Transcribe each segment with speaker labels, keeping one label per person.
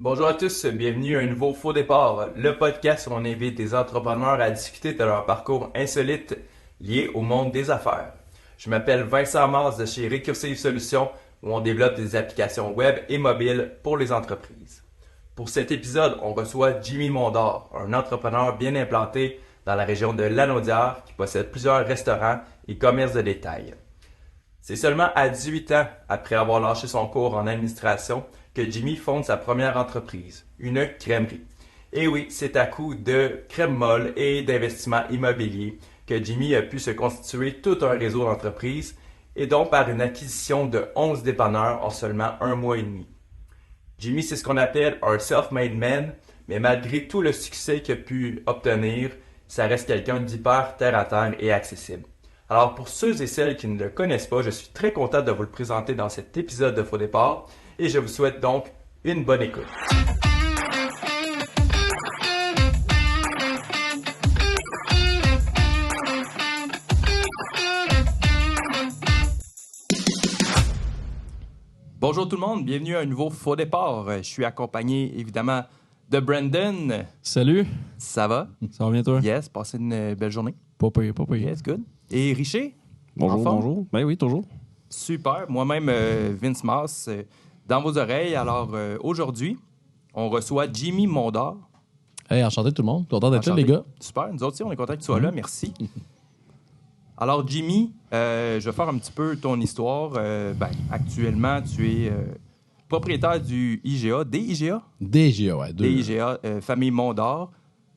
Speaker 1: Bonjour à tous, bienvenue à un nouveau Faux Départ, le podcast où on invite des entrepreneurs à discuter de leur parcours insolite lié au monde des affaires. Je m'appelle Vincent Mars de chez Recursive Solutions où on développe des applications web et mobiles pour les entreprises. Pour cet épisode, on reçoit Jimmy Mondor, un entrepreneur bien implanté dans la région de Lanaudière qui possède plusieurs restaurants et commerces de détail. C'est seulement à 18 ans, après avoir lâché son cours en administration, que Jimmy fonde sa première entreprise, une crèmerie. Et oui, c'est à coup de crème molle et d'investissements immobiliers que Jimmy a pu se constituer tout un réseau d'entreprises et donc par une acquisition de 11 dépanneurs en seulement un mois et demi. Jimmy, c'est ce qu'on appelle un self-made man, mais malgré tout le succès qu'il a pu obtenir, ça reste quelqu'un d'hyper terre-à-terre et accessible. Alors pour ceux et celles qui ne le connaissent pas, je suis très content de vous le présenter dans cet épisode de Faux Départ et je vous souhaite donc une bonne écoute. Bonjour tout le monde, bienvenue à un nouveau Faux Départ. Je suis accompagné évidemment de Brandon.
Speaker 2: Salut,
Speaker 1: Ça va?
Speaker 2: ça va bien toi?
Speaker 1: Yes, passez une belle journée.
Speaker 2: Pas payé, pas payé.
Speaker 1: Yes, good. Et Richer?
Speaker 2: Bonjour,
Speaker 1: En forme?
Speaker 2: bonjour. Ben oui, toujours.
Speaker 1: Super. Moi-même, Vince Mars, dans vos oreilles. Alors, aujourd'hui, on reçoit Jimmy Mondor.
Speaker 2: Hey, enchanté tout le monde. Content d'être là,
Speaker 1: Enchanté.
Speaker 2: les gars.
Speaker 1: Super. Nous autres aussi, on est contents que tu sois là. Merci. Alors, Jimmy, je vais faire un petit peu ton histoire. Actuellement, tu es propriétaire du IGA, des IGA?
Speaker 2: DGA, ouais.
Speaker 1: Des IGA, famille Mondor.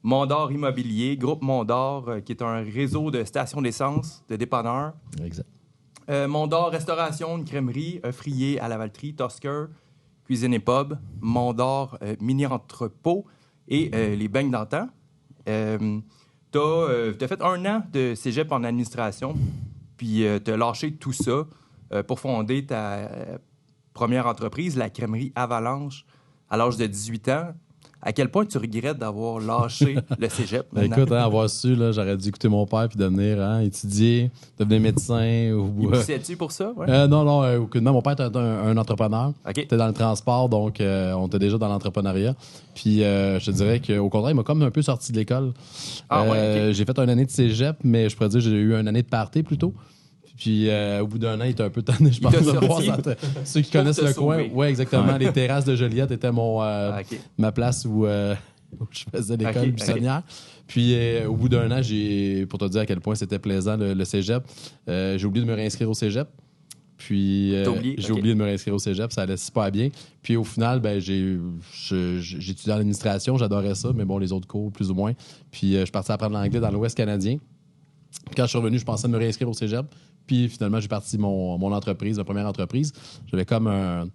Speaker 1: Mondor Immobilier, groupe Mondor, qui est un réseau de stations d'essence, de dépanneurs.
Speaker 2: Exact.
Speaker 1: Mondor Restauration, une crèmerie, un frier à la Valtrie, Tosker, cuisine et pub, Mondor mini-entrepôt et les beignes d'antan. T'as fait 1 an de cégep en administration, puis t'as lâché tout ça pour fonder ta première entreprise, la crèmerie Avalanche, à l'âge de 18 ans. À quel point tu regrettes d'avoir lâché le cégep
Speaker 2: Ben,
Speaker 1: maintenant?
Speaker 2: écoute, avoir su, là, j'aurais dû écouter mon père puis devenir étudier, devenir médecin.
Speaker 1: Il poussait-tu pour ça? Ouais?
Speaker 2: Non, mon père était un entrepreneur.
Speaker 1: OK.
Speaker 2: Il était dans le transport, donc on était déjà dans l'entrepreneuriat. Puis je te dirais qu'au contraire, il m'a comme un peu sorti de l'école.
Speaker 1: OK.
Speaker 2: J'ai fait 1 année de cégep, mais je pourrais dire que j'ai eu 1 année de party plutôt. Puis au bout d'1 an, il était un peu tanné, je pense.
Speaker 1: t'a
Speaker 2: de
Speaker 1: sorti
Speaker 2: voir ceux qui
Speaker 1: pour
Speaker 2: connaissent
Speaker 1: te
Speaker 2: le
Speaker 1: sauver.
Speaker 2: coin. Oui, exactement. Les terrasses de Joliette étaient
Speaker 1: OK.
Speaker 2: ma place où je faisais l'école
Speaker 1: OK,
Speaker 2: buissonnière. Puis au bout d'1 an, pour te dire à quel point c'était plaisant le cégep, j'ai oublié de me réinscrire au cégep. Puis
Speaker 1: T'as oublié?
Speaker 2: j'ai
Speaker 1: OK.
Speaker 2: oublié de me réinscrire au cégep, ça allait super bien. Puis au final, j'ai étudié en administration, j'adorais ça, mais bon, les autres cours, plus ou moins. Puis je suis parti apprendre l'anglais dans l'Ouest canadien. Puis quand je suis revenu, je pensais me réinscrire au cégep. Puis finalement, j'ai parti mon entreprise, ma première entreprise. J'avais comme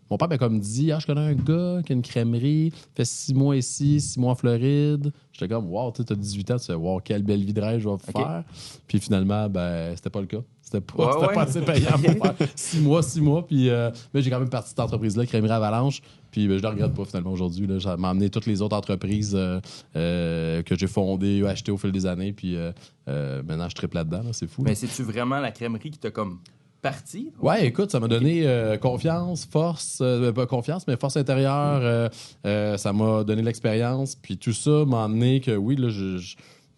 Speaker 2: mon père m'a comme dit je connais un gars qui a une crèmerie, fait 6 mois ici, 6 mois en Floride. J'étais comme wow, tu as 18 ans, tu fais wow, quelle belle vie de rêve je vais faire. Puis finalement, c'était pas le cas. C'était pas assez payant pour faire 6 mois. Puis mais j'ai quand même parti de cette entreprise-là, Crèmerie Avalanche. Puis je ne le regrette pas finalement aujourd'hui. Là, ça m'a amené toutes les autres entreprises que j'ai fondées, achetées au fil des années. Puis maintenant, je triple là-dedans. Là, c'est fou.
Speaker 1: Mais c'est-tu vraiment la crèmerie qui t'a comme parti?
Speaker 2: Ouais, écoute, ça m'a donné confiance, force, pas confiance, mais force intérieure. Ça m'a donné de l'expérience. Puis tout ça m'a amené que, oui, là,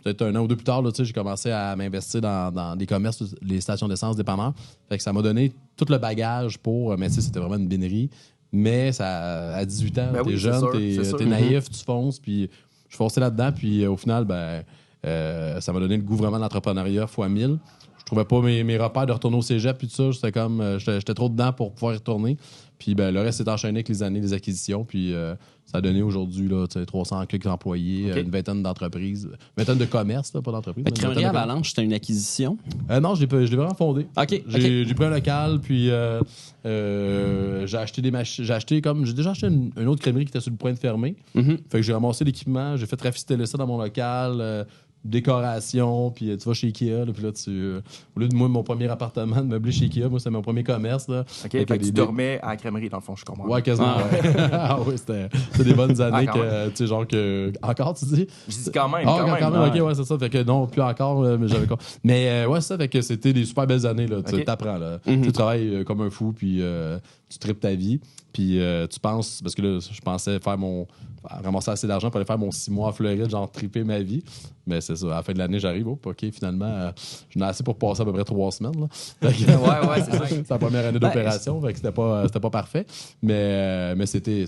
Speaker 2: peut-être 1 an ou 2 plus tard, là, j'ai commencé à m'investir dans des commerces, les stations d'essence dépendants. Fait que ça m'a donné tout le bagage pour. Mais tu sais, c'était vraiment une bénérie. Mais ça, à 18 ans,
Speaker 1: Ben
Speaker 2: t'es
Speaker 1: oui,
Speaker 2: jeune,
Speaker 1: c'est sûr.
Speaker 2: t'es naïf, tu fonces. Puis je fonçais là-dedans. Puis au final, ça m'a donné le goût vraiment de l'entrepreneuriat x 1000. Je trouvais pas mes repères de retourner au cégep puis tout ça. J'étais comme j'étais trop dedans pour pouvoir y retourner. Puis le reste s'est enchaîné avec les années des acquisitions. Puis ça a donné aujourd'hui là, 300 quelques employés,
Speaker 1: OK.
Speaker 2: une vingtaine d'entreprises, une vingtaine de commerces, là, pas d'entreprises.
Speaker 3: La
Speaker 2: mais une
Speaker 3: crèmerie
Speaker 2: vingtaine de
Speaker 3: Avalanche, c'était une acquisition.
Speaker 2: non, je l'ai vraiment fondé.
Speaker 3: OK.
Speaker 2: J'ai pris un local, puis j'ai acheté des machines. J'ai déjà acheté une autre crèmerie qui était sur le point de fermer.
Speaker 3: Mhm.
Speaker 2: Fait que j'ai ramassé l'équipement, j'ai fait rafistoler ça dans mon local. décoration, puis tu vas chez Ikea, là, puis là, au lieu de moi, mon premier appartement, de meubler chez Ikea, moi, c'était mon premier commerce. Là.
Speaker 3: OK, fait que tu dormais à la crèmerie, dans le fond, je comprends.
Speaker 2: Ouais, quasiment. Ouais. Ah oui, c'était des bonnes années que, tu sais, genre que... Encore, tu dis?
Speaker 3: Je dis quand même,
Speaker 2: quand même, OK, ouais, c'est ça. Fait que non, plus encore, mais j'avais... Mais ouais, ça, fait que c'était des super belles années, là. Tu t'apprends, là. Tu travailles comme un fou, puis tu tripes ta vie, puis tu penses... Parce que là, je pensais ramasser assez d'argent pour aller faire mon 6 mois à Floride, genre triper ma vie. Mais c'est ça, à la fin de l'année, j'arrive, OK, finalement, j'en ai assez pour passer à peu près 3 semaines. Là.
Speaker 3: Ouais, c'est ça.
Speaker 2: C'est la première année d'opération, fait que c'était pas parfait. Mais c'était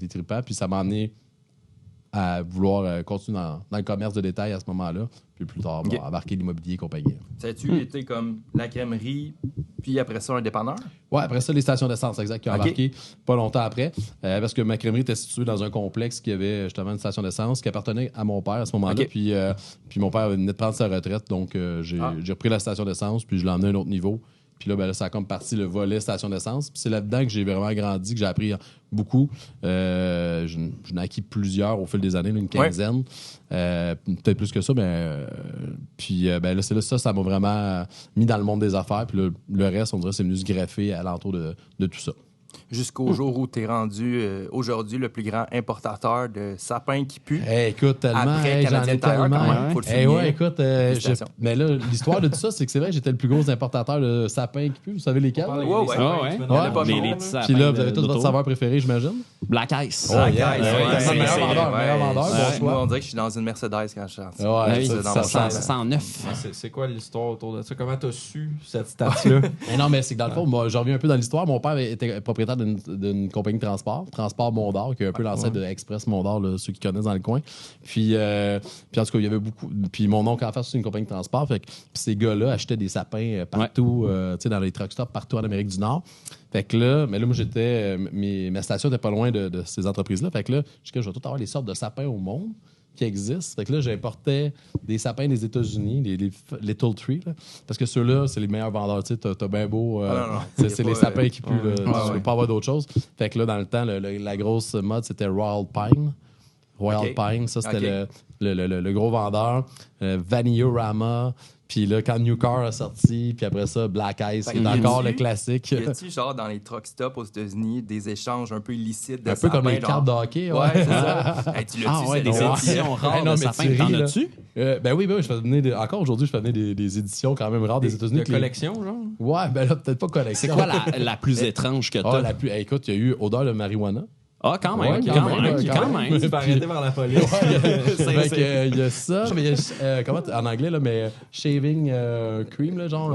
Speaker 2: trippant, puis ça m'a amené à vouloir continuer dans le commerce de détail à ce moment-là. Puis plus tard, embarquer l'immobilier et compagnie.
Speaker 3: Ça a-tu été comme la crèmerie, puis après ça, un dépanneur?
Speaker 2: Ouais, après ça, les stations d'essence, exact, qui ont embarqué pas longtemps après. Parce que ma crèmerie était située dans un complexe qui avait justement une station d'essence qui appartenait à mon père à ce moment-là. Puis mon père venait de prendre sa retraite, donc j'ai repris la station d'essence, puis je l'ai emmené à un autre niveau. Puis là, ça a comme parti le volet station d'essence. Puis c'est là-dedans que j'ai vraiment grandi, que j'ai appris beaucoup. J'en ai acquis plusieurs au fil des années, une quinzaine. Peut-être plus que ça, mais... puis là, c'est là, ça m'a vraiment mis dans le monde des affaires. Puis le reste, on dirait, c'est venu se greffer alentour de tout ça.
Speaker 3: Jusqu'au jour où tu es rendu aujourd'hui le plus grand importateur de sapins qui puent.
Speaker 2: Écoute, tellement.
Speaker 3: Après
Speaker 2: j'en ai tellement.
Speaker 3: quand même, faut le souligner.
Speaker 2: Ouais, écoute, mais là, l'histoire de tout ça, c'est que c'est vrai que j'étais le plus gros importateur de sapins qui puent. Vous savez lesquels?
Speaker 3: Ouais.
Speaker 2: Les petits sapins. Puis là, vous avez tous votre saveur préféré, j'imagine?
Speaker 4: Black Ice.
Speaker 3: Black Ice.
Speaker 2: C'est le meilleur vendeur.
Speaker 3: Moi, on dirait que je suis dans une Mercedes quand je chante.
Speaker 4: Ça en neuf.
Speaker 1: C'est quoi l'histoire autour de ça? Comment t'as su cette stat-là?
Speaker 2: Non, mais c'est que dans le fond, moi, je reviens un peu dans l'histoire. Mon père était propriétaire d'une compagnie de Transport Mondor, qui est un peu l'ancêtre de Express Mondor, là, ceux qui connaissent dans le coin. Puis en tout cas, il y avait beaucoup. Puis mon oncle en face, c'est une compagnie de transport. Fait que ces gars-là achetaient des sapins partout, tu sais, dans les truck stops partout en Amérique du Nord. Fait que là, mais là, moi, j'étais. Ma station était pas loin de ces entreprises-là. Fait que là, je vais tout avoir les sortes de sapins au monde qui existent. Fait que là, j'importais des sapins des États-Unis, les Little Tree, là, parce que ceux-là, c'est les meilleurs vendeurs. Tu sais, t'as bien beau. C'est les sapins qui puent. Tu peux pas avoir d'autre chose. Fait que là, dans le temps, la grosse mode, c'était Royal Pine. Pine, ça, c'était le gros vendeur. Vanilla-Rama. Puis là, quand New Car a sorti, puis après ça, Black Ice, qui est encore le classique.
Speaker 3: Y a-tu, genre, dans les truck stops aux États-Unis, des échanges un peu illicites de
Speaker 2: sapins? Un peu comme les cartes de hockey.
Speaker 3: Ouais, c'est ça. Tu l'as-tu,
Speaker 4: des éditions rares de sapins, t'en as-tu?
Speaker 2: Ben oui, je fais venir encore aujourd'hui, je fais venir des éditions quand même rares des États-Unis.
Speaker 1: De collection, genre?
Speaker 2: Ouais, ben là, peut-être pas collection.
Speaker 4: C'est quoi la plus étrange que t'as?
Speaker 2: Écoute, il y a eu odeur de marijuana.
Speaker 4: Ah, quand même.
Speaker 2: Tu
Speaker 1: peux arrêter vers la police.
Speaker 2: Il y a ça, mais comment en anglais, là, mais shaving cream, là, genre.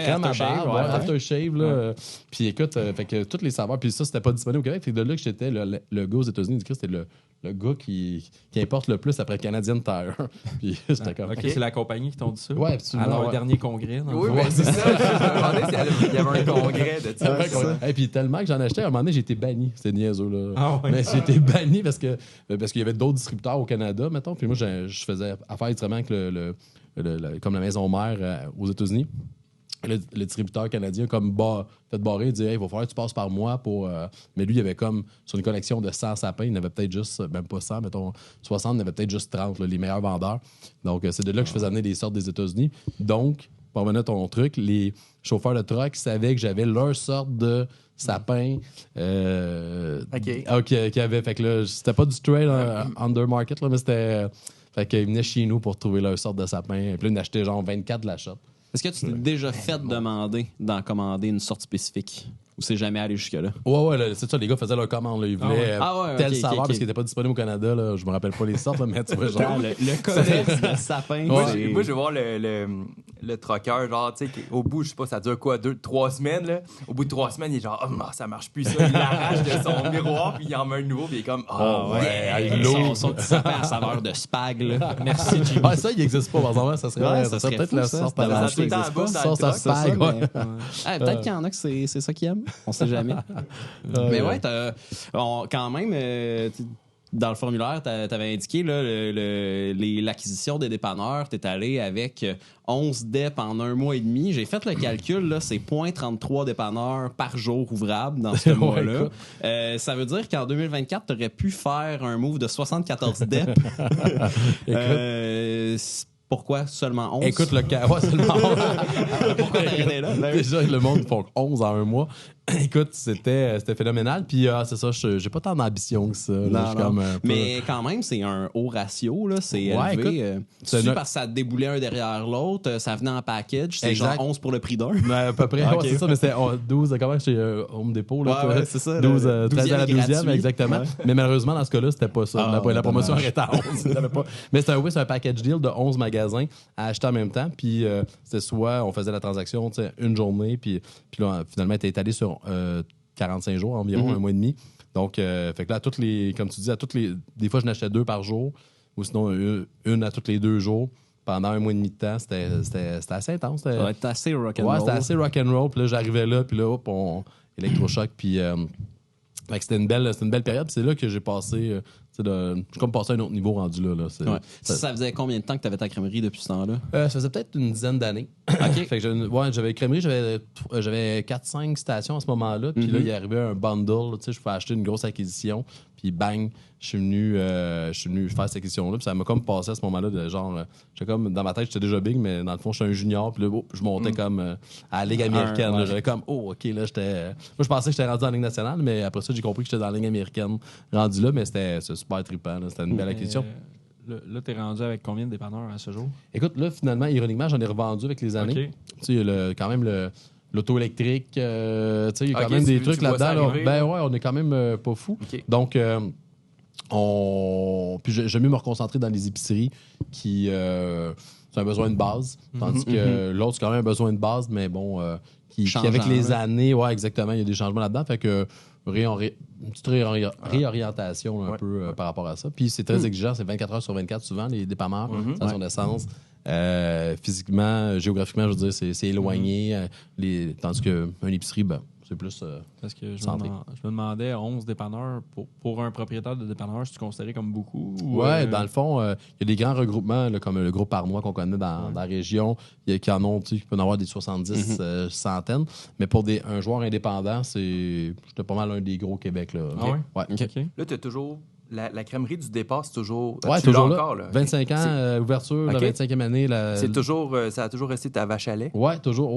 Speaker 2: Crème à barbe, aftershave, là. Puis écoute, fait que toutes les saveurs, puis ça, c'était pas disponible au Québec. Fait que de là que j'étais le gars aux États-Unis, c'était le gars qui importe le plus après Canadian Tire. Puis c'était comme.
Speaker 1: OK, c'est la compagnie qui t'ont dit ça?
Speaker 2: Ouais, absolument.
Speaker 1: Alors, un dernier congrès.
Speaker 3: Oui, mais c'est ça. Je me demandais s'il y avait un congrès de ça.
Speaker 2: Et puis tellement que j'en achetais, à un moment donné, j'ai été banni. C'est niaiseux, là. Mais j'ai été banni parce qu'il y avait d'autres distributeurs au Canada, mettons. Puis moi, je faisais affaire extrêmement avec comme la maison mère aux États-Unis. Le distributeur canadien comme fait barrer, il dit il va falloir que tu passes par moi pour. Mais lui, il avait comme sur une collection de 100 sapins, il n'avait peut-être juste, même pas 100, mettons 60, il avait peut-être juste 30, là, les meilleurs vendeurs. Donc, c'est de là que je faisais amener des sortes des États-Unis. Donc, pour revenir à ton truc, les chauffeurs de truck savaient que j'avais leur sorte de sapin qui avait. Fait que là, c'était pas du trade undermarket, là, mais c'était. Fait qu'ils venaient chez nous pour trouver leur sorte de sapin. Puis là, ils achetaient genre 24 de la shop.
Speaker 4: Est-ce que tu t'es déjà fait demander d'en commander une sorte spécifique? Ou c'est jamais allé jusque-là?
Speaker 2: Ouais, là, c'est ça, les gars faisaient leur commande. Là. Ils voulaient tel saveur parce qu'il n'était pas disponible au Canada. Là. Je me rappelle pas les sortes, là, mais tu vois, genre.
Speaker 4: Le codex de sapin.
Speaker 3: Moi, je vais voir le troqueur, genre, tu sais, au bout, je sais pas, ça dure quoi, 2-3 semaines, là. Au bout de 3 semaines, il est genre, ça marche plus, ça. Il l'arrache de son miroir, puis il en met un nouveau, puis il est comme,
Speaker 4: son petit sapin à saveur de spag, là. Merci, Jimmy.
Speaker 2: Ça, il n'existe pas, par exemple. Ça serait peut-être la sorte à la sauce à spag.
Speaker 4: Peut-être qu'il y en a que c'est ça qu'ils aiment. On sait jamais. Mais ouais, quand même, dans le formulaire, t'avais indiqué là, l'acquisition des dépanneurs. T'es allé avec 11 DEP en 1 mois et demi. J'ai fait le calcul, là, c'est 0.33 dépanneurs par jour ouvrable dans ce mois-là. Ça veut dire qu'en 2024, t'aurais pu faire un move de 74 DEP. pourquoi seulement 11?
Speaker 2: Écoute, le ouais, seulement 11.
Speaker 4: Pourquoi t'arrêtais là?
Speaker 2: Déjà, le monde font 11 en un mois. Écoute, c'était phénoménal. Puis, c'est ça, j'ai pas tant d'ambition que ça. Là, je suis comme un peu-
Speaker 4: Mais quand même, c'est un haut ratio, là. C'est
Speaker 2: Ouais,
Speaker 4: élevé.
Speaker 2: c'est
Speaker 4: C'est
Speaker 2: un-
Speaker 4: parce que ça déboulait un derrière l'autre. Ça venait en package. C'est
Speaker 2: Exact.
Speaker 4: genre 11 pour le prix d'un.
Speaker 2: Mais à peu près,
Speaker 4: Ok.
Speaker 2: ouais, c'est ça, mais c'était 12, comment chez Home Depot, là,
Speaker 4: Ouais,
Speaker 2: toi,
Speaker 4: ouais, c'est ça,
Speaker 2: 12,
Speaker 4: le
Speaker 2: 13 à la
Speaker 4: 12e
Speaker 2: 12e,
Speaker 4: gratuit.
Speaker 2: exactement.
Speaker 4: Ouais.
Speaker 2: Mais malheureusement, dans ce cas-là, c'était pas ça.
Speaker 4: Ah,
Speaker 2: la promotion
Speaker 4: dommage.
Speaker 2: arrêtait à 11. Il y avait pas. Mais c'est un package deal de 11 magasins à acheter en même temps. Puis c'était soit on faisait la transaction une journée, puis là, finalement, elle était étalée sur 45 jours environ, un mois et demi. Donc, fait que là, comme tu dis, des fois, je n'achetais 2 par jour, ou sinon une à tous les 2 jours. Pendant un mois et demi de temps, c'était assez intense.
Speaker 4: Ça va être assez rock'n'roll.
Speaker 2: Ouais, c'était assez rock'n'roll. Puis là, j'arrivais là, puis là, hop, électrochoc. Puis fait que c'était une belle période. Puis c'est là que j'ai passé, j'ai comme passé à un autre niveau rendu là.
Speaker 4: Ouais. Ça faisait combien de temps que tu avais ta crèmerie depuis ce temps-là?
Speaker 2: Ça faisait peut-être une dizaine d'années.
Speaker 4: OK.
Speaker 2: Fait que j'avais crèmerie, j'avais 4-5 stations à ce moment-là. Puis là, il arrivait un bundle. Je pouvais acheter une grosse acquisition. Puis bang, je suis venu faire cette acquisition-là. Puis ça m'a comme passé à ce moment-là de genre. J'étais comme, dans ma tête, j'étais déjà big, mais dans le fond, j'étais un junior. Puis là, je montais comme à la Ligue américaine.
Speaker 4: ouais.
Speaker 2: Là. J'avais comme, OK, là, j'étais. Moi, je pensais que j'étais rendu en Ligue nationale, mais après ça, j'ai compris que j'étais dans la Ligue américaine rendu là. Mais c'est super trippant. Là. C'était une belle acquisition.
Speaker 5: Là, t'es rendu avec combien de dépanneurs à ce jour?
Speaker 2: Écoute, là, finalement, ironiquement, j'en ai revendu avec les années.
Speaker 5: OK.
Speaker 2: Tu sais, il y a quand même l'auto électrique. Tu sais, il y a quand
Speaker 3: Ok,
Speaker 2: même des
Speaker 3: tu
Speaker 2: trucs
Speaker 3: vois ça
Speaker 2: là-dedans. Là.
Speaker 3: arriver,
Speaker 2: Ben
Speaker 3: là.
Speaker 2: ouais, on est quand même pas fous.
Speaker 3: OK.
Speaker 2: Donc, puis j'aime mieux me reconcentrer dans les épiceries qui. C'est un besoin de base. Tandis que l'autre, c'est quand même un besoin de base, mais bon, qui avec
Speaker 4: Changeant,
Speaker 2: les
Speaker 4: là.
Speaker 2: années, ouais, exactement, il y a des changements là-dedans. Fait que. Une petite réorientation là, un peu par rapport à ça. Puis c'est très exigeant, c'est 24 heures sur 24 souvent, les dépanneurs, station d'essence. Physiquement, géographiquement, je veux dire, c'est éloigné. Tandis qu'une épicerie, ben, c'est plus.
Speaker 5: Parce que je
Speaker 2: Santé.
Speaker 5: me demandais, 11 dépanneurs, pour un propriétaire de dépanneur, c'est considéré comme beaucoup? Ou,
Speaker 2: Ouais, dans le fond, il y a des grands regroupements là, comme le groupe Arnois qu'on connaît dans la région. Il y a qui en ont, qui peuvent en avoir des 70 centaines. Mais pour un joueur indépendant, j'étais pas mal un des gros au Québec. Là.
Speaker 5: Ah ouais?
Speaker 2: Ouais.
Speaker 5: OK.
Speaker 3: Là, tu as toujours. La crèmerie du départ, c'est toujours.
Speaker 2: Ouais,
Speaker 3: tu
Speaker 2: toujours
Speaker 3: l'as
Speaker 2: là.
Speaker 3: encore, là.
Speaker 2: 25 ans, ouverture, la
Speaker 3: Ok.
Speaker 2: 25e année.
Speaker 3: C'est toujours, ça a toujours resté ta vache à lait.
Speaker 2: Ouais, toujours.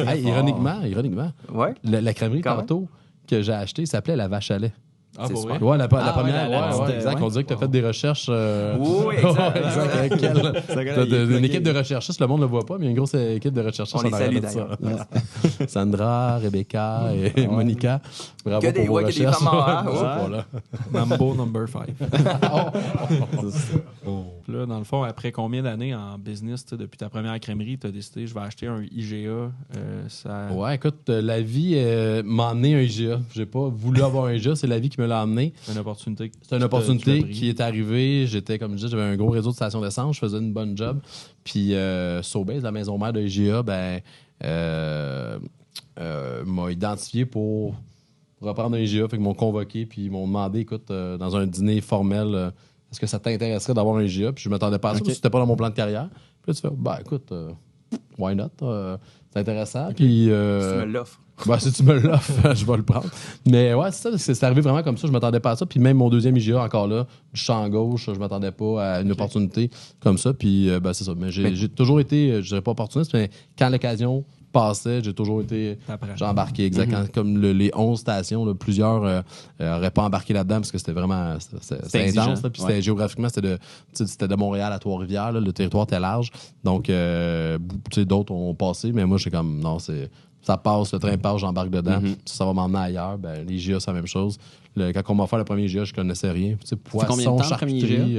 Speaker 2: Hey, ironiquement.
Speaker 3: Ouais.
Speaker 2: La crèmerie
Speaker 3: Quand même.
Speaker 2: tantôt que j'ai achetée s'appelait la vache à lait.
Speaker 5: Ah,
Speaker 3: C'est
Speaker 5: pour
Speaker 3: super.
Speaker 5: vrai?
Speaker 2: Ouais, la
Speaker 4: Ah,
Speaker 2: première.
Speaker 4: ouais, la
Speaker 2: Ouais,
Speaker 4: petite,
Speaker 2: exact.
Speaker 4: ouais.
Speaker 2: On dirait que tu as fait des recherches.
Speaker 3: Oui, exact.
Speaker 2: Ouais, exact. Avec une équipe de recherchistes, le monde ne le voit pas, mais il y a une grosse équipe de recherchistes.
Speaker 3: On les
Speaker 2: en arrière
Speaker 3: salue,
Speaker 2: de ça. Sandra, Rebecca et Monica. Bravo
Speaker 3: Que des-
Speaker 2: pour vos
Speaker 3: ouais, que des
Speaker 2: recherches.
Speaker 3: femmes, hein?
Speaker 2: Ouais,
Speaker 3: Ouais.
Speaker 2: voilà.
Speaker 5: Mambo number 5. Puis là, dans le fond, après combien d'années en business, tu sais, depuis ta première crèmerie, tu as décidé, je vais acheter un IGA.
Speaker 2: Ouais, écoute, la vie m'a emmené un IGA. J'ai pas voulu avoir un IGA, c'est la vie qui me l'a emmené.
Speaker 5: C'est une opportunité.
Speaker 2: C'est une opportunité qui est arrivée. J'étais, comme je disais, j'avais un gros réseau de stations d'essence. Je faisais une bonne job. Puis Sobeys, la maison mère de IGA, m'a identifié pour reprendre un IGA. Fait qu'ils m'ont convoqué puis ils m'ont demandé, écoute, dans un dîner formel, est-ce que ça t'intéresserait d'avoir un IGA? Puis je m'attendais pas à ça parce que c'était pas dans mon plan de carrière. Puis là, tu fais, écoute, why not? C'est intéressant. Puis,
Speaker 3: Tu me l'offres.
Speaker 2: si tu me l'offres, je vais le prendre. Mais ouais, c'est ça, c'est arrivé vraiment comme ça. Je m'attendais pas à ça. Puis même mon deuxième IGA, encore là, du champ gauche, je m'attendais pas à une opportunité comme ça. Puis c'est ça. Mais j'ai toujours été, je dirais pas opportuniste, mais quand l'occasion passait, j'ai toujours été. J'ai embarqué, exact. Comme les 11 stations, là, plusieurs n'auraient pas embarqué là-dedans parce que c'était vraiment. C'était intense. Là, puis géographiquement, c'était de Montréal à Trois-Rivières. Là, le territoire était large. Donc, d'autres ont passé. Mais moi, j'étais comme, non, ça passe, le train passe, j'embarque dedans. Ça va m'emmener ailleurs. Ben, les GA, c'est la même chose. Quand on m'a fait le premier GA, je connaissais rien.
Speaker 4: combien de temps,
Speaker 2: Poisson,
Speaker 4: le premier
Speaker 2: charcuterie,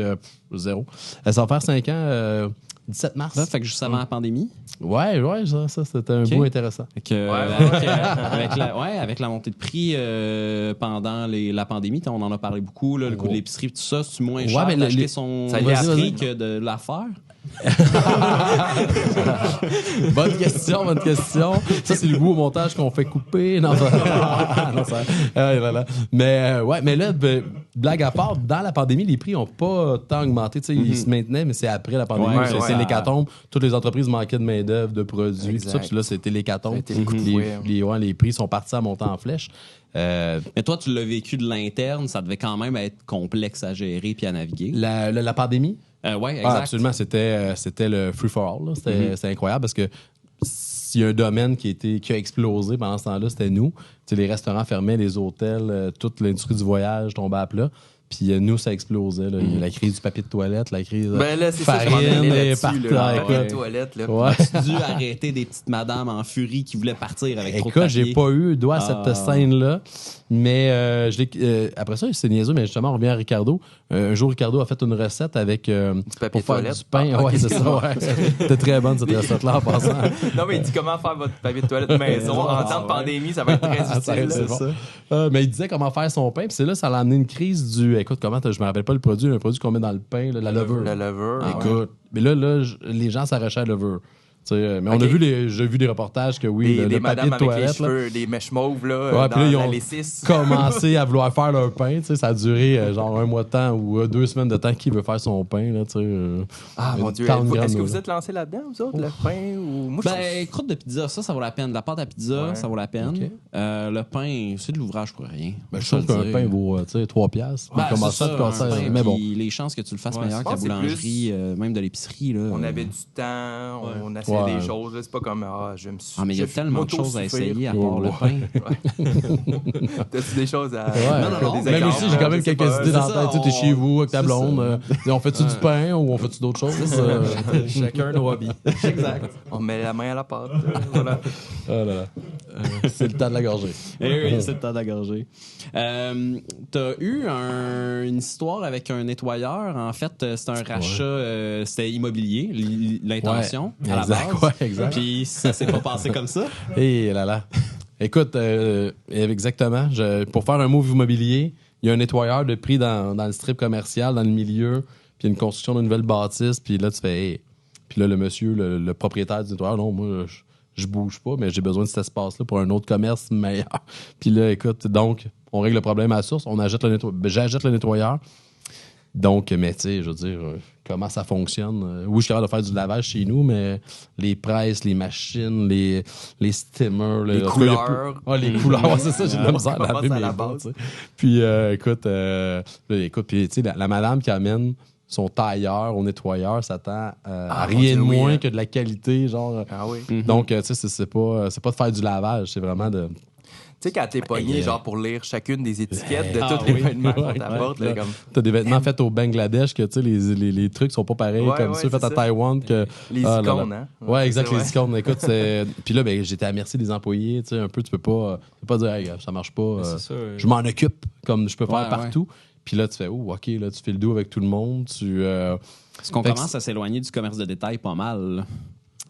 Speaker 2: zéro. Ça va faire 5 ans, 17 mars.
Speaker 4: Ça fait que juste avant la pandémie.
Speaker 2: Ouais, ça c'était un bout intéressant.
Speaker 4: Fait que, avec la montée de prix pendant la pandémie, on en a parlé beaucoup, là, le coût de l'épicerie, tout ça, c'est moins cher
Speaker 2: mais
Speaker 4: d'acheter son
Speaker 3: ça y est,
Speaker 4: épicerie que de l'affaire.
Speaker 2: Bonne question. Ça, c'est le goût au montage qu'on fait couper. Non, voilà. Mais là, blague à part, dans la pandémie, les prix n'ont pas tant augmenté. Ils se maintenaient, mais c'est après la pandémie.
Speaker 3: Ouais,
Speaker 2: c'est l'hécatombe. Toutes les entreprises manquaient de main-d'œuvre, de produits, tout ça. Puis là, c'était l'hécatombe.
Speaker 3: Ça a été les coups de fouet.
Speaker 2: Les prix sont partis à monter en flèche.
Speaker 4: Mais toi, tu l'as vécu de l'interne, ça devait quand même être complexe à gérer puis à naviguer.
Speaker 2: La pandémie?
Speaker 4: Ouais, exact.
Speaker 2: Ah, absolument, c'était le free for all. Là. C'était incroyable parce que s'il y a un domaine qui a explosé pendant ce temps-là, c'était nous. T'sais, les restaurants fermaient, les hôtels, toute l'industrie du voyage tombait à plat. Puis nous, ça explosait. Là. La crise du papier de toilette, la crise
Speaker 3: Ben là, c'est ça, je m'en
Speaker 2: farine
Speaker 3: allais
Speaker 2: et
Speaker 3: là-dessus,
Speaker 2: partout.
Speaker 3: là,
Speaker 2: Écoute,
Speaker 3: les toilettes, là.
Speaker 2: ouais.
Speaker 4: As-tu dû arrêter des petites madames en furie qui voulaient partir avec trop de
Speaker 2: Écoute,
Speaker 4: papier?
Speaker 2: j'ai pas eu droit à cette scène-là. Mais après ça, c'est niaiseux, mais justement, on revient à Ricardo. Un jour, Ricardo a fait une recette avec
Speaker 3: papier
Speaker 2: pour faire
Speaker 3: toilette.
Speaker 2: du pain.
Speaker 3: Ah,
Speaker 2: ouais,
Speaker 3: ok,
Speaker 2: c'est ça. Ouais. C'était très bonne cette recette-là en passant.
Speaker 3: Non, mais il dit comment faire votre papier de toilette maison. En temps de pandémie, ça va être très utile.
Speaker 2: C'est
Speaker 3: là.
Speaker 2: bon. Mais il disait comment faire son pain. Puis c'est là, ça l'a amené une crise du. Écoute, je me rappelle pas le produit qu'on met dans le pain, là, la levure.
Speaker 3: La levure.
Speaker 2: Écoute, mais là, les gens s'arrachaient à la levure. Mais on a j'ai vu des reportages que oui,
Speaker 3: Des
Speaker 2: le papier
Speaker 3: madames
Speaker 2: de
Speaker 3: avec les
Speaker 2: toilette,
Speaker 3: cheveux, des mèches mauves, là,
Speaker 2: Ouais,
Speaker 3: dans
Speaker 2: puis là, ils
Speaker 3: la
Speaker 2: ont
Speaker 3: L6.
Speaker 2: commencé à vouloir faire leur pain. Ça a duré genre un mois de temps ou 2 semaines de temps qui veut faire son pain. Là,
Speaker 3: Ah, mon Dieu.
Speaker 2: tant de
Speaker 3: Est-ce que
Speaker 2: grammes,
Speaker 3: vous êtes lancé là-dedans, vous autres, le pain? Ou... Moi,
Speaker 4: Ben, croûte de pizza, ça vaut la peine. La pâte à pizza,
Speaker 3: Ouais.
Speaker 4: ça vaut la peine.
Speaker 2: Ok.
Speaker 4: Le pain, c'est de l'ouvrage pour rien.
Speaker 2: Je trouve qu'un pain vaut 3 piastres.
Speaker 4: Ben,
Speaker 2: Comment
Speaker 4: c'est
Speaker 2: ça, de
Speaker 4: un pain,
Speaker 2: mais bon.
Speaker 4: puis les chances que tu le fasses
Speaker 3: Ouais,
Speaker 4: meilleur
Speaker 3: je
Speaker 4: que la
Speaker 3: pense que c'est
Speaker 4: boulangerie, même de l'épicerie. Là,
Speaker 3: on avait du temps, on essayait
Speaker 2: Ouais.
Speaker 3: des choses. là. C'est pas comme, je me suis.
Speaker 4: Ah, mais il y a tellement de choses à essayer à part le
Speaker 2: Ouais.
Speaker 4: pain.
Speaker 3: T'as-tu des choses à.
Speaker 2: Ouais.
Speaker 4: non,
Speaker 3: des
Speaker 2: Même
Speaker 3: exemples,
Speaker 2: ici, j'ai quand même
Speaker 3: je sais
Speaker 2: quelques
Speaker 3: pas.
Speaker 2: idées dans
Speaker 4: c'est
Speaker 2: la
Speaker 4: ça,
Speaker 2: tête. Tu es chez vous avec ta
Speaker 4: c'est
Speaker 2: blonde. On fait-tu du pain ou on fait-tu d'autres choses?
Speaker 5: Chacun nos hobbies.
Speaker 4: Exact.
Speaker 3: On met la main à la pâte. Voilà.
Speaker 2: Oh là là. C'est le temps de la gorgée.
Speaker 4: Eh oui, c'est le temps d'agorger. T'as eu une histoire avec un nettoyeur. En fait, c'était un rachat, c'était immobilier, l'intention, à la
Speaker 2: Exact,
Speaker 4: base.
Speaker 2: ouais, exact.
Speaker 4: Puis ça s'est pas passé comme ça.
Speaker 2: Et là là. Écoute, exactement. Pour faire un move immobilier, il y a un nettoyeur de prix dans le strip commercial, dans le milieu, puis une construction d'une nouvelle bâtisse, puis là, tu fais... Hey. Puis là, le monsieur, le propriétaire du nettoyeur, non, moi, je bouge pas, mais j'ai besoin de cet espace-là pour un autre commerce meilleur. Puis là, écoute, donc, on règle le problème à la source, j'achète le nettoyeur. Donc, mais tu sais, je veux dire, comment ça fonctionne? Oui, je suis capable de faire du lavage chez nous, mais les presses, les machines, les steamers...
Speaker 3: Les couleurs.
Speaker 2: Les couleurs, ouais, c'est ça, j'ai de la misère à
Speaker 3: On
Speaker 2: laver
Speaker 3: passe à
Speaker 2: mes
Speaker 3: la
Speaker 2: bas,
Speaker 3: base.
Speaker 2: tu sais. Puis, écoute, puis tu sais, la madame qui amène son tailleur au nettoyeur s'attend à
Speaker 3: mon
Speaker 2: rien
Speaker 3: Dieu,
Speaker 2: de
Speaker 3: oui,
Speaker 2: moins
Speaker 3: hein.
Speaker 2: que de la qualité, genre...
Speaker 3: Ah oui.
Speaker 2: Donc, tu sais, c'est pas de faire du lavage, c'est vraiment de...
Speaker 3: Tu sais, quand t'es pogné, genre, pour lire chacune des étiquettes de tous
Speaker 4: oui.
Speaker 3: les vêtements qu'on
Speaker 2: Ouais,
Speaker 3: t'apporte,
Speaker 2: ouais.
Speaker 3: là, comme
Speaker 2: T'as des vêtements faits au Bangladesh que, tu sais, les trucs sont pas pareils
Speaker 3: Ouais,
Speaker 2: comme
Speaker 3: ouais,
Speaker 2: ceux faits
Speaker 3: c'est
Speaker 2: à
Speaker 3: ça.
Speaker 2: Taïwan que...
Speaker 3: les
Speaker 2: Ah, là, là.
Speaker 3: icônes, hein?
Speaker 2: Ouais, exact,
Speaker 3: c'est
Speaker 2: les
Speaker 3: ça,
Speaker 2: icônes. Écoute, c'est... Puis là, ben, j'étais à merci des employés, tu sais, un peu, tu peux pas dire, hey, ça marche pas,
Speaker 5: C'est ça,
Speaker 2: je m'en occupe comme je peux faire
Speaker 4: Ouais,
Speaker 2: partout. Puis là, tu fais, oh, OK, là, tu fais le dos avec tout le monde, tu...
Speaker 4: Parce qu'on
Speaker 2: Fait que
Speaker 4: commence à s'éloigner du commerce de détail pas mal. là.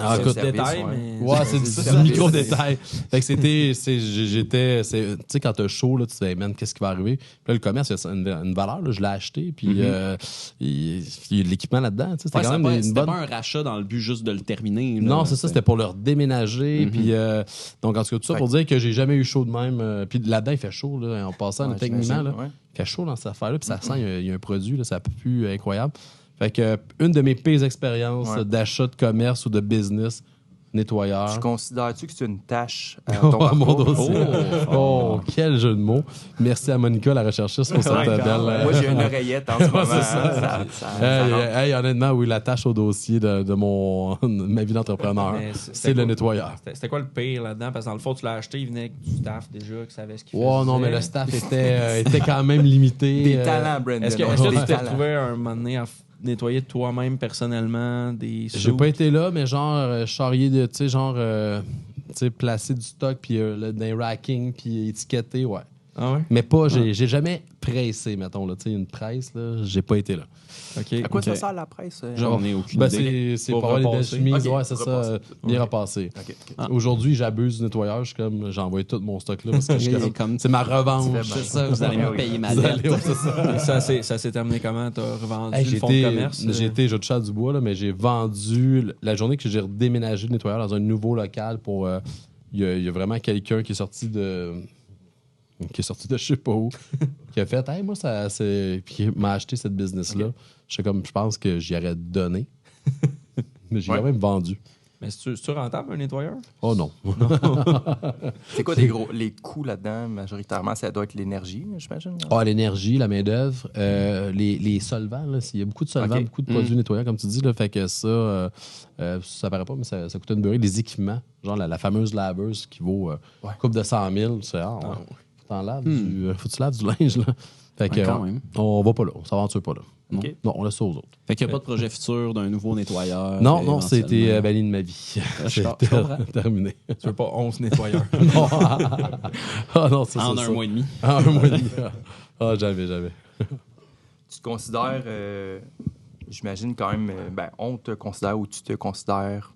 Speaker 2: Ah,
Speaker 3: C'est
Speaker 2: écoute,
Speaker 3: le service,
Speaker 5: Détail,
Speaker 3: ouais.
Speaker 5: mais.
Speaker 2: ouais, c'est
Speaker 3: c'est
Speaker 2: du micro-détail. Fait que tu sais, quand t'as chaud, là, tu te dis, man, qu'est-ce qui va arriver? Puis là, le commerce, il y a une valeur, là, je l'ai acheté, puis il y a de l'équipement là-dedans, tu sais, c'était
Speaker 4: Ouais,
Speaker 2: quand
Speaker 4: c'était
Speaker 2: même
Speaker 4: pas,
Speaker 2: une
Speaker 4: c'était
Speaker 2: bonne...
Speaker 4: pas un rachat dans le but juste de le terminer. là.
Speaker 2: Non, c'est ça, c'était pour leur déménager, puis donc, en tout cas, tout ça pour dire que j'ai jamais eu chaud de même. Puis là-dedans, il fait chaud, là, en passant,
Speaker 3: Ouais,
Speaker 2: techniquement, là.
Speaker 3: j'imagine, ouais.
Speaker 2: Il fait chaud dans cette affaire-là, puis ça sent, il y a un produit, là, ça pue incroyable. Fait que, une de mes pires expériences
Speaker 3: Ouais.
Speaker 2: d'achat de commerce ou de business, nettoyeur.
Speaker 3: Je considère-tu que c'est une tâche à ton
Speaker 2: Oh, mon
Speaker 3: parcours?
Speaker 2: dossier. Oh, quel jeu de mots. Merci à Monica, la recherchiste, pour cette
Speaker 3: Ouais,
Speaker 2: belle...
Speaker 3: Moi, j'ai une oreillette en ce moment.
Speaker 2: c'est ça.
Speaker 3: hein, ça rentre.
Speaker 2: Hey, honnêtement, oui, la tâche au dossier de ma vie d'entrepreneur,
Speaker 5: Mais
Speaker 2: c'est le
Speaker 5: quoi-
Speaker 2: nettoyeur.
Speaker 5: C'était quoi le pire là-dedans? Parce que dans le fond, tu l'as acheté, il venait avec du staff déjà qui savait ce qu'il
Speaker 2: Oh
Speaker 5: faisait.
Speaker 2: non, mais le staff était quand même limité.
Speaker 3: Des talents, Brandon.
Speaker 5: Est-ce que
Speaker 3: on dit
Speaker 5: tu
Speaker 3: des
Speaker 5: t'es
Speaker 3: talents.
Speaker 5: retrouvé un moment donné à nettoyer toi-même personnellement des
Speaker 2: J'ai
Speaker 5: sous?
Speaker 2: pas été là, mais genre charrier de, tu sais, genre, tu sais, placer du stock, puis dans racking, puis étiqueter, ouais.
Speaker 5: Ah ouais?
Speaker 2: Mais pas, j'ai jamais pressé, mettons, là, tu sais, une presse, là, j'ai pas été là.
Speaker 5: OK.
Speaker 3: À quoi
Speaker 4: Ok.
Speaker 3: ça sert la presse?
Speaker 4: J'en ai aucune
Speaker 2: Ben,
Speaker 4: idée.
Speaker 2: c'est
Speaker 5: Pour
Speaker 2: pour avoir les belles
Speaker 5: repasser.
Speaker 2: chemises,
Speaker 3: Ok,
Speaker 2: ouais, c'est ça,
Speaker 3: repasser.
Speaker 2: bien repassé.
Speaker 3: Ok.
Speaker 2: Aujourd'hui, j'abuse du nettoyeur, je suis comme, j'envoie tout mon stock là, parce que je suis
Speaker 4: Oui,
Speaker 2: comme, c'est ma revanche.
Speaker 3: C'est
Speaker 4: Ça, vous allez me payer ma
Speaker 2: Vous
Speaker 4: dette.
Speaker 2: allez, ouais, c'est ça.
Speaker 5: Ça s'est terminé comment? T'as revendu
Speaker 2: Hey,
Speaker 5: le fonds de commerce?
Speaker 2: j'ai été, je touche à du bois, là, mais j'ai vendu la journée que j'ai redéménagé le nettoyeur dans un nouveau local pour. Il y a vraiment quelqu'un qui est sorti de. Je sais pas où, qui a fait, hey, moi, ça, c'est. Puis qui m'a acheté cette business-là. Je pense que j'y aurais donné, mais j'ai quand même vendu.
Speaker 5: Mais c'est-tu rentable, un nettoyeur?
Speaker 2: Oh non.
Speaker 3: C'est quoi les coûts là-dedans? Majoritairement, ça doit être l'énergie, j'imagine.
Speaker 2: Ah, l'énergie, la main-d'œuvre, les solvants. Là, il y a beaucoup de solvants,
Speaker 3: Ok.
Speaker 2: beaucoup de produits nettoyants, comme tu dis. Là, fait que ça paraît pas, mais ça coûte une beurrée. Des équipements, genre la fameuse laveuse qui vaut coupe de 100 000. Tu sais, t'en laves faut que tu laves du linge. Là. Fait que,
Speaker 4: quand même.
Speaker 2: on va pas là, on s'aventure pas là.
Speaker 3: Ok.
Speaker 2: Non, on laisse ça aux autres.
Speaker 4: Fait qu'il n'y a pas de projet futur d'un nouveau nettoyeur.
Speaker 2: Non, c'était
Speaker 4: éventuellement.
Speaker 2: l'année de ma vie.
Speaker 4: je
Speaker 2: C'était
Speaker 4: comprends.
Speaker 2: terminé.
Speaker 5: Tu veux pas 11 nettoyeurs?
Speaker 2: Non. Ah non, ça,
Speaker 4: En
Speaker 2: c'est
Speaker 4: un
Speaker 2: ça.
Speaker 4: mois et demi.
Speaker 2: En un mois et demi. Ah, jamais.
Speaker 3: Tu te considères, j'imagine quand même, on te considère ou tu te considères.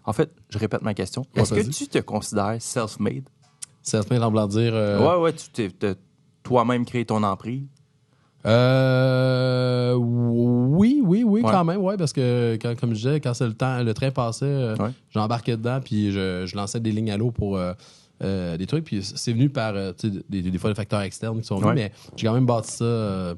Speaker 3: En fait, je répète ma question.
Speaker 2: Ouais,
Speaker 3: Est-ce que
Speaker 2: vas-y.
Speaker 3: tu te considères self-made?
Speaker 2: Ça se met en dire.
Speaker 3: Ouais, tu t'as toi-même créé ton emprise.
Speaker 2: Oui,
Speaker 3: Ouais.
Speaker 2: quand même, ouais, parce que comme je disais, quand le train passait,
Speaker 3: Ouais.
Speaker 2: j'embarquais dedans, puis je lançais des lignes à l'eau pour des trucs, puis c'est venu par tu sais, des fois des facteurs externes qui sont venus,
Speaker 3: Ouais.
Speaker 2: mais j'ai quand même bâti ça,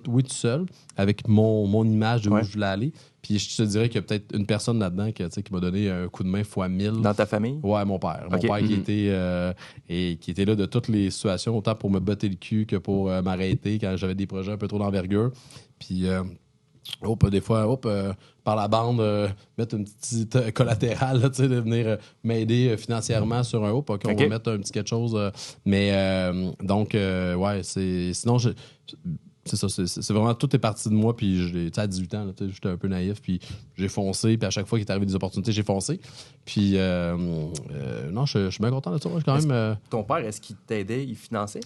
Speaker 2: oui, tout seul, avec mon image de où
Speaker 3: Ouais.
Speaker 2: je voulais aller. Puis je te dirais qu'il y a peut-être une personne là-dedans qui m'a donné un coup de main fois 1000.
Speaker 3: Dans ta famille?
Speaker 2: Ouais, mon père. Mon
Speaker 3: Ok.
Speaker 2: père qui était là de toutes les situations, autant pour me botter le cul que pour m'arrêter quand j'avais des projets un peu trop d'envergure. Puis, des fois, par la bande, mettre une petite collatérale, là, tu sais, de venir m'aider financièrement sur un OK, on va mettre un petit quelque chose. Donc, ouais, sinon, c'est ça, c'est vraiment, tout est parti de moi, puis à 18 ans, j'étais un peu naïf, puis j'ai foncé, puis à chaque fois qu'il est arrivé des opportunités, j'ai foncé. Puis, non, je suis bien content de ça. Je suis quand même...
Speaker 3: Ton père, est-ce qu'il t'aidait, il finançait?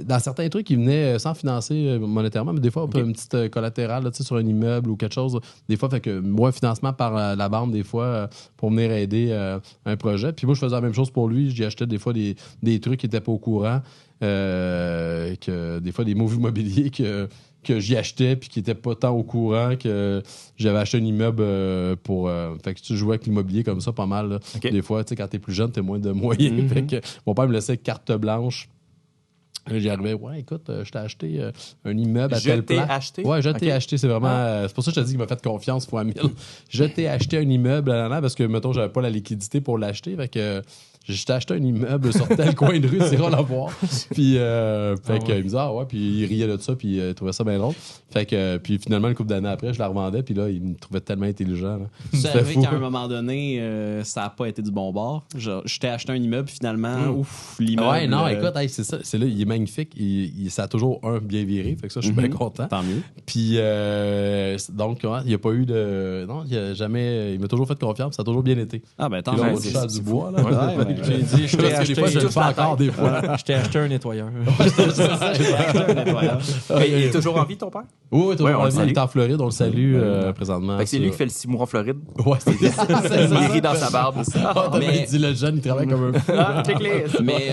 Speaker 2: dans certains trucs, il venait sans financer monétairement, mais des fois, une petite collatérale là, sur un immeuble ou quelque chose. Des fois, fait que moi, financement par la bande, des fois, pour venir aider un projet. Puis moi, je faisais la même chose pour lui. J'y achetais des fois des trucs qui n'étaient pas au courant. Que des fois, des moves immobiliers que j'y achetais puis qui n'étaient pas tant au courant que j'avais acheté un immeuble pour... fait que tu jouais avec l'immobilier comme ça pas mal. Là.
Speaker 3: Okay.
Speaker 2: Des fois, tu sais, quand t'es plus jeune, t'as moins de moyens. Fait que mon père me laissait carte blanche. J'y arrivais, ouais, écoute, je t'ai acheté un immeuble à tel plan.
Speaker 3: Acheté?
Speaker 2: Ouais, je t'ai acheté, c'est vraiment... c'est pour ça que je te dis qu'il m'a fait confiance fois 1000. Je t'ai acheté un immeuble parce que, mettons, j'avais pas la liquidité pour l'acheter, fait que je t'ai acheté un immeuble sur tel coin de rue, c'est rare à voir. Puis, fait que, il me disait, ah ouais, puis il riait de ça, puis il trouvait ça bien drôle. Fait que, puis finalement, une couple d'années après, je la revendais, puis là, il me trouvait tellement intelligent. Là.
Speaker 4: C'est arrivé qu'à un moment donné, ça n'a pas été du bon bord. Je t'ai acheté un immeuble, puis finalement, l'immeuble...
Speaker 2: Ouais, non, écoute, c'est ça, c'est là, il est magnifique. Ça a toujours bien viré, fait que ça, je suis bien content.
Speaker 4: Tant mieux.
Speaker 2: Puis, donc, il n'y a pas eu de... Non, il a jamais... Il m'a toujours fait confiance, ça a toujours bien été.
Speaker 4: Ah ben, tant
Speaker 2: Puis là,
Speaker 4: mieux.
Speaker 2: on touche à du bois, là.
Speaker 4: Ouais, ouais.
Speaker 5: J'ai dit, je t'ai
Speaker 2: Parce que
Speaker 5: acheté,
Speaker 2: des fois, je le fais encore, des fois.
Speaker 5: je t'ai acheté un nettoyeur.
Speaker 3: Mais il est toujours en vie, ton père?
Speaker 2: Oui, toujours
Speaker 3: Ouais, on le
Speaker 2: il
Speaker 3: salue.
Speaker 2: est en Floride, on le salue présentement.
Speaker 3: Fait que c'est lui qui fait le 6 mois en Floride.
Speaker 2: Ouais, c'est ça.
Speaker 3: Il rit dans sa barbe.
Speaker 2: Mais... Il dit le jeune, il travaille comme un fou.
Speaker 3: Ah, check-les.
Speaker 4: Mais,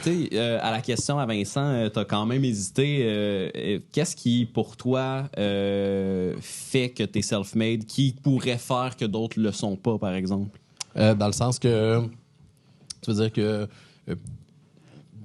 Speaker 4: tu sais, à la question à Vincent, t'as quand même hésité. Qu'est-ce qui, pour toi, fait que t'es self-made, qui pourrait faire que d'autres le sont pas, par exemple?
Speaker 2: Dans le sens que... Tu veux dire que...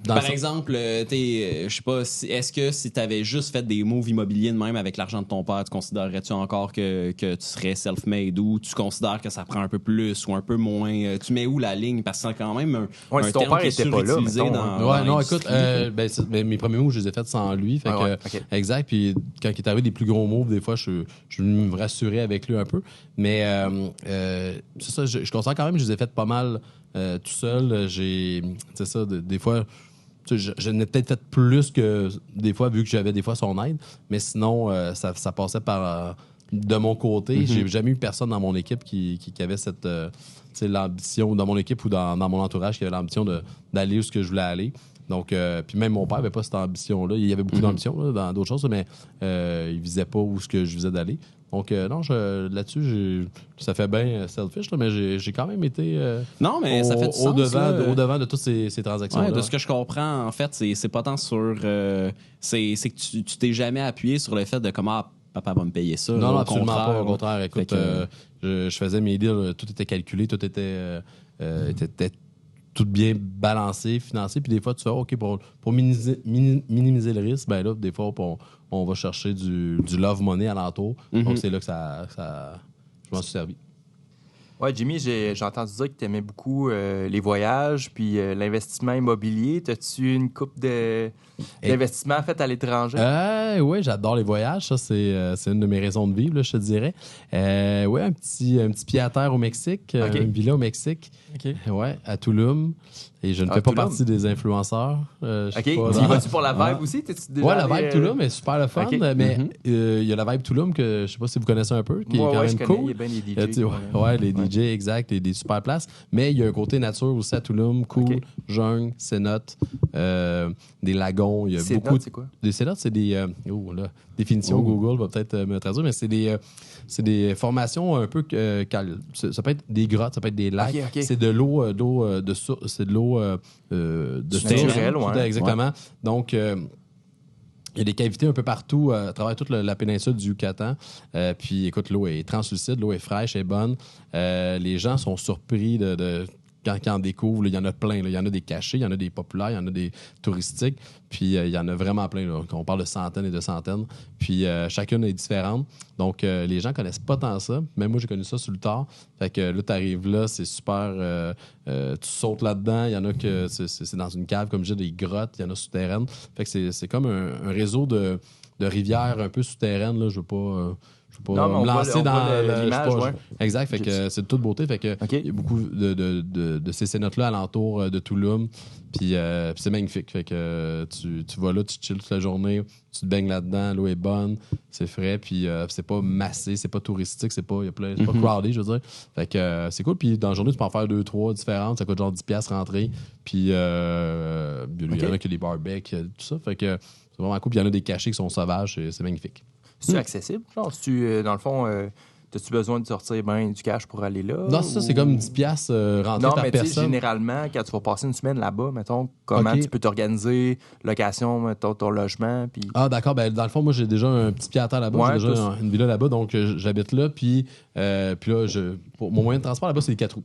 Speaker 4: Par exemple, je sais pas, est-ce que si t'avais juste fait des moves immobiliers de même avec l'argent de ton père, tu considérerais-tu encore que tu serais self-made, ou tu considères que ça prend un peu plus ou un peu moins? Tu mets où la ligne? Parce que c'est quand même un
Speaker 3: si ton
Speaker 4: terme
Speaker 3: père
Speaker 4: qui est
Speaker 3: était pas là,
Speaker 4: surutilisé
Speaker 3: mettons,
Speaker 4: dans
Speaker 2: Ouais, non,
Speaker 4: l'industrie.
Speaker 2: écoute, mes premiers moves, je les ai faits sans lui. Fait que,
Speaker 3: ok.
Speaker 2: Exact. Puis quand il est arrivé des plus gros moves, des fois, je me rassurais avec lui un peu. Mais c'est ça, je considère quand même que je les ai faits pas mal tout seul. C'est ça, des fois... Je n'ai peut-être fait plus que des fois, vu que j'avais des fois son aide, mais sinon, ça passait par de mon côté. J'ai jamais eu personne dans mon équipe qui avait cette l'ambition, dans mon équipe ou dans mon entourage, qui avait l'ambition d'aller où ce que je voulais aller. Donc, puis même mon père n'avait pas cette ambition-là. Il y avait beaucoup d'ambition là, dans d'autres choses, mais il visait pas où ce que je visais d'aller. Donc, non, là-dessus, ça fait bien selfish, là, mais j'ai quand même été
Speaker 4: Non, mais ça fait du sens, là.
Speaker 2: au-devant de toutes ces transactions-là.
Speaker 4: Ouais, de ce que je comprends, en fait, c'est pas tant sur... c'est que tu t'es jamais appuyé sur le fait de comment papa va me payer ça.
Speaker 2: Non,
Speaker 4: au
Speaker 2: absolument
Speaker 4: contraire,
Speaker 2: pas. Au contraire, écoute,
Speaker 4: que-
Speaker 2: je faisais mes deals, tout était calculé, tout était tout bien balancé, financé. Puis des fois, tu fais, OK, pour minimiser le risque, ben là, des fois, on va chercher du love money alentour. Donc, c'est là que ça je m'en suis servi.
Speaker 3: Ouais, Jimmy, j'ai entendu dire que tu aimais beaucoup les voyages puis l'investissement immobilier. As-tu une coupe d'investissements faits à l'étranger?
Speaker 2: Oui, j'adore les voyages. Ça, c'est une de mes raisons de vivre, là, je te dirais. Oui, un petit pied à terre au Mexique, une villa au Mexique.
Speaker 5: OK.
Speaker 2: Ouais, à Tulum. Et je ne fais pas
Speaker 3: Tulum.
Speaker 2: partie des influenceurs. Je suis
Speaker 3: OK.
Speaker 2: pas
Speaker 3: Tu y
Speaker 2: dans-
Speaker 3: vas-tu pour la vibe aussi? T'es-tu déjà
Speaker 2: Ouais, la
Speaker 3: allé,
Speaker 2: vibe Tulum est super le fun,
Speaker 3: OK.
Speaker 2: mais il y a la vibe Tulum que je sais pas si vous connaissez un peu, qui est quand
Speaker 3: je
Speaker 2: même
Speaker 3: connais.
Speaker 2: cool.
Speaker 3: Il y a bien des DJ.
Speaker 2: Tu sais, ouais, les DJ, exact, des super places. Mais il y a un côté nature aussi à Tulum, cool,
Speaker 3: OK.
Speaker 2: jungle, cénotes, des lagons. Il y a
Speaker 3: Cénotes,
Speaker 2: beaucoup
Speaker 3: c'est quoi?
Speaker 2: des cénotes, c'est des définition Google va peut-être me traduire, mais c'est des formations un peu ça peut être des grottes, ça peut être des lacs.
Speaker 3: OK.
Speaker 2: C'est de l'eau c'est de l'eau de
Speaker 3: Naturelle,
Speaker 2: source.
Speaker 3: ouais.
Speaker 2: Exactement. Donc il y a des cavités un peu partout à travers toute la péninsule du Yucatan. Puis, écoute, l'eau est translucide, l'eau est fraîche, elle est bonne. Les gens sont surpris quand ils en découvrent. Il y en a plein. Là. Il y en a des cachés, il y en a des populaires, il y en a des touristiques. Puis, il y en a vraiment plein. Là. On parle de centaines et de centaines. Puis, chacune est différente. Donc, les gens connaissent pas tant ça. Même moi, j'ai connu ça sur le tard. Fait que là, tu arrives là, c'est super. Tu sautes là-dedans. Il y en a que c'est dans une cave, comme je dis, des grottes. Il y en a souterraines. Fait que c'est comme un réseau de rivières un peu souterraines. Là. Je veux pas
Speaker 3: Non, mais
Speaker 2: me
Speaker 3: on
Speaker 2: lancer
Speaker 3: voit
Speaker 2: dans
Speaker 3: l'image,
Speaker 2: je sais pas,
Speaker 3: ouais.
Speaker 2: Exact. Fait que c'est de toute beauté. Fait que
Speaker 3: OK.
Speaker 2: il y a beaucoup de ces cénotes-là alentour de Tulum. Puis c'est magnifique. Fait que tu vas là, tu chilles toute la journée, tu te baignes là-dedans, l'eau est bonne, c'est frais, puis c'est pas massé, c'est pas touristique, c'est pas crowded, je veux dire. Fait que c'est cool. Puis dans la journée, tu peux en faire 2-3 différentes. Ça coûte genre 10$ rentrer. Puis il y en a qui ont des barbecues, tout ça. Fait que c'est vraiment cool. Puis il y en a des cachés qui sont sauvages. C'est magnifique.
Speaker 3: C'est accessible? Genre, dans le fond, as-tu besoin de sortir du cash pour aller là?
Speaker 2: Non, ça, c'est comme 10$ rentré
Speaker 3: Non,
Speaker 2: par
Speaker 3: mais tu sais,
Speaker 2: personne.
Speaker 3: généralement, quand tu vas passer une semaine là-bas, mettons, comment
Speaker 2: OK.
Speaker 3: tu peux t'organiser, location, mettons, ton logement, puis...
Speaker 2: Ah, d'accord. Ben, dans le fond, moi, j'ai déjà un petit pied à terre là-bas.
Speaker 3: Ouais,
Speaker 2: J'ai déjà une villa là-bas, donc j'habite là. Puis là, pour mon moyen de transport là-bas, c'est les 4 roues.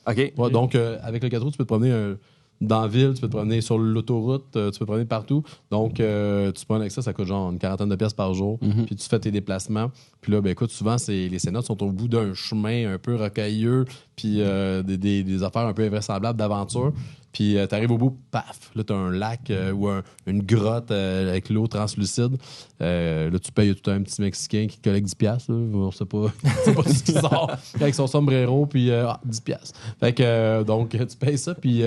Speaker 3: OK.
Speaker 2: Ouais, donc, avec le 4 roues, tu peux te promener dans la ville, tu peux te promener sur l'autoroute, tu peux te promener partout. Donc, tu te promènes avec ça coûte genre une quarantaine de pièces par jour. Puis tu fais tes déplacements. Puis là, ben écoute, souvent, les cénotes sont au bout d'un chemin un peu rocailleux, puis des affaires un peu invraisemblables d'aventure. Puis t'arrives au bout, paf, là t'as un lac ou une grotte avec l'eau translucide. Là tu payes tout un petit Mexicain qui collecte 10$. Là. On sait pas ce qui sort avec son sombrero, puis 10$. Fait que donc tu payes ça, puis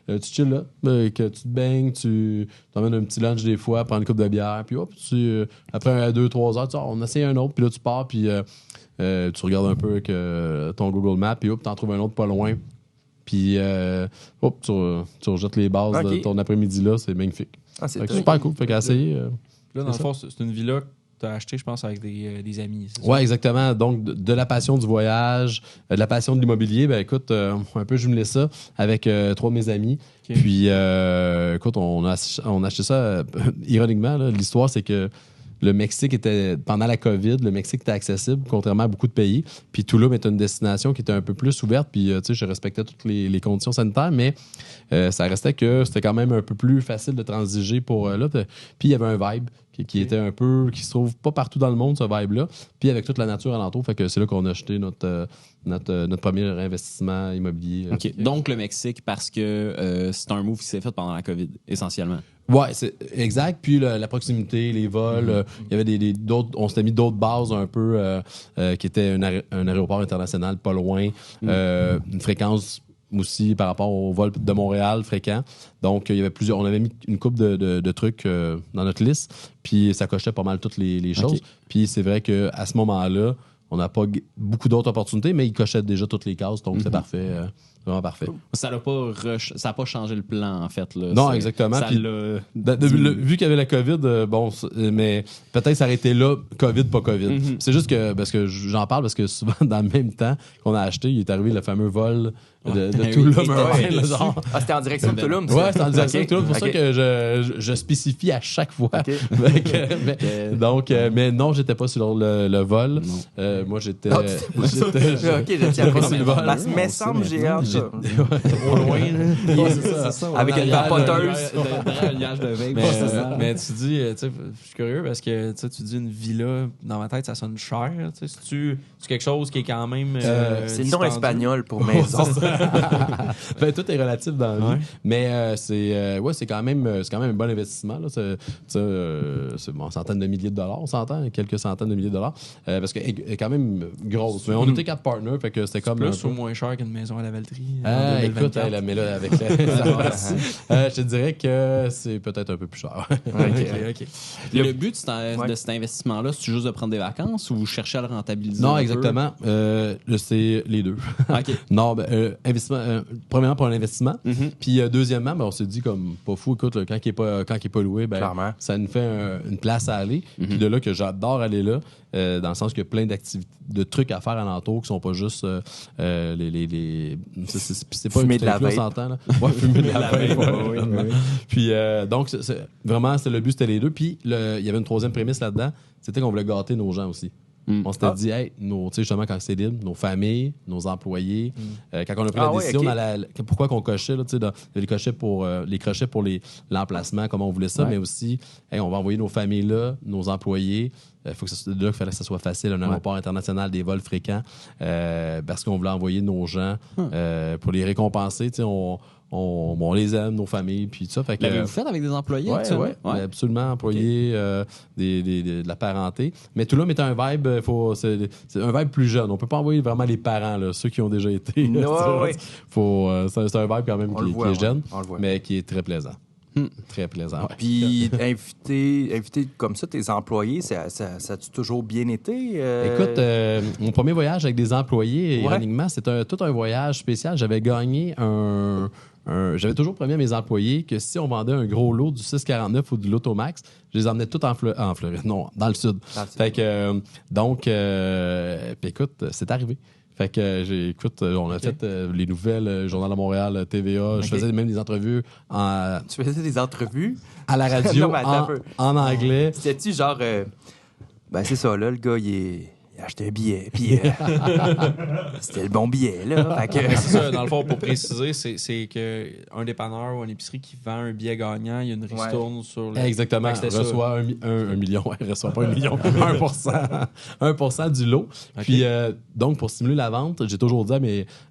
Speaker 2: tu chilles là, que tu te baignes, tu t'emmènes un petit lunch des fois, prends une coupe de bière, puis hop, après 2-3 heures, on essaie un autre, puis là tu pars, puis tu regardes un peu avec ton Google Maps, puis hop, t'en trouves un autre pas loin. Puis, tu rejettes les bases de ton après-midi-là. C'est magnifique.
Speaker 3: C'est
Speaker 2: super cool. Fait qu'essayer.
Speaker 5: Là, dans le fond, c'est une villa que tu as achetée, je pense, avec des amis. C'est ça?
Speaker 2: Ouais, exactement. Donc, de la passion du voyage, de la passion de l'immobilier, ben écoute, un peu jumelé ça avec 3 de mes amis.
Speaker 5: OK.
Speaker 2: Puis, écoute, on a acheté ça. Ironiquement, là, l'histoire, c'est que le Mexique était, pendant la COVID, le Mexique était accessible, contrairement à beaucoup de pays. Puis Tulum est une destination qui était un peu plus ouverte. Puis, tu sais, je respectais toutes les conditions sanitaires, mais ça restait que c'était quand même un peu plus facile de transiger pour là. Puis, il y avait un vibe qui était un peu, qui se trouve pas partout dans le monde, ce vibe-là. Puis, avec toute la nature alentour, fait que c'est là qu'on a acheté notre premier investissement immobilier.
Speaker 4: OK. Donc, le Mexique, parce que c'est un move qui s'est fait pendant la COVID, essentiellement.
Speaker 2: Ouais, c'est exact. Puis la proximité, les vols, il y avait d'autres. On s'était mis d'autres bases un peu qui étaient un aéroport international pas loin, une fréquence aussi par rapport au vol de Montréal fréquent. Donc il y avait on avait mis une couple de trucs dans notre liste, puis ça cochait pas mal toutes les choses. Puis c'est vrai que à ce moment-là, on n'a pas beaucoup d'autres opportunités, mais il cochait déjà toutes les cases, donc c'est parfait. Vraiment parfait.
Speaker 4: Ça n'a pas changé le plan, en fait. Là.
Speaker 2: Non, exactement.
Speaker 4: Ça
Speaker 2: Puis, vu qu'il y avait la COVID, mais peut-être s'arrêter là, COVID, pas COVID. C'est juste que, parce que j'en parle, parce que souvent, dans le même temps qu'on a acheté, il est arrivé le fameux vol de Tulum.
Speaker 3: Ah, c'était en direction de Tulum, ça?
Speaker 2: Ouais, c'était en direction de Tulum. C'est pour ça
Speaker 3: OK.
Speaker 2: que je spécifie à chaque fois.
Speaker 3: OK.
Speaker 2: Mais non, j'étais pas sur le vol. moi, j'étais.
Speaker 3: Ok, je tiens
Speaker 2: pas sur le vol.
Speaker 3: Parce que, me semble, j'ai hâte. ça.
Speaker 4: Au loin, là.
Speaker 2: Ouais, c'est ça.
Speaker 3: Avec une vapoteuse.
Speaker 4: Derrière un liage de vape.
Speaker 5: Mais tu dis, tu sais, je suis curieux parce que tu dis une villa, dans ma tête, ça sonne cher. Tu sais, c'est quelque chose qui est quand même.
Speaker 3: C'est le nom espagnol pour maison.
Speaker 2: Ben, tout est relatif dans la vie.
Speaker 5: Ouais.
Speaker 2: Mais c'est quand même un bon investissement. Là. C'est bon, centaines de milliers de dollars, on s'entend, quelques centaines de milliers de dollars. Parce qu'elle est quand même grosse. Mais on était 4 partners, fait que c'était comme.
Speaker 5: Plus ou moins cher qu'une maison à la Valtrie.
Speaker 2: Écoute, mais là, avec je te dirais que c'est peut-être un peu plus cher.
Speaker 5: OK.
Speaker 4: Le but de cet investissement-là, c'est juste de prendre des vacances ou vous cherchez à le rentabiliser?
Speaker 2: Non,
Speaker 4: un peu?
Speaker 2: exactement. C'est les deux.
Speaker 4: OK.
Speaker 2: Non, investissement. Premièrement, pour un investissement.
Speaker 4: Mhm.
Speaker 2: Puis deuxièmement, on s'est dit comme pas fou, écoute, quand il est pas loué,
Speaker 3: Clairement.
Speaker 2: ça nous fait une place à aller. Puis de là que j'adore aller là, dans le sens qu'il y a plein d'activités, de trucs à faire alentour qui sont pas juste c'est pas
Speaker 3: Fumer de la
Speaker 2: on
Speaker 3: vape.
Speaker 2: s'entend là. Ouais, fumer de la vape. Puis donc vraiment le but c'était les deux. Puis il y avait une troisième prémisse là-dedans, c'était qu'on voulait gâter nos gens aussi. On s'était dit, hey, tu sais, justement, quand c'est libre, nos familles, nos employés, quand on a pris la décision, pourquoi qu'on cochait, là, tu sais, les crochets pour l'emplacement, comment on voulait ça, mais aussi, hey, on va envoyer nos familles là, nos employés. Il fallait que ça soit facile, un aéroport international, des vols fréquents, parce qu'on voulait envoyer nos gens pour les récompenser. Tu sais, on les aime, nos familles, puis tout ça. Fait que,
Speaker 4: L'avez-vous fait avec des employés?
Speaker 2: Ouais, absolument, employés, de la parenté. Mais tout là, mettait un vibe, c'est un vibe plus jeune. On peut pas envoyer vraiment les parents, là, ceux qui ont déjà été. C'est un vibe quand même qui est jeune, mais qui est très plaisant. Très plaisant. Ouais.
Speaker 3: Puis inviter comme ça tes employés, ça a-tu toujours bien été?
Speaker 2: Écoute, mon premier voyage avec des employés, ironiquement, c'était tout un voyage spécial. J'avais gagné j'avais toujours promis à mes employés que si on vendait un gros lot du 649 ou de l'Automax, je les emmenais tout en Floride. Non, dans le sud. Fait que, donc, puis écoute, c'est arrivé. Fait que on a fait les nouvelles, Journal de Montréal, TVA. Je faisais même des entrevues
Speaker 3: Tu faisais des entrevues?
Speaker 2: À la radio
Speaker 3: Non,
Speaker 2: en anglais.
Speaker 3: C'était-tu genre... c'est ça, là, le gars, il a acheté un billet, puis c'était le bon billet, là. Fait que...
Speaker 5: C'est ça, dans le fond, pour préciser, c'est qu'un dépanneur ou une épicerie qui vend un billet gagnant, il y a une ristourne sur le...
Speaker 2: Exactement,
Speaker 5: il
Speaker 2: reçoit un million. Il reçoit pas 1 million, 1%. 1% du lot. Okay. Puis, donc, pour stimuler la vente, j'ai toujours dit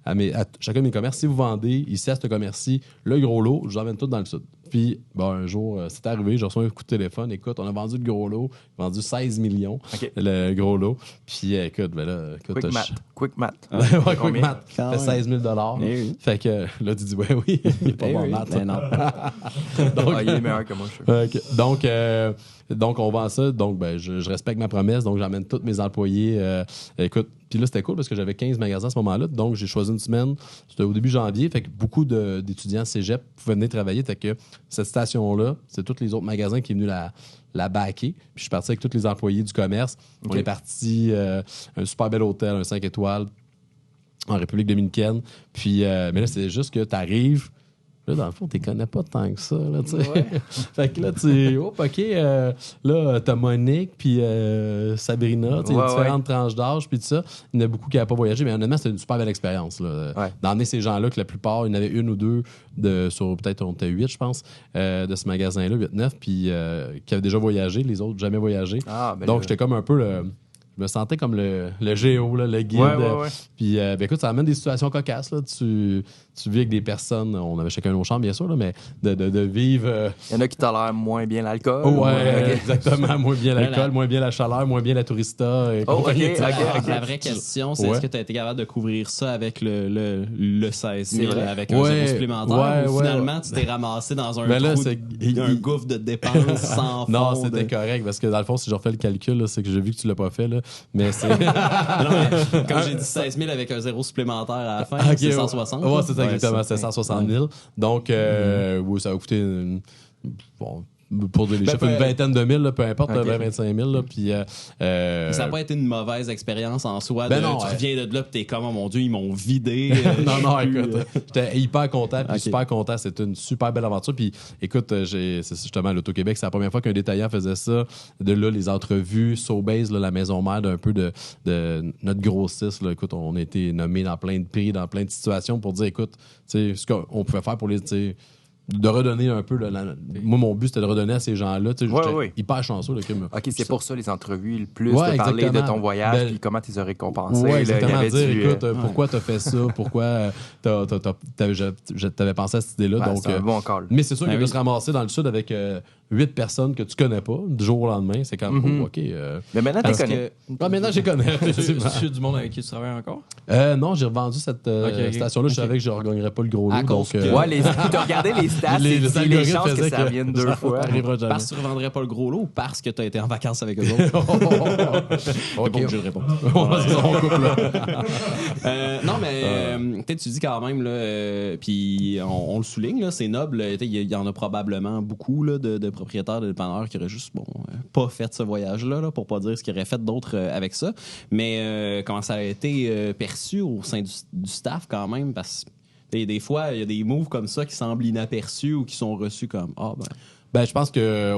Speaker 2: à chacun de mes commerces, si vous vendez ici à ce commerce-ci, le gros lot, je vous emmène tout dans le sud. Puis, un jour, c'est arrivé, j'ai reçu un coup de téléphone. Écoute, on a vendu le gros lot, vendu 16 millions, le gros lot. Puis, écoute,
Speaker 3: Quick math.
Speaker 2: Quick math. Fait 16 000 $. Fait que là, tu dis, oui, il est pas bon en maths.
Speaker 3: Donc, il est meilleur que moi, je sais.
Speaker 2: Donc, on vend ça. Donc, je respecte ma promesse. Donc, j'emmène tous mes employés. Écoute, puis là, c'était cool parce que j'avais 15 magasins à ce moment-là. Donc, j'ai choisi une semaine. C'était au début janvier. Fait que beaucoup d'étudiants cégep pouvaient venir travailler. Fait que cette station-là, c'est tous les autres magasins qui sont venus la backer. Puis, je suis parti avec tous les employés du commerce. On est parti un super bel hôtel, un 5 étoiles en République dominicaine. Puis, mais là, c'est juste que tu arrives. Là, dans le fond, tu ne connais pas tant que ça, là, tu sais. Fait que là, là, t'as Monique, puis Sabrina, tu sais, différentes tranches d'âge, puis tout ça. Il y en a beaucoup qui n'avaient pas voyagé, mais honnêtement, c'était une super belle expérience, là. D'emmener ces gens-là, que la plupart, il y en avait une ou deux, sur peut-être, on était 8, je pense, de ce magasin-là, 8-9, puis qui avaient déjà voyagé, les autres, jamais voyagé. Donc, j'étais comme un peu je me sentais comme le géo, là, le guide. Puis, écoute, ça amène des situations cocasses. Là. Tu vis avec des personnes, on avait chacun nos chambres, bien sûr, là, mais de vivre...
Speaker 3: Il y en a qui tolèrent moins bien l'alcool.
Speaker 2: Exactement. Moins bien l'alcool, moins bien la chaleur, moins bien la tourista.
Speaker 4: La vraie question, c'est est-ce que tu as été capable de couvrir ça avec le 16 000, avec un zéro supplémentaire, ou finalement, tu t'es ramassé dans un gouffre de dépenses sans fond?
Speaker 2: Non, c'était correct, parce que dans le fond, si je refais le calcul, là, c'est que j'ai vu que tu l'as pas fait, là, mais c'est...
Speaker 4: Quand j'ai dit 16 000 avec un zéro supplémentaire à la fin, c'est 160.
Speaker 2: Ouais, c'est ça, exactement, c'est 160 000. Donc, oui, ça va coûter pour dire les chiffres, une vingtaine de mille, là, peu importe, 20-25 000. Là, puis,
Speaker 4: Ça n'a pas été une mauvaise expérience en soi.
Speaker 2: Ben
Speaker 4: tu
Speaker 2: non,
Speaker 4: reviens de là et t'es comme, oh mon Dieu, ils m'ont vidé.
Speaker 2: non, écoute, j'étais hyper content, puis super content. C'était une super belle aventure. Puis écoute, c'est justement l'Auto-Québec, c'est la première fois qu'un détaillant faisait ça. De là, les entrevues, Sobase, la maison mère d'un peu de notre grossiste. Là, écoute, on a été nommés dans plein de prix, dans plein de situations pour dire, écoute, ce qu'on pouvait faire pour les... de redonner un peu. Moi, mon but, c'était de redonner à ces gens-là. J'étais hyper chanceux. Là,
Speaker 3: OK, c'est pour ça les entrevues, le plus de parler de ton voyage puis comment tu les as récompensés.
Speaker 2: Oui, exactement. Dire, écoute, pourquoi t'as fait ça? Pourquoi t'avais pensé à cette idée-là? Donc,
Speaker 3: c'est un bon call.
Speaker 2: Mais c'est sûr que de se ramasser dans le sud avec 8 personnes que tu connais pas, du jour au lendemain, c'est comme, OK.
Speaker 3: Mais maintenant, tu connais.
Speaker 2: Maintenant, je les connais.
Speaker 5: Tu du monde avec qui tu travailles encore?
Speaker 2: Non, j'ai revendu cette station-là. Je savais que je ne regagnerais pas le gros lot. Donc,
Speaker 3: tu as regardé les stats, les chances que ça vienne 2 fois.
Speaker 4: Parce que tu ne revendrais pas le gros lot ou parce que tu as été en vacances avec eux autres?
Speaker 2: OK,
Speaker 4: bon, je réponds. Non, mais peut-être tu dis quand même, puis on le souligne, là, c'est noble. Il y en a probablement beaucoup là, de propriétaires de dépanneurs qui auraient juste pas fait ce voyage-là, là, pour pas dire ce qu'ils auraient fait d'autres avec ça. Mais comment ça a été perçu au sein du staff quand même, parce que des fois, il y a des moves comme ça qui semblent inaperçus ou qui sont reçus comme
Speaker 2: Ben, je pense que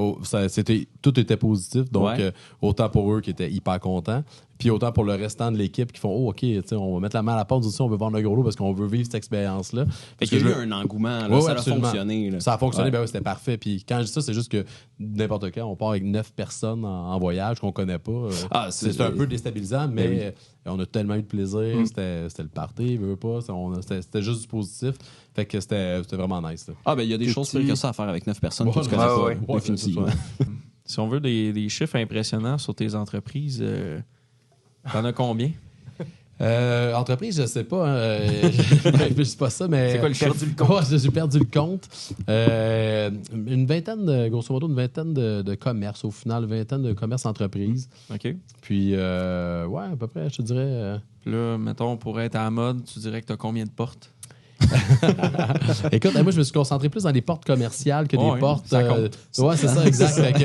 Speaker 2: tout était positif, donc autant pour eux qui étaient hyper contents, puis autant pour le restant de l'équipe qui font OK, on va mettre la main à la porte, on veut vendre le gros lot parce qu'on veut vivre cette expérience-là.
Speaker 4: Fait qu'il y a eu un engouement, là, ça a fonctionné. Là.
Speaker 2: Ça a fonctionné, ben oui, c'était parfait. Puis quand je dis ça, c'est juste que n'importe quand, on part avec 9 personnes en voyage qu'on connaît pas. C'est un peu déstabilisant, mais on a tellement eu de plaisir. C'était le party, veut pas. C'était juste du positif. Fait que c'était vraiment nice. Là.
Speaker 4: Il y a des choses pires que ça à faire avec 9 personnes que tu connais pas, définitivement.
Speaker 5: Si on veut des chiffres impressionnants sur tes entreprises, t'en as combien?
Speaker 2: Entreprise, je sais pas. Je sais pas ça, mais.
Speaker 3: C'est quoi le perdu le compte?
Speaker 2: J'ai perdu le compte. Une vingtaine, grosso modo, une vingtaine de commerces, au final, une vingtaine de commerces entreprises.
Speaker 5: OK.
Speaker 2: Puis, à peu près, je te dirais.
Speaker 5: Là, mettons, pour être à la mode, tu dirais que t'as combien de portes?
Speaker 2: Écoute, moi, je me suis concentré plus dans les portes commerciales que des portes.
Speaker 5: Ça compte.
Speaker 2: Ouais, c'est ça, exact.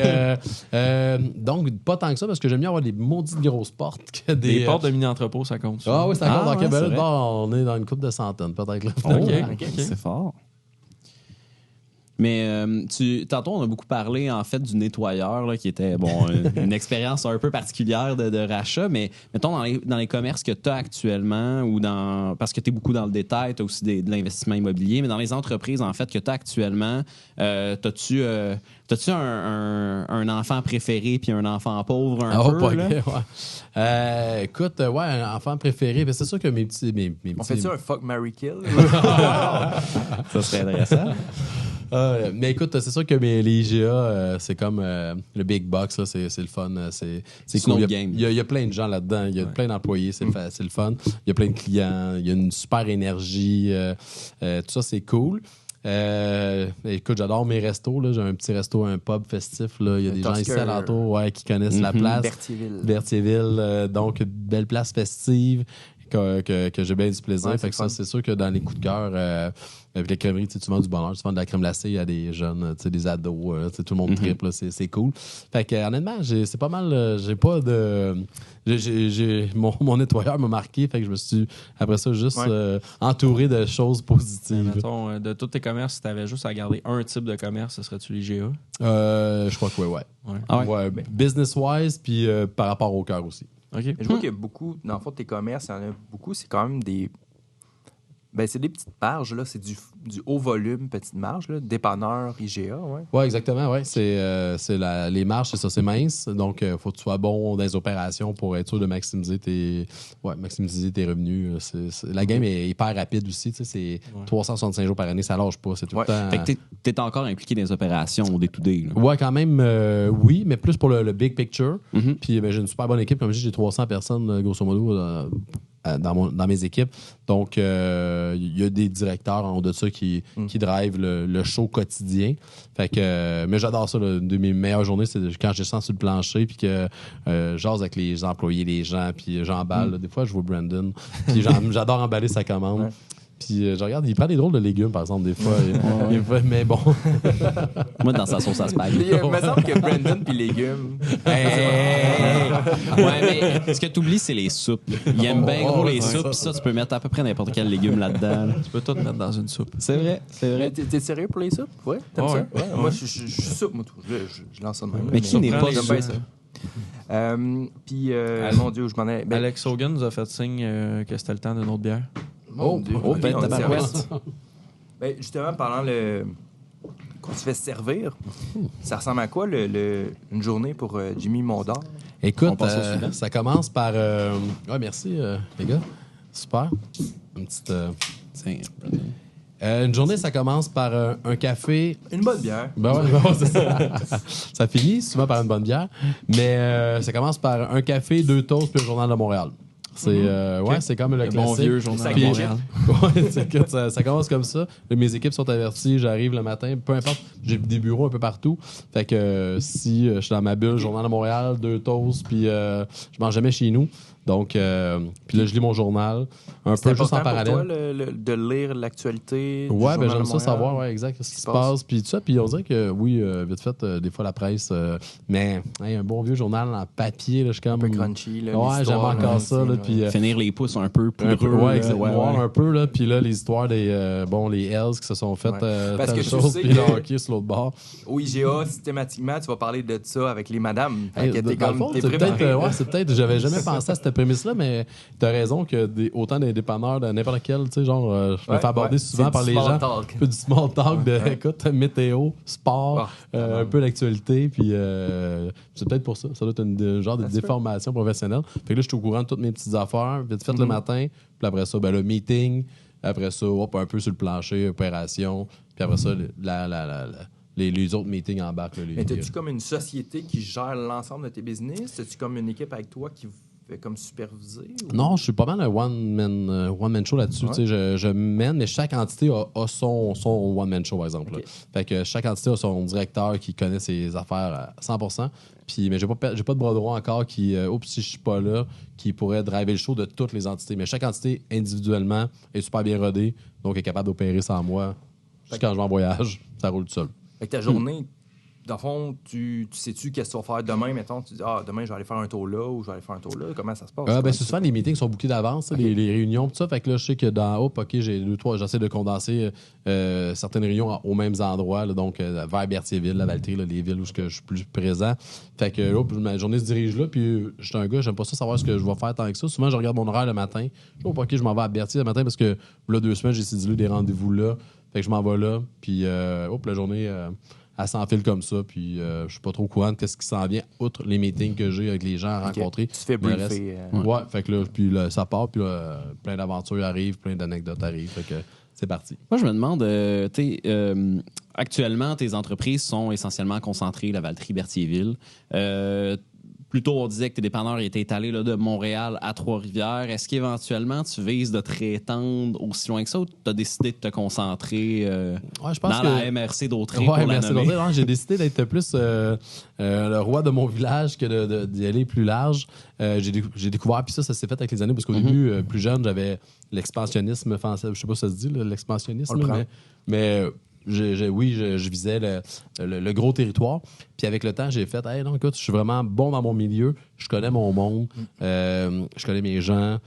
Speaker 2: Donc, pas tant que ça, parce que j'aime bien avoir des maudites grosses portes que
Speaker 5: des portes de mini-entrepôt, ça compte.
Speaker 2: Ah oui, ça compte.
Speaker 4: Ouais,
Speaker 2: ben là, on est dans une couple de centaines, peut-être. Là.
Speaker 4: OK. C'est fort. Mais tantôt, on a beaucoup parlé en fait du nettoyeur là, qui était une expérience un peu particulière de rachat. Mais mettons dans les commerces que tu as actuellement ou parce que tu es beaucoup dans le détail, tu as aussi de l'investissement immobilier, mais dans les entreprises en fait que tu as actuellement, t'as-tu un enfant préféré puis un enfant pauvre un peu? Là?
Speaker 2: Ouais. Écoute, un enfant préféré, c'est sûr que mes petits.
Speaker 3: On fait-tu un fuck, marry, kill?
Speaker 4: Ça serait intéressant.
Speaker 2: Mais écoute, c'est sûr que les IGA, c'est comme le big box, là, c'est le fun. C'est cool. Il y a plein de gens là-dedans. Il y a plein d'employés, c'est le fun. Il y a plein de clients. Il y a une super énergie. Tout ça, c'est cool. Écoute, j'adore mes restos. Là. J'ai un petit resto, un pub festif. Là. Il y a des gens ici alentour qui connaissent la place. Berthierville. Donc, une belle place festive que j'ai bien du plaisir. Fait que ça, c'est sûr que dans les coups de cœur... Avec les crèmeries, tu vends du bonheur, tu vends de la crème glacée à des jeunes, des ados, tout le monde triple, c'est cool. Fait que honnêtement, c'est pas mal, j'ai pas de... Mon nettoyeur m'a marqué, fait que je me suis, après ça, juste entouré de choses positives.
Speaker 5: Mettons, de tous tes commerces, si tu avais juste à garder un type de commerce, ce serait-tu les GA?
Speaker 2: Je crois que ouais. Business-wise, puis par rapport au cœur aussi.
Speaker 5: Okay.
Speaker 3: Je vois qu'il y a beaucoup, dans le fond, de tes commerces, il y en a beaucoup, c'est quand même des... c'est des petites marges, là. C'est du haut volume, petite marge, là. Dépanneur, IGA, ouais.
Speaker 2: Oui, exactement, ouais. Les marges, c'est ça, c'est mince. Donc, il faut que tu sois bon dans les opérations pour être sûr de maximiser tes revenus. La game est hyper rapide aussi, tu sais. C'est 365 jours par année, ça lâche pas. C'est tout le temps...
Speaker 4: Fait que t'es encore impliqué dans les opérations au day-to-day, là.
Speaker 2: Ouais, quand même, oui, mais plus pour le big picture. Puis, j'ai une super bonne équipe. Comme je dis, j'ai 300 personnes, grosso modo, dans mes équipes. Donc, il y a des directeurs en haut de ça qui drivent le show quotidien. Fait que, mais j'adore ça. Une de mes meilleures journées, c'est quand je descends sur le plancher puis que j'ose avec les employés, les gens, puis j'emballe. Des fois, je vois Brandon. Puis j'adore emballer sa commande. Puis je regarde, il prend des drôles de légumes, par exemple, des fois. Mais bon.
Speaker 4: Moi, dans sa sauce à spag.
Speaker 3: Il me semble que Brandon puis légumes.
Speaker 4: Ouais, mais ce que tu oublies, c'est les soupes. Il aime bien gros les soupes, puis ça, tu peux mettre à peu près n'importe quel légume là-dedans. là.
Speaker 5: Tu peux tout mettre dans une soupe.
Speaker 4: C'est vrai, c'est vrai.
Speaker 3: T'es sérieux pour les soupes? Ouais, t'aimes
Speaker 5: Ouais,
Speaker 3: ça?
Speaker 5: ouais.
Speaker 3: Moi, je suis soupe, moi, tout. Je lance ça de même.
Speaker 4: Mais qui n'est pas
Speaker 3: J'aime bien ça. Puis, mon Dieu, je m'en ai.
Speaker 5: Alex Hogan nous a fait signe que c'était le temps d'une autre bière.
Speaker 3: Mon Dieu.
Speaker 4: oh,
Speaker 3: Ok,
Speaker 4: ben,
Speaker 3: on
Speaker 4: tabarouette.
Speaker 3: sert. Ben, justement, pendant qu'on se fait servir, ça ressemble à quoi une journée pour Jimmy Mondor?
Speaker 2: Écoute,
Speaker 4: On passe au suivant.
Speaker 2: ça commence par... Ouais, merci, les gars. Super. Une petite... une journée, ça commence par un café.
Speaker 3: Une bonne bière.
Speaker 2: Ben ouais, c'est ça. Ça finit souvent par une bonne bière. Mais ça commence par un café, 2 toasts puis le Journal de Montréal. C'est ouais, c'est comme le classique.
Speaker 5: Bon vieux journal de
Speaker 2: Puis-
Speaker 5: Montréal.
Speaker 2: Ouais, écoute, ça commence comme ça. Mes équipes sont averties, j'arrive le matin, peu importe, j'ai des bureaux un peu partout. Fait que si je suis dans ma bulle, Journal de Montréal, 2 toasts, puis je mange jamais chez nous. Donc, puis là, je lis mon journal, un
Speaker 3: C'est
Speaker 2: peu juste en
Speaker 3: important pour
Speaker 2: parallèle.
Speaker 3: toi de lire l'actualité. du
Speaker 2: Ouais,
Speaker 3: Journal
Speaker 2: ben
Speaker 3: de
Speaker 2: j'aime ça
Speaker 3: Montréal?
Speaker 2: savoir, ouais, exact, ce qui se passe, puis tout ça. Puis on dirait que, oui, vite fait, des fois la presse, mais hey, un bon vieux journal en papier, là, je suis comme...
Speaker 3: Un peu crunchy. Là,
Speaker 2: Ouais, j'aime
Speaker 3: l'histoire,
Speaker 2: encore
Speaker 3: là,
Speaker 2: ça, là,
Speaker 3: c'est-
Speaker 2: puis...
Speaker 4: Finir les pouces un peu
Speaker 2: un
Speaker 4: poudreux.
Speaker 2: peu, ouais,
Speaker 4: là.
Speaker 2: exact, noir un peu, là. Puis là, les histoires des, les Hells qui se sont faites
Speaker 3: Parce
Speaker 2: telle
Speaker 3: que tu
Speaker 2: chose,
Speaker 3: sais
Speaker 2: puis le
Speaker 3: que-
Speaker 2: hockey sur l'autre bord.
Speaker 3: Au IGA, systématiquement, tu vas parler de ça avec les madames. Fait
Speaker 2: Hey,
Speaker 3: que t'es
Speaker 2: dans le
Speaker 3: comme,
Speaker 2: fond,
Speaker 3: t'es
Speaker 2: c'est
Speaker 3: préparé.
Speaker 2: peut-être, ouais, c'est peut-être, j'avais jamais pensé à cette prémisse-là, mais t'as raison que autant des dépanneurs de n'importe quel, tu sais, genre, je me fais aborder souvent
Speaker 3: c'est
Speaker 2: par
Speaker 3: du
Speaker 2: les
Speaker 3: small
Speaker 2: gens.
Speaker 3: talk.
Speaker 2: Un peu du small talk de, écoute, météo, sport, un peu d'actualité, puis c'est peut-être pour ça. Ça doit être un genre de déformation professionnelle. Fait que là, je suis au courant de toutes mes petites affaires, vite fait le matin, puis après ça, ben, le meeting, après ça, hop, un peu sur le plancher, opération, puis après ça, les autres meetings en bas.
Speaker 3: Mais t'as-tu comme une société qui gère l'ensemble de tes business? T'as-tu comme une équipe avec toi qui fait comme superviser? Ou...
Speaker 2: Non, je suis pas mal un one-man show là-dessus.
Speaker 3: Ouais.
Speaker 2: Tu sais, je mène, mais chaque entité a son one-man show, par exemple.
Speaker 3: Ok.
Speaker 2: Là. Fait que chaque entité a son directeur qui connaît ses affaires à 100%. Puis, mais j'ai pas de bras droit encore qui, si je suis pas là, qui pourrait driver le show de toutes les entités. Mais chaque entité, individuellement, est super bien rodée, donc est capable d'opérer sans moi. Juste quand je vais en voyage, ça roule tout seul.
Speaker 3: Fait que ta journée, dans le fond, tu sais-tu qu'est-ce que tu vas faire demain, mettons? Tu dis, demain, je vais aller faire un tour là ou je vais aller faire un tour là. Comment ça se passe?
Speaker 2: Ben, c'est souvent les meetings sont bookés d'avance, les réunions, tout ça. Fait que là, je sais que dans OK, j'ai 2-3, j'essaie de condenser certaines réunions aux mêmes endroits, là, donc vers Berthierville, la Valtrie, là, les villes où je suis plus présent. Fait que là, ma journée se dirige là, puis je suis un gars, j'aime pas ça savoir ce que je vais faire tant que ça. Souvent, je regarde mon horaire le matin. Je dis, OK, je m'en vais à Berthier le matin parce que là, 2 semaines, j'ai cédulé des rendez-vous là. Fait que je m'en vais là, puis la journée, elle s'enfile comme ça, puis je suis pas trop au courant de ce qui s'en vient, outre les meetings que j'ai avec les gens à rencontrer.
Speaker 3: Tu te fais
Speaker 2: Le
Speaker 3: briefer.
Speaker 2: reste- Ouais, fait que là, puis là, ça part, puis là, plein d'aventures arrivent, plein d'anecdotes arrivent, fait que c'est parti.
Speaker 4: Moi, je me demande, actuellement, tes entreprises sont essentiellement concentrées la Valtrie-Berthierville. Plutôt, on disait que tes dépanneurs étaient étalés là, de Montréal à Trois-Rivières. Est-ce qu'éventuellement, tu vises de te réétendre aussi loin que ça ou tu as décidé de te concentrer
Speaker 2: Ouais, je pense
Speaker 4: dans
Speaker 2: que...
Speaker 4: la MRC d'Autrey
Speaker 2: Ouais,
Speaker 4: pour la
Speaker 2: merci
Speaker 4: nommer?
Speaker 2: d'entrer. Non, j'ai décidé d'être plus le roi de mon village que d'y aller plus large. J'ai découvert, puis ça s'est fait avec les années, parce qu'au début, plus jeune, j'avais l'expansionnisme français. Je sais pas si ça se dit, là, l'expansionnisme,
Speaker 3: On le prend.
Speaker 2: mais je visais le gros territoire. Puis avec le temps, j'ai fait, hey, non, écoute, je suis vraiment bon dans mon milieu, je connais mon monde, je connais mes gens.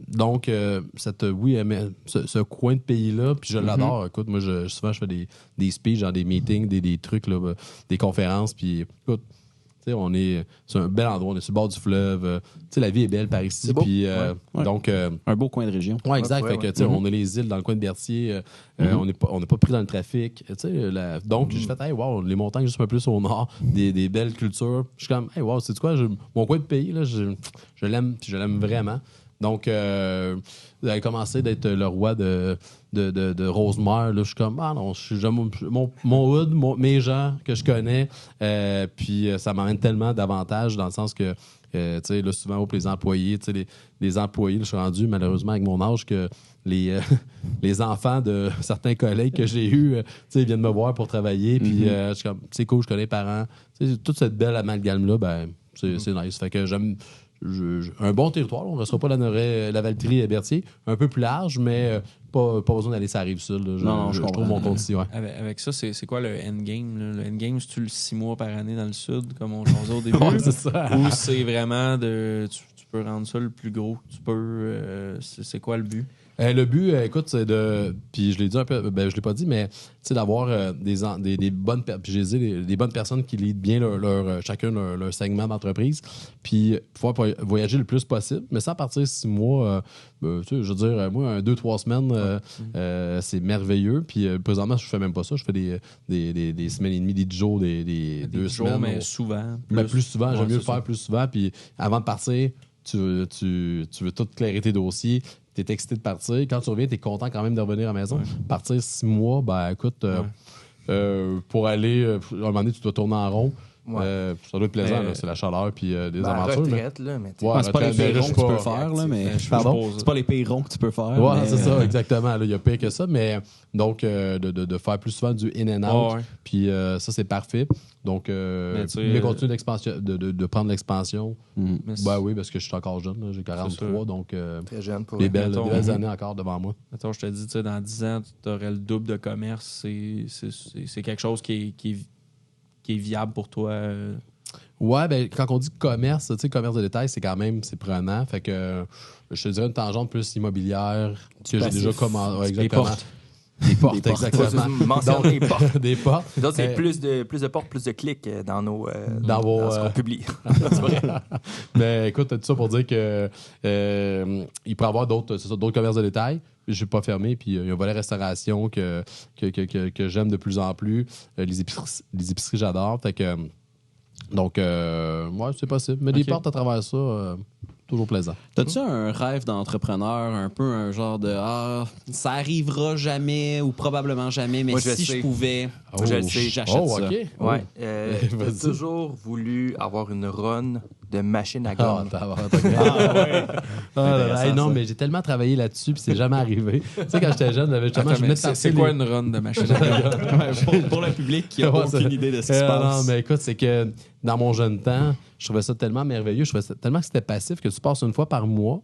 Speaker 2: Donc, ce coin de pays-là, puis je l'adore. Écoute, moi, souvent, je fais des speeches dans des meetings, des trucs, là, des conférences, puis écoute, tu sais, c'est un bel endroit, on est sur le bord du fleuve. Tu sais, la vie est belle par ici.
Speaker 3: C'est beau.
Speaker 2: Puis,
Speaker 4: Ouais.
Speaker 2: donc,
Speaker 4: Un beau coin de région.
Speaker 2: ouais, exact.
Speaker 3: Ouais,
Speaker 2: Fait que, tu sais, on a les îles dans le coin de Berthier. On n'est pas pris dans le trafic. Tu sais, donc, j'ai fait, hey, wow, les montagnes juste un peu plus au nord, des belles cultures. Je suis comme, hey, wow, c'est quoi, mon coin de pays, là, je l'aime, puis je l'aime vraiment. Donc, j'avais commencé d'être le roi de Rosemère. Là, je suis comme, ah non, j'aime mon hood, mes gens que je connais. Puis ça m'amène tellement d'avantages dans le sens que, tu sais, là, souvent, pour les employés, tu sais, les employés, là, je suis rendu, malheureusement, avec mon âge, que les enfants de certains collègues que j'ai eus, tu sais, ils viennent me voir pour travailler. Puis je suis comme, c'est cool, je connais les parents. Tu sais, toute cette belle amalgame-là, ben, c'est nice. Fait que un bon territoire. On ne restera pas la Valtrie et Berthier. Un peu plus large, mais pas besoin d'aller sur la Rive-Sud. Je trouve mon compte ici. Ouais.
Speaker 5: Avec ça, c'est quoi le endgame? Là? Le endgame, c'est-tu le 6 mois par année dans le Sud, comme on jasait au début?
Speaker 2: Ouais, c'est ça.
Speaker 5: Ou c'est vraiment tu peux rendre ça le plus gros que tu peux? C'est quoi le but?
Speaker 2: Le but, écoute, c'est de. Puis je l'ai dit un peu, je l'ai pas dit, mais d'avoir des bonnes puis j'ai dit, des bonnes personnes qui leadent bien chacun leur segment d'entreprise, puis pouvoir voyager le plus possible. Mais ça, à partir de 6 mois, je veux dire, moi, 2-3 semaines, c'est merveilleux. Puis présentement, je fais même pas ça. Je fais des semaines et demie, des jours, des 2
Speaker 5: jours,
Speaker 2: semaines.
Speaker 5: mais souvent.
Speaker 2: Mais plus souvent, j'aime mieux le
Speaker 5: ça.
Speaker 2: faire plus souvent. Puis avant de partir, tu veux tout clairer tes dossiers. Tu es excité de partir. Quand tu reviens, tu es content quand même de revenir à la maison. Partir 6 mois, ben écoute, pour aller, à un moment donné, tu dois tourner en rond. Ça doit être plaisant, là, c'est la chaleur puis des aventures.
Speaker 3: Retraite, là, mais
Speaker 4: C'est pas les pires ronds que tu peux faire, là, mais. Pardon? C'est pas les pires ronds que tu peux faire.
Speaker 2: Ouais,
Speaker 4: mais,
Speaker 2: c'est ça, exactement. Il y a pire que ça, mais donc de faire plus souvent du in and out. Puis ça, c'est parfait. Donc, continuer d'expansion, de prendre l'expansion. Ben oui, parce que je suis encore jeune, là, j'ai 43, donc
Speaker 3: très jeune pour
Speaker 2: des belles années encore devant moi.
Speaker 5: Attends, je te dis, dans 10 ans, tu aurais le double de commerce. C'est quelque chose qui est viable pour toi.
Speaker 2: Ouais, ben quand on dit commerce, tu sais, commerce de détail, c'est quand même, c'est prenant. Fait que je te dirais une tangente plus immobilière que j'ai déjà commencé. Ouais, exactement. Des portes, exactement.
Speaker 3: Mentionner des portes.
Speaker 2: Des portes.
Speaker 3: Donc, c'est plus de portes, plus de clics dans ce qu'on publie.
Speaker 2: Mais écoute, tout ça pour dire que il pourrait y avoir d'autres commerces de détail. Je suis pas fermé, puis il y a un volet restauration que j'aime de plus en plus. Les épiceries, j'adore. Fait que, donc, ouais, c'est possible. Mais des portes à travers ça, toujours plaisant.
Speaker 4: T'as-tu un rêve d'entrepreneur, un peu un genre de ça arrivera jamais ou probablement jamais, mais si je pouvais, j'achète ça.
Speaker 2: Okay.
Speaker 3: Ouais. J'ai toujours voulu avoir une run de machine à gomme.
Speaker 2: Non, mais j'ai tellement travaillé là-dessus, puis c'est jamais arrivé. Tu sais, quand j'étais jeune,
Speaker 5: c'est quoi une run de machine à gomme?
Speaker 4: Pour le public qui n'a aucune idée de ce qui se passe.
Speaker 2: Non, mais écoute, c'est que dans mon jeune temps, je trouvais ça tellement merveilleux, je trouvais tellement que c'était passif que tu passes une fois par mois,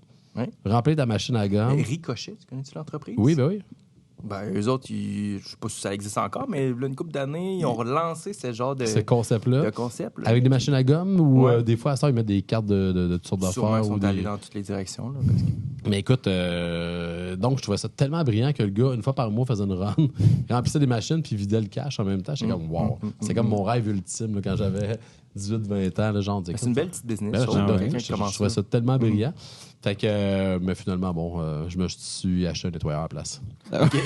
Speaker 2: remplir ta machine à gomme.
Speaker 3: Ricochet, tu connais-tu l'entreprise?
Speaker 2: Oui, ben oui.
Speaker 3: Ben, eux autres, je sais pas si ça existe encore, mais là, une couple d'années, ils ont relancé ce genre de
Speaker 2: concept-là.
Speaker 3: Concept-là.
Speaker 2: Avec des machines à gomme ou des fois, à ça, ils mettent des cartes de toutes sortes d'affaires.
Speaker 3: Ils sont allés dans toutes les directions. Là,
Speaker 2: Mais écoute, donc, je trouvais ça tellement brillant que le gars, une fois par mois, faisait une run, il remplissait des machines puis vidait le cash en même temps. J'étais comme, wow. C'est comme mon rêve ultime là, quand j'avais 18-20 ans. Là, genre,
Speaker 3: c'est une belle petite business.
Speaker 2: Je trouvais ça tellement brillant. Fait que, mais finalement, je me suis acheté un nettoyeur à la place.
Speaker 4: OK.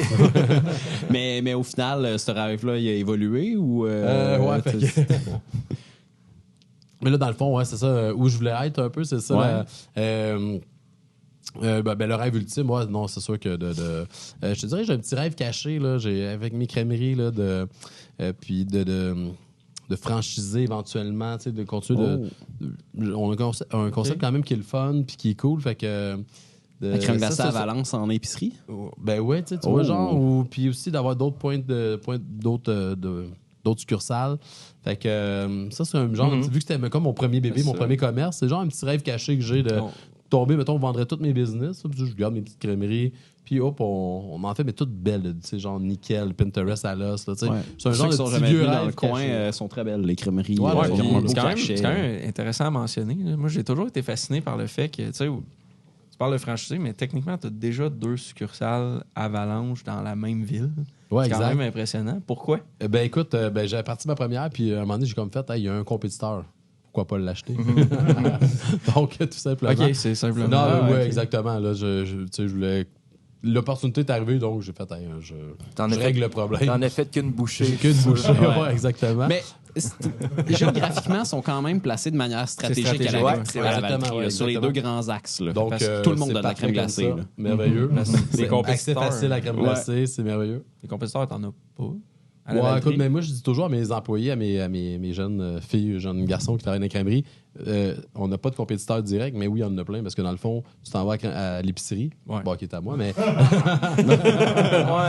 Speaker 4: mais au final, ce rêve-là, il a évolué ou...
Speaker 2: Mais là, dans le fond, c'est ça. Où je voulais être un peu, c'est ça. Le rêve ultime, non, c'est sûr que je te dirais, j'ai un petit rêve caché, là, avec mes crèmeries, là, puis de franchiser éventuellement, de continuer on a un concept quand même qui est le fun puis qui est cool, fait que...
Speaker 4: La crème glacée à Valence en épicerie?
Speaker 2: Ben ouais, tu vois, genre, puis aussi d'avoir d'autres d'autres succursales. Fait que ça, c'est un genre, vu que c'était comme mon premier bébé, mon premier commerce, c'est genre un petit rêve caché que j'ai de tomber, mettons, on vendrait tous mes business, puis je garde mes petites crèmeries, puis hop, on en fait, mais toutes belles, tu sais, genre nickel, Pinterest à l'os, tu sais. C'est un genre de petit vieux rêve
Speaker 4: dans le coin, sont très belles, les crèmeries.
Speaker 5: C'est quand même intéressant à mentionner. Moi, j'ai toujours été fasciné par le fait que, tu sais, tu parles de franchisé, mais techniquement, tu as déjà 2 succursales Avalanche dans la même ville. C'est quand même impressionnant. Pourquoi?
Speaker 2: Ben écoute, j'ai parti ma première, puis à un moment donné, j'ai comme fait, il y a un compétiteur. Pourquoi pas l'acheter? Donc, tout simplement.
Speaker 5: OK, c'est simplement.
Speaker 2: Non, oui, exactement. Là, je voulais... L'opportunité est arrivée, donc j'ai fait, je règle le problème.
Speaker 3: T'en as fait qu'une bouchée.
Speaker 2: Qu'une bouchée, ouais, exactement.
Speaker 4: Mais géographiquement, ils sont quand même placés de manière stratégique à la Valtrie, sur les 2 grands axes. Là. Donc, tout le monde a de la crème glacée.
Speaker 2: Merveilleux.
Speaker 5: C'est
Speaker 2: accès facile à la crème glacée, c'est merveilleux.
Speaker 5: Les compétiteurs, t'en as pas à la
Speaker 2: Ouais,
Speaker 5: Valtrie?
Speaker 2: écoute, mais moi, je dis toujours à mes employés, à mes jeunes filles, jeunes garçons qui travaillent dans la crèmerie, on n'a pas de compétiteur direct, mais oui, on en a plein parce que dans le fond, tu t'en vas à l'épicerie, bon, qui est à moi, mais.
Speaker 3: Ouais,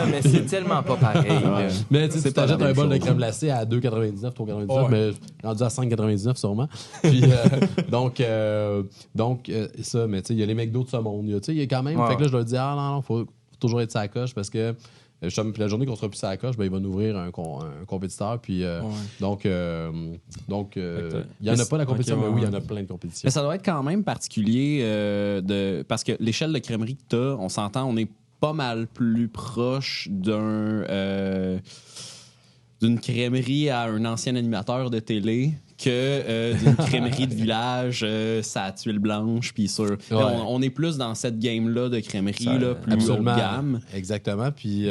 Speaker 3: mais c'est tellement pas pareil.
Speaker 2: Mais tu sais, tu t'achètes un bol de
Speaker 4: chose.
Speaker 2: crème glacée à 2,99, 3,99, mais rendu à 5,99 sûrement. Puis, ça, mais tu sais, il y a les McDo de ce monde. Tu sais, il y a quand même. Fait que là, je leur dis, non, faut toujours être sur la coche parce que. Puis la journée qu'on sera plus à la coche, ben, il va nous ouvrir un compétiteur. Puis, donc, il n'y en a pas la compétition, mais oui, il y en a plein de compétitions.
Speaker 4: Mais ça doit être quand même particulier parce que l'échelle de crèmerie que tu as, on s'entend, on est pas mal plus proche d'une crèmerie à un ancien animateur de télé que d'une crèmerie de village, ça a tuile blanche, puis sur. On est plus dans cette game-là de crèmerie, là, plus haut de gamme.
Speaker 2: Exactement. Puis,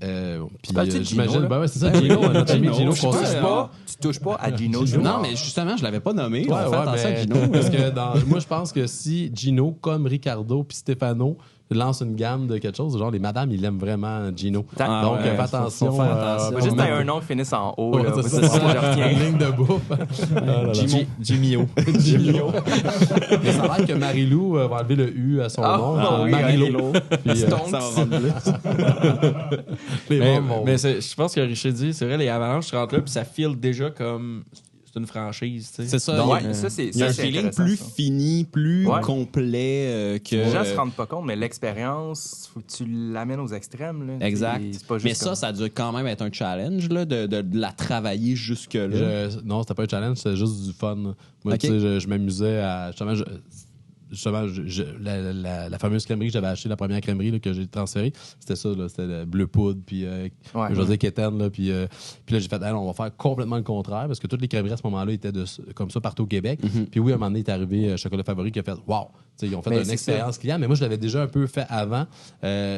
Speaker 3: j'imagine.
Speaker 2: Ben ouais, c'est ça, Gino, notre ami Gino.
Speaker 3: Tu touches pas à Gino.
Speaker 4: Non, mais justement, je l'avais pas nommé.
Speaker 2: Ouais,
Speaker 4: on fait attention à Gino.
Speaker 2: Parce que moi, je pense que si Gino, comme Ricardo puis Stefano, lance une gamme de quelque chose, genre les madames, ils aiment vraiment Gino. Donc, fais attention.
Speaker 3: Faut juste avoir un nom qui finisse en haut. Là,
Speaker 2: c'est ça, je retiens. Une ligne de bouffe.
Speaker 5: Jimio.
Speaker 2: Mais ça a l'air que Marilou va enlever le U à son nom.
Speaker 3: Oui,
Speaker 2: Marilou. Puis,
Speaker 4: Ça va vendre plus.
Speaker 5: Mais je pense que Richard dit, c'est vrai, les Avalanches, tu rentres là, puis ça file déjà comme. C'est une franchise, tu sais.
Speaker 4: C'est ça.
Speaker 3: Donc,
Speaker 4: il y a un feeling plus fini, plus complet que.
Speaker 3: Les gens se rendent pas compte, mais l'expérience, faut que tu l'amènes aux extrêmes. Là.
Speaker 4: Exact.
Speaker 3: C'est pas juste
Speaker 4: mais ça doit quand même être un challenge là, de la travailler jusque-là.
Speaker 2: Non, c'était pas un challenge, c'était juste du fun. Moi, tu sais, je m'amusais à. Justement, la fameuse crèmerie que j'avais achetée, la première crèmerie là, que j'ai transférée, c'était ça, là, c'était le bleu poudre, puis José Kéten, là, puis là, j'ai fait, on va faire complètement le contraire, parce que toutes les crèmeries à ce moment-là étaient comme ça partout au Québec. Puis oui, à un moment donné, est arrivé Chocolat Favori qui a fait, wow! T'sais, ils ont fait une expérience client, mais moi, je l'avais déjà un peu fait avant.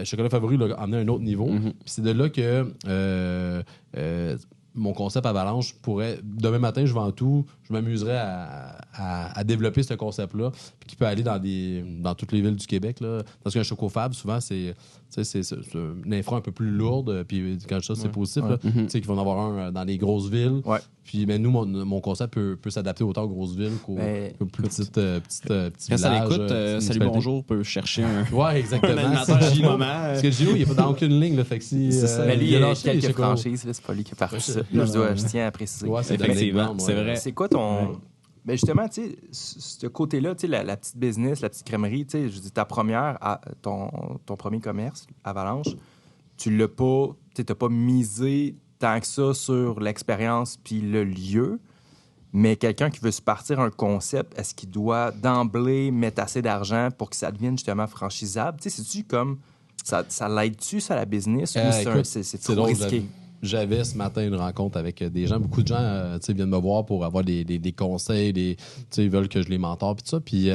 Speaker 2: Chocolat Favori l'a emmené à un autre niveau. Puis c'est de là que mon concept Avalanche pourrait... Demain matin, je vends tout. Je m'amuserais à développer ce concept-là, puis qui peut aller dans toutes les villes du Québec. Là. Parce qu'un Chocofab, souvent, c'est une infra un peu plus lourde. Puis quand je dis ça, c'est positif. Tu sais qu'ils vont en avoir un dans les grosses villes.
Speaker 3: Ouais.
Speaker 2: Puis mais nous, mon concept peut s'adapter autant aux grosses villes qu'aux plus petites
Speaker 4: Quand
Speaker 2: villages.
Speaker 4: ça l'écoute, Salut Bonjour peut chercher un...
Speaker 2: Ouais, exactement.
Speaker 4: animateur
Speaker 2: Gino. Parce que Gino, il n'est pas dans aucune ligne. Là, fait que si,
Speaker 3: mais lui, il a
Speaker 2: lâché,
Speaker 3: quelques franchises. C'est pas lui qui a parti ça. Je tiens à préciser.
Speaker 2: Ouais, c'est
Speaker 4: Effectivement, c'est vrai.
Speaker 3: C'est quoi ton... Ben justement, tu sais, ce côté-là, tu sais, la petite business, la petite crèmerie, tu sais, je dis ta première, ton premier commerce, Avalanche, tu l'as pas, tu t'as pas misé tant que ça sur l'expérience puis le lieu, mais quelqu'un qui veut se partir un concept, est-ce qu'il doit d'emblée mettre assez d'argent pour que ça devienne justement franchisable? Tu sais, c'est-tu comme, ça l'aide-tu, ça, la business, ou c'est trop risqué?
Speaker 2: J'avais ce matin une rencontre avec des gens. Beaucoup de gens viennent me voir pour avoir des conseils. Ils veulent que je les mentore. Puis ça. Puis,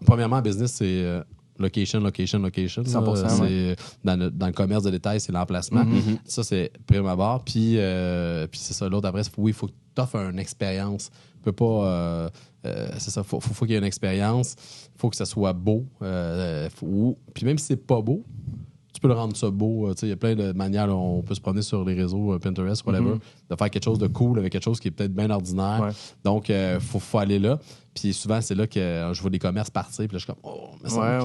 Speaker 2: premièrement, en business, c'est location.
Speaker 3: 100%,
Speaker 2: c'est, dans le commerce de détail, c'est l'emplacement. Ça, c'est prime abord. Puis c'est ça. L'autre, après, il faut que tu offres une expérience. Tu peux pas... c'est ça. Faut qu'il y ait une expérience. Il faut que ça soit beau. Puis même si c'est pas beau, tu peux le rendre ça beau. Il y a plein de manières. On peut se promener sur les réseaux Pinterest, whatever, de faire quelque chose de cool avec quelque chose qui est peut-être bien ordinaire. Ouais. Donc, faut aller là. Puis souvent, c'est là que je vois des commerces partir. Puis là, je suis comme, mais ça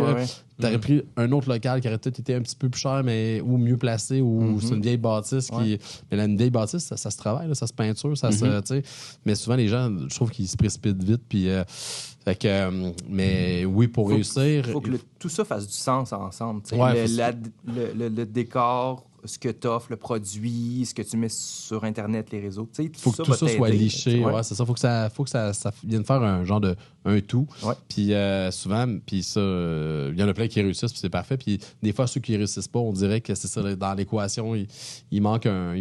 Speaker 2: t'aurais pris un autre local qui aurait peut-être été un petit peu plus cher, ou mieux placé, ou c'est une vieille bâtisse qui. Mais là, une vieille bâtisse, ça se travaille, là, ça se peinture, ça se. Mais souvent, les gens, je trouve qu'ils se précipitent vite. Puis. Fait que, mais oui, pour réussir...
Speaker 3: Il faut que tout ça fasse du sens ensemble.
Speaker 2: Ouais,
Speaker 3: le décor, ce que tu offres, le produit, ce que tu mets sur Internet, les réseaux. Il
Speaker 2: faut que tout ça soit liché. Ouais, c'est ça. Faut que ça vienne faire un genre de un tout. Ouais. Puis souvent, puis ça, il y en a plein qui réussissent, puis c'est parfait. Puis des fois, ceux qui réussissent pas, on dirait que c'est ça, dans l'équation, il manque un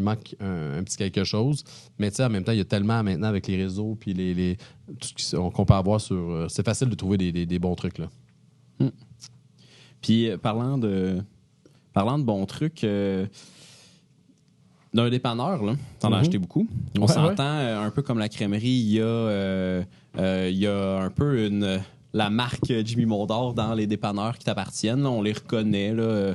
Speaker 2: petit quelque chose. Mais tu sais, en même temps, il y a tellement maintenant avec les réseaux, puis tout ce qu'on peut avoir sur... c'est facile de trouver des bons trucs, là.
Speaker 4: Puis parlant de bons trucs... d'un dépanneur, là, t'en as acheté beaucoup. On s'entend un peu comme la crèmerie, il y a un peu la marque Jimmy Mondor dans les dépanneurs qui t'appartiennent. Là, on les reconnaît, là,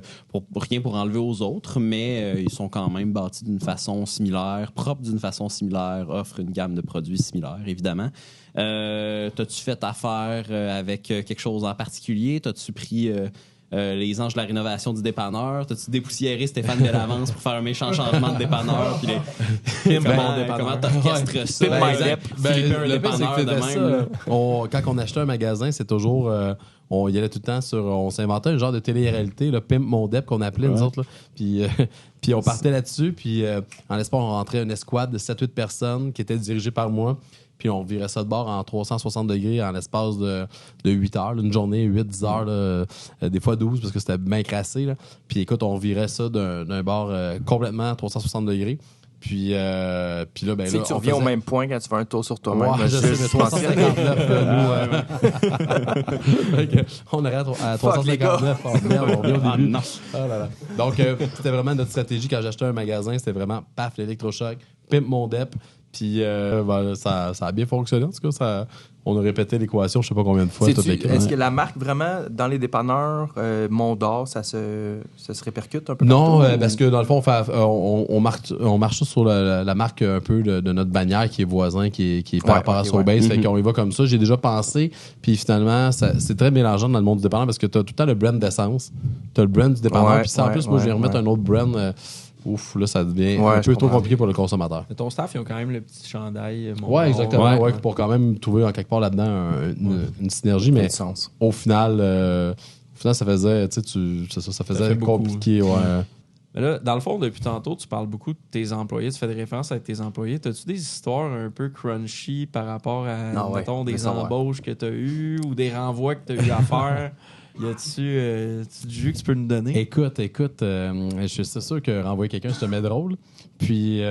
Speaker 4: rien pour enlever aux autres, mais ils sont quand même bâtis d'une façon similaire, propres d'une façon similaire, offrent une gamme de produits similaires, évidemment. T'as-tu fait affaire avec quelque chose en particulier? T'as-tu pris les anges de la rénovation du dépanneur? T'as-tu dépoussiéré Stéphane Bellavance pour faire un méchant changement de dépanneur? Puis comment t'orchestres ça?
Speaker 2: Le pire, c'est que ça. Quand on achetait un magasin, c'est toujours... on y allait tout le temps on s'inventait un genre de télé-réalité, le Pimp Mon Dep qu'on appelait, nous autres. Là. Puis on partait là-dessus, puis en l'espoir, on rentrait une escouade de 7-8 personnes qui était dirigée par moi. Puis on virait ça de bord en 360 degrés en l'espace de 8 heures. Une journée, 8-10 heures, là, des fois 12 parce que c'était bien crassé. Là. Puis écoute, on virait ça d'un bord complètement 360 degrés. Puis là, ben là,
Speaker 3: tu reviens au même point quand tu fais un tour sur toi-même.
Speaker 2: Ouais, je sais, mais 359, on arrête à 359. Oh, merde, on revient au début.
Speaker 4: Non.
Speaker 2: Oh là là. Donc, c'était vraiment notre stratégie quand j'achetais un magasin. C'était vraiment, paf, l'électrochoc, pimp mon dep. Puis ça a bien fonctionné. En tout cas, on a répété l'équation je sais pas combien de fois.
Speaker 3: Est-ce que la marque, vraiment, dans les dépanneurs, Mondor, ça se répercute un peu
Speaker 2: Non,
Speaker 3: partout,
Speaker 2: parce que dans le fond, on marche sur la marque un peu de notre bannière qui est voisin, qui est par rapport à Sobase. Fait qu'on y va comme ça. J'ai déjà pensé. Puis finalement, c'est très mélangeant dans le monde du dépanneur parce que tu as tout le temps le brand d'essence. Tu as le brand du dépanneur. Puis en plus, moi, je vais remettre un autre brand. Ouf, là, ça devient un peu trop compliqué pour le consommateur.
Speaker 5: Mais ton staff, ils ont quand même le petit chandail.
Speaker 2: Ouais, exactement. Ouais, pour quand même trouver en quelque part là-dedans une synergie. Mais au final, ça faisait, ça faisait compliqué. Ouais.
Speaker 5: Mais là, dans le fond, depuis tantôt, tu parles beaucoup de tes employés. Tu fais des références avec tes employés. As-tu des histoires un peu crunchy par rapport à, mettons, des embauches que tu as eues ou des renvois que tu as eu à faire? Y a-tu du jus que tu peux nous donner?
Speaker 2: Écoute, je suis sûr que renvoyer quelqu'un, je te mets drôle. Puis,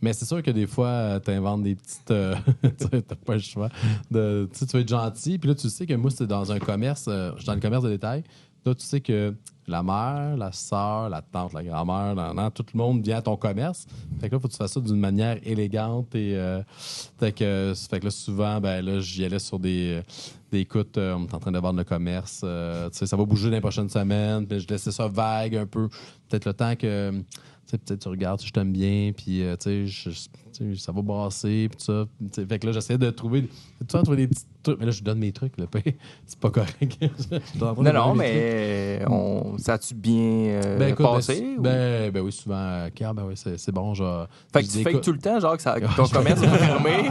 Speaker 2: mais c'est sûr que des fois, tu inventes des petites... t'as pas le choix. Tu vas être gentil. Puis là, tu sais que moi, c'est dans un commerce. Je suis dans le commerce de détail. Là, tu sais que la mère, la sœur, la tante, la grand-mère, tout le monde vient à ton commerce. Fait que là, il faut que tu fasses ça d'une manière élégante. Et, fait que là, souvent, ben là, j'y allais sur des écoutes, on est en train de vendre le commerce. Ça va bouger dans les prochaines semaines. Puis je laissais ça vague un peu. Peut-être le temps que... peut-être tu regardes si je t'aime bien, puis ça va brasser, puis tout ça. Fait que là, j'essayais de trouver des petits trucs. Mais là, je donne mes trucs, là. C'est pas correct.
Speaker 3: Non, mais ça a-tu bien passé?
Speaker 2: Ben oui, souvent. Ben oui, c'est bon.
Speaker 3: Fait que tu fais tout le temps, genre, que ton commerce est fermé.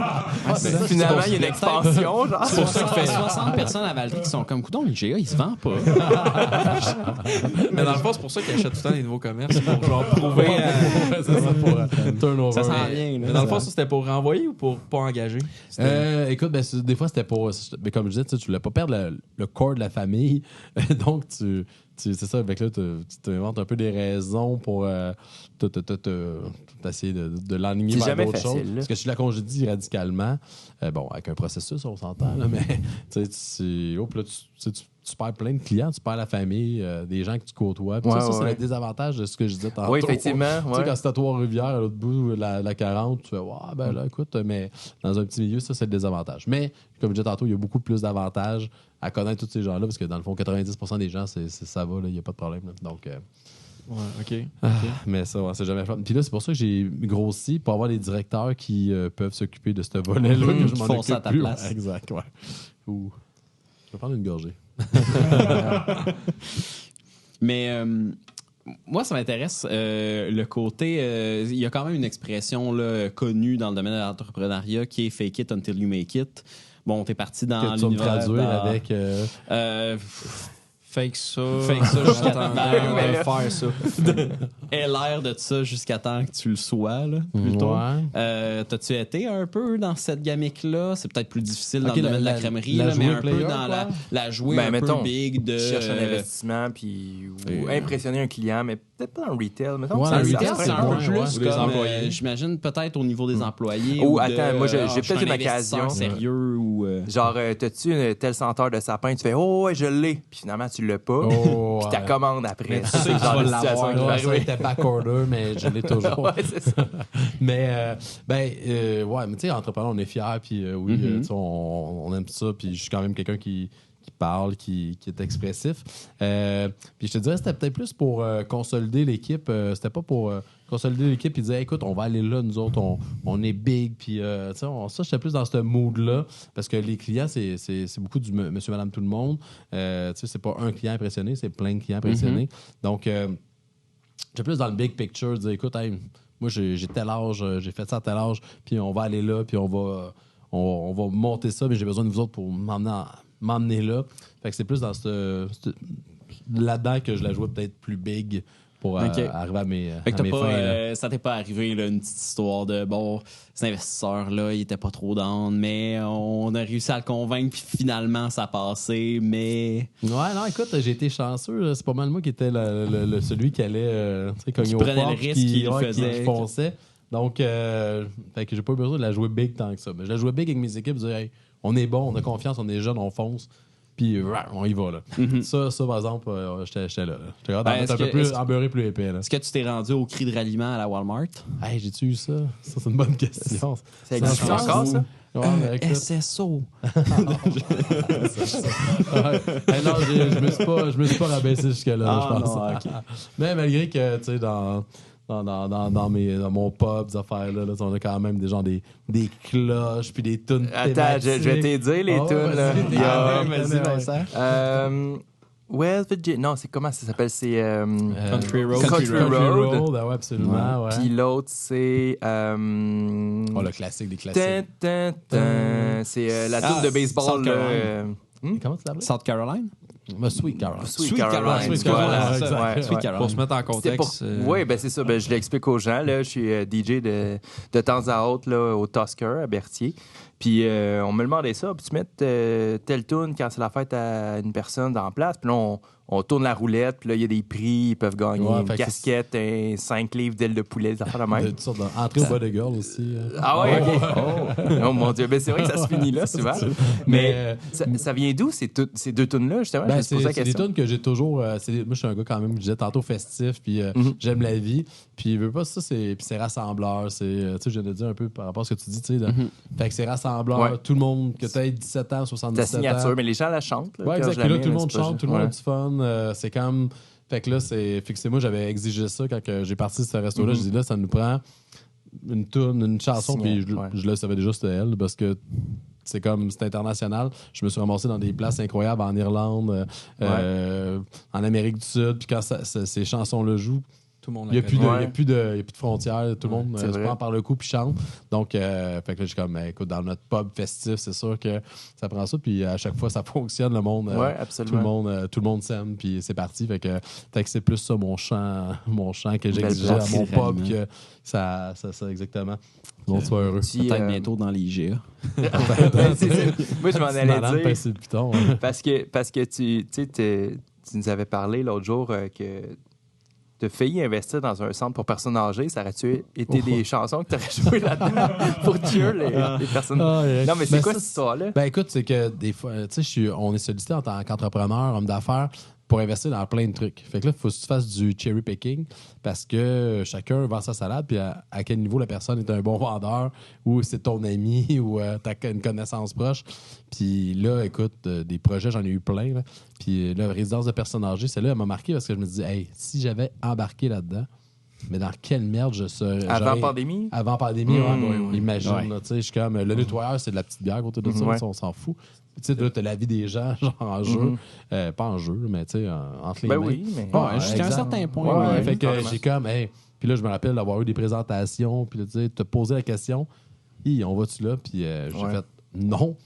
Speaker 3: Finalement, il y a une expansion, genre.
Speaker 4: C'est pour ça qu'il fait 60 personnes à Valtry qui sont comme coudon, l'IGA, il se vend pas.
Speaker 5: Mais dans le fond, c'est pour ça qu'ils achètent tout le temps des nouveaux commerces, pour genre prouver.
Speaker 2: C'est ça, pour turnover.
Speaker 4: Ça s'en vient.
Speaker 5: Mais dans le fond, ça, c'était pour renvoyer ou pour pas engager?
Speaker 2: Écoute, des fois, c'était pour... Mais comme je disais, tu voulais pas perdre le corps de la famille. Donc, c'est ça. Avec là, tu t'inventes un peu des raisons pour essayer de l'enligner vers d'autres choses. Parce que si je la congédie radicalement, avec un processus, on s'entend, là, mais tu perds plein de clients, tu perds la famille, des gens que tu côtoies. Puis ça, c'est le désavantage de ce que je disais tantôt.
Speaker 3: Oui, effectivement.
Speaker 2: Tu sais, quand c'est à Trois-Rivières, à l'autre bout, la 40, tu fais, là, écoute, mais dans un petit milieu, ça, c'est le désavantage. Mais, comme je disais tantôt, il y a beaucoup plus d'avantages à connaître tous ces gens-là, parce que dans le fond, 90% des gens, ça va, il n'y a pas de problème. Là. Donc,
Speaker 5: OK.
Speaker 2: Mais ça, c'est jamais fait. Puis là, c'est pour ça que j'ai grossi pour avoir des directeurs qui peuvent s'occuper de ce volet-là, que je m'en occupe
Speaker 4: ça à ta
Speaker 2: plus.
Speaker 4: place.
Speaker 2: Ouais, exact, ouais. Ouh. Je vais prendre une gorgée.
Speaker 4: Mais moi, ça m'intéresse le côté... Il y a quand même une expression là, connue dans le domaine de l'entrepreneuriat qui est « fake it until you make it ». Bon, t'es parti dans
Speaker 2: l'univers... Que tu vas me traduire avec...
Speaker 4: Fake ça jusqu'à temps faire ça. Aie l'air de ça jusqu'à temps que tu le sois, là, plutôt. Ouais. T'as-tu été un peu dans cette gamique-là? C'est peut-être plus difficile dans le domaine de la crèmerie, là, mais un peu dans la jouer un peu big de...
Speaker 3: chercher un investissement ou impressionner un client, mais peut-être pas dans le retail, mais
Speaker 2: Ouais,
Speaker 3: ça
Speaker 2: le
Speaker 4: Le
Speaker 2: retail,
Speaker 4: retail, c'est un peu
Speaker 2: ouais,
Speaker 4: plus
Speaker 2: ouais.
Speaker 5: Des
Speaker 4: comme,
Speaker 5: employés.
Speaker 4: j'imagine, peut-être au niveau des employés.
Speaker 3: Oh,
Speaker 4: ou
Speaker 3: attends, moi, j'ai
Speaker 4: je suis
Speaker 3: peut-être
Speaker 4: un
Speaker 3: une
Speaker 4: investisseur
Speaker 3: occasion.
Speaker 4: sérieux ou...
Speaker 3: Genre, t'as-tu un tel senteur de sapin? Tu fais, oh, ouais, je l'ai. Puis finalement, tu l'as pas.
Speaker 2: Oh,
Speaker 3: Puis ta
Speaker 2: ouais.
Speaker 3: commande après.
Speaker 4: Mais
Speaker 3: Ça,
Speaker 4: tu sais
Speaker 3: c'est
Speaker 4: que
Speaker 3: le
Speaker 4: tu
Speaker 3: genre
Speaker 4: vas
Speaker 3: de situation
Speaker 4: l'avoir,
Speaker 3: qui va
Speaker 2: Ouais, ça
Speaker 3: arriver.
Speaker 2: était backorder, mais je l'ai toujours.
Speaker 3: Ouais, c'est ça.
Speaker 2: Mais, ouais, mais tu sais, entrepreneur, on est fiers, puis oui, tu sais, on aime ça, puis je suis quand même quelqu'un qui parle, qui est expressif. Puis je te dirais, c'était peut-être plus pour consolider l'équipe. C'était pas pour consolider l'équipe et dire, écoute, on va aller là, nous autres, on est big. Puis, tu sais, ça, j'étais plus dans ce mood-là, parce que les clients, c'est beaucoup du monsieur, madame, tout le monde. Tu sais, c'est pas un client impressionné, c'est plein de clients impressionnés. Donc, j'étais plus dans le big picture, de dire, écoute, hey, moi, j'ai tel âge, j'ai fait ça à tel âge, puis on va aller là, puis on va monter ça, mais j'ai besoin de vous autres pour m'emmener là. Fait que c'est plus dans là-dedans que je la jouais peut-être plus big pour arriver à mes
Speaker 4: Fait que
Speaker 2: fins. Là.
Speaker 4: ça t'est pas arrivé, là, une petite histoire de bon, cet investisseur-là, il était pas trop down, mais on a réussi à le convaincre, puis finalement, ça a passé, mais.
Speaker 2: Ouais, non, écoute, j'ai été chanceux. C'est pas mal moi qui était celui qui allait cogner au
Speaker 4: prenait le
Speaker 2: portes,
Speaker 4: risque,
Speaker 2: qui
Speaker 4: qui le faisait.
Speaker 2: qui fonçait. Donc, fait que j'ai pas eu besoin de la jouer big tant que ça. Mais je la jouais big avec mes équipes, je disais, hey, on est bon, on a confiance, on est jeune, on fonce. Puis on y va, là. Ça, par exemple, j'étais là. J'étais capable d'en mettre un peu plus embeurré, plus épais, là.
Speaker 4: Est-ce que tu t'es rendu au cri de ralliement à la Walmart?
Speaker 2: Hey, j'ai-tu eu ça? Ça, c'est une bonne question.
Speaker 3: Ça existe encore, ça?
Speaker 2: Ouais, mais écoute,
Speaker 4: SSO.
Speaker 2: ouais. Hey, non, je me suis pas rabaissé jusque-là, je pense.
Speaker 4: Non, okay.
Speaker 2: Mais malgré que, tu sais, dans mon pub, ces affaires-là, là, on a quand même des cloches puis des tunes
Speaker 3: Attends, je vais te dire les tunes, là. Il y a-
Speaker 2: Vas-y, Vincent.
Speaker 3: West Virginia. Non, c'est comment ça s'appelle? C'est
Speaker 5: Country Road.
Speaker 3: Country Road.
Speaker 2: Ah ouais, absolument, ouais.
Speaker 3: Puis l'autre, c'est.
Speaker 2: Oh, le classique des classiques.
Speaker 3: C'est la tune de baseball.
Speaker 4: South
Speaker 3: là,
Speaker 4: Caroline.
Speaker 2: Comment tu l'appelles?
Speaker 4: South Caroline?
Speaker 2: Sweet Caroline.
Speaker 3: Sweet Caroline.
Speaker 2: Sweet
Speaker 3: Voilà,
Speaker 2: Caroline,
Speaker 3: ça.
Speaker 2: exact.
Speaker 3: Ouais,
Speaker 4: Sweet
Speaker 3: ouais.
Speaker 4: Caroline.
Speaker 5: Pour se mettre en
Speaker 3: C'était
Speaker 5: contexte.
Speaker 3: Oui, ben c'est ça. Ben, je l'explique aux gens. Là, je suis DJ de temps à autre là, au Tusker à Berthier. Puis on me demandait ça. Puis tu mets telle tune quand c'est la fête à une personne dans la place. Puis là, on tourne la roulette. Puis là, il y a des prix. Ils peuvent gagner
Speaker 2: Ouais,
Speaker 3: une
Speaker 2: fait que
Speaker 3: casquette, 5 livres d'ailes de poulet, des affaires de même.
Speaker 2: Toutes sortes d'entrée au bas de girl aussi.
Speaker 3: Ah ouais, OK. Oh mon Dieu. Ben, c'est vrai que ça se finit là, souvent. Mais ça vient d'où, ces deux tunes-là, justement? Je me suis posé la
Speaker 2: C'est des
Speaker 3: question.
Speaker 2: tunes que j'ai toujours. Moi, je suis un gars quand même, je disais tantôt festif, puis j'aime la vie. Puis, veux pas ça, puis c'est rassembleur. Tu sais, je viens de dire un peu par rapport à ce que tu dis, tu sais. Fait que c'est rassembleur.
Speaker 3: Ouais.
Speaker 2: Tout le monde, que tu aies 17 ans, 77
Speaker 3: Ta signature,
Speaker 2: ans.
Speaker 3: mais les gens la chantent. Là,
Speaker 2: Ouais,
Speaker 3: quand
Speaker 2: exact.
Speaker 3: je la
Speaker 2: Puis là,
Speaker 3: mets,
Speaker 2: tout le
Speaker 3: là,
Speaker 2: monde
Speaker 3: c'est pas
Speaker 2: chante,
Speaker 3: juste-
Speaker 2: tout le monde
Speaker 3: ouais.
Speaker 2: a du fun. C'est comme. Fait que là, c'est moi, j'avais exigé ça quand j'ai parti de ce resto-là. Je dis là, ça nous prend une tune, une chanson, puis je le savais déjà, c'était elle, parce que c'est international. Je me suis ramassé dans des places incroyables en Irlande, en Amérique du Sud, puis quand ces chansons-là jouent,
Speaker 5: Tout le monde
Speaker 2: il n'y a,
Speaker 5: la
Speaker 2: plus de-
Speaker 5: connaît.
Speaker 2: il y a plus de frontières. Tout le monde
Speaker 3: c'est
Speaker 2: se
Speaker 3: vrai.
Speaker 2: prend par le cou puis chante. Donc, fait que là, je suis comme, écoute, dans notre pub festif, c'est sûr que ça prend ça. Puis à chaque fois, ça fonctionne. Le monde,
Speaker 3: Ouais,
Speaker 2: tout
Speaker 3: absolument.
Speaker 2: le monde s'aime. Puis c'est parti. Fait que c'est plus ça mon chant que j'exigeais à
Speaker 3: place.
Speaker 2: mon pub que ça exactement. Bon, sois heureux.
Speaker 3: Puis,
Speaker 4: Peut-être bientôt dans l'IGA.
Speaker 3: c'est ça. Moi, je m'en allais
Speaker 2: Malade,
Speaker 3: dire.
Speaker 2: pincer le piton, hein.
Speaker 3: Parce que tu nous avais parlé l'autre jour que de failli investir dans un centre pour personnes âgées, ça aurait-tu été des chansons que tu aurais jouées là-dedans pour tuer les personnes?
Speaker 2: Ah, ouais.
Speaker 3: Non, mais c'est
Speaker 2: Ben,
Speaker 3: quoi
Speaker 2: ça,
Speaker 3: cette histoire-là?
Speaker 2: Ben écoute, c'est que des fois, tu sais, on est sollicité en tant qu'entrepreneur, homme d'affaires, pour investir dans plein de trucs. Fait que là, il faut que tu fasses du cherry picking parce que chacun vend sa salade, puis à quel niveau la personne est un bon vendeur, ou c'est ton ami, ou t'as une connaissance proche. Puis là, écoute, des projets, j'en ai eu plein. Là. Puis là, résidence de personnes âgées, celle-là, elle m'a marqué parce que je me disais, hey, si j'avais embarqué là-dedans, mais dans quelle merde je serais.
Speaker 3: Avant pandémie?
Speaker 2: Avant pandémie, ouais. Imagine,
Speaker 4: Ouais.
Speaker 2: là, tu sais, je suis comme, le nettoyeur, c'est de la petite bière autour de ça,
Speaker 3: Ouais.
Speaker 2: on s'en fout. Tu sais, là, t'as la vie des gens, genre en jeu. Pas en jeu, mais tu sais, entre les
Speaker 3: Ben
Speaker 2: mains.
Speaker 3: oui, mais.
Speaker 2: Ouais,
Speaker 4: Jusqu'à un
Speaker 2: exact.
Speaker 4: certain point.
Speaker 2: Ouais,
Speaker 3: ouais,
Speaker 2: fait que
Speaker 3: carrément.
Speaker 2: j'ai comme, hey. Puis là, je me rappelle d'avoir eu des présentations, puis là, tu sais, te poser la question, on va-tu là? Puis j'ai
Speaker 3: Ouais.
Speaker 2: fait non.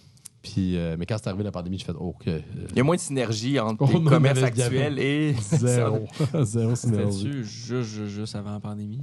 Speaker 2: Puis, mais quand c'est arrivé la pandémie, j'ai fait, OK.
Speaker 3: Il y a moins de synergie entre
Speaker 2: On
Speaker 3: tes
Speaker 2: en
Speaker 3: commerces
Speaker 2: avait gavé.
Speaker 3: actuels et.
Speaker 2: Zéro. Zéro synergie.
Speaker 5: C'était-tu juste avant la pandémie?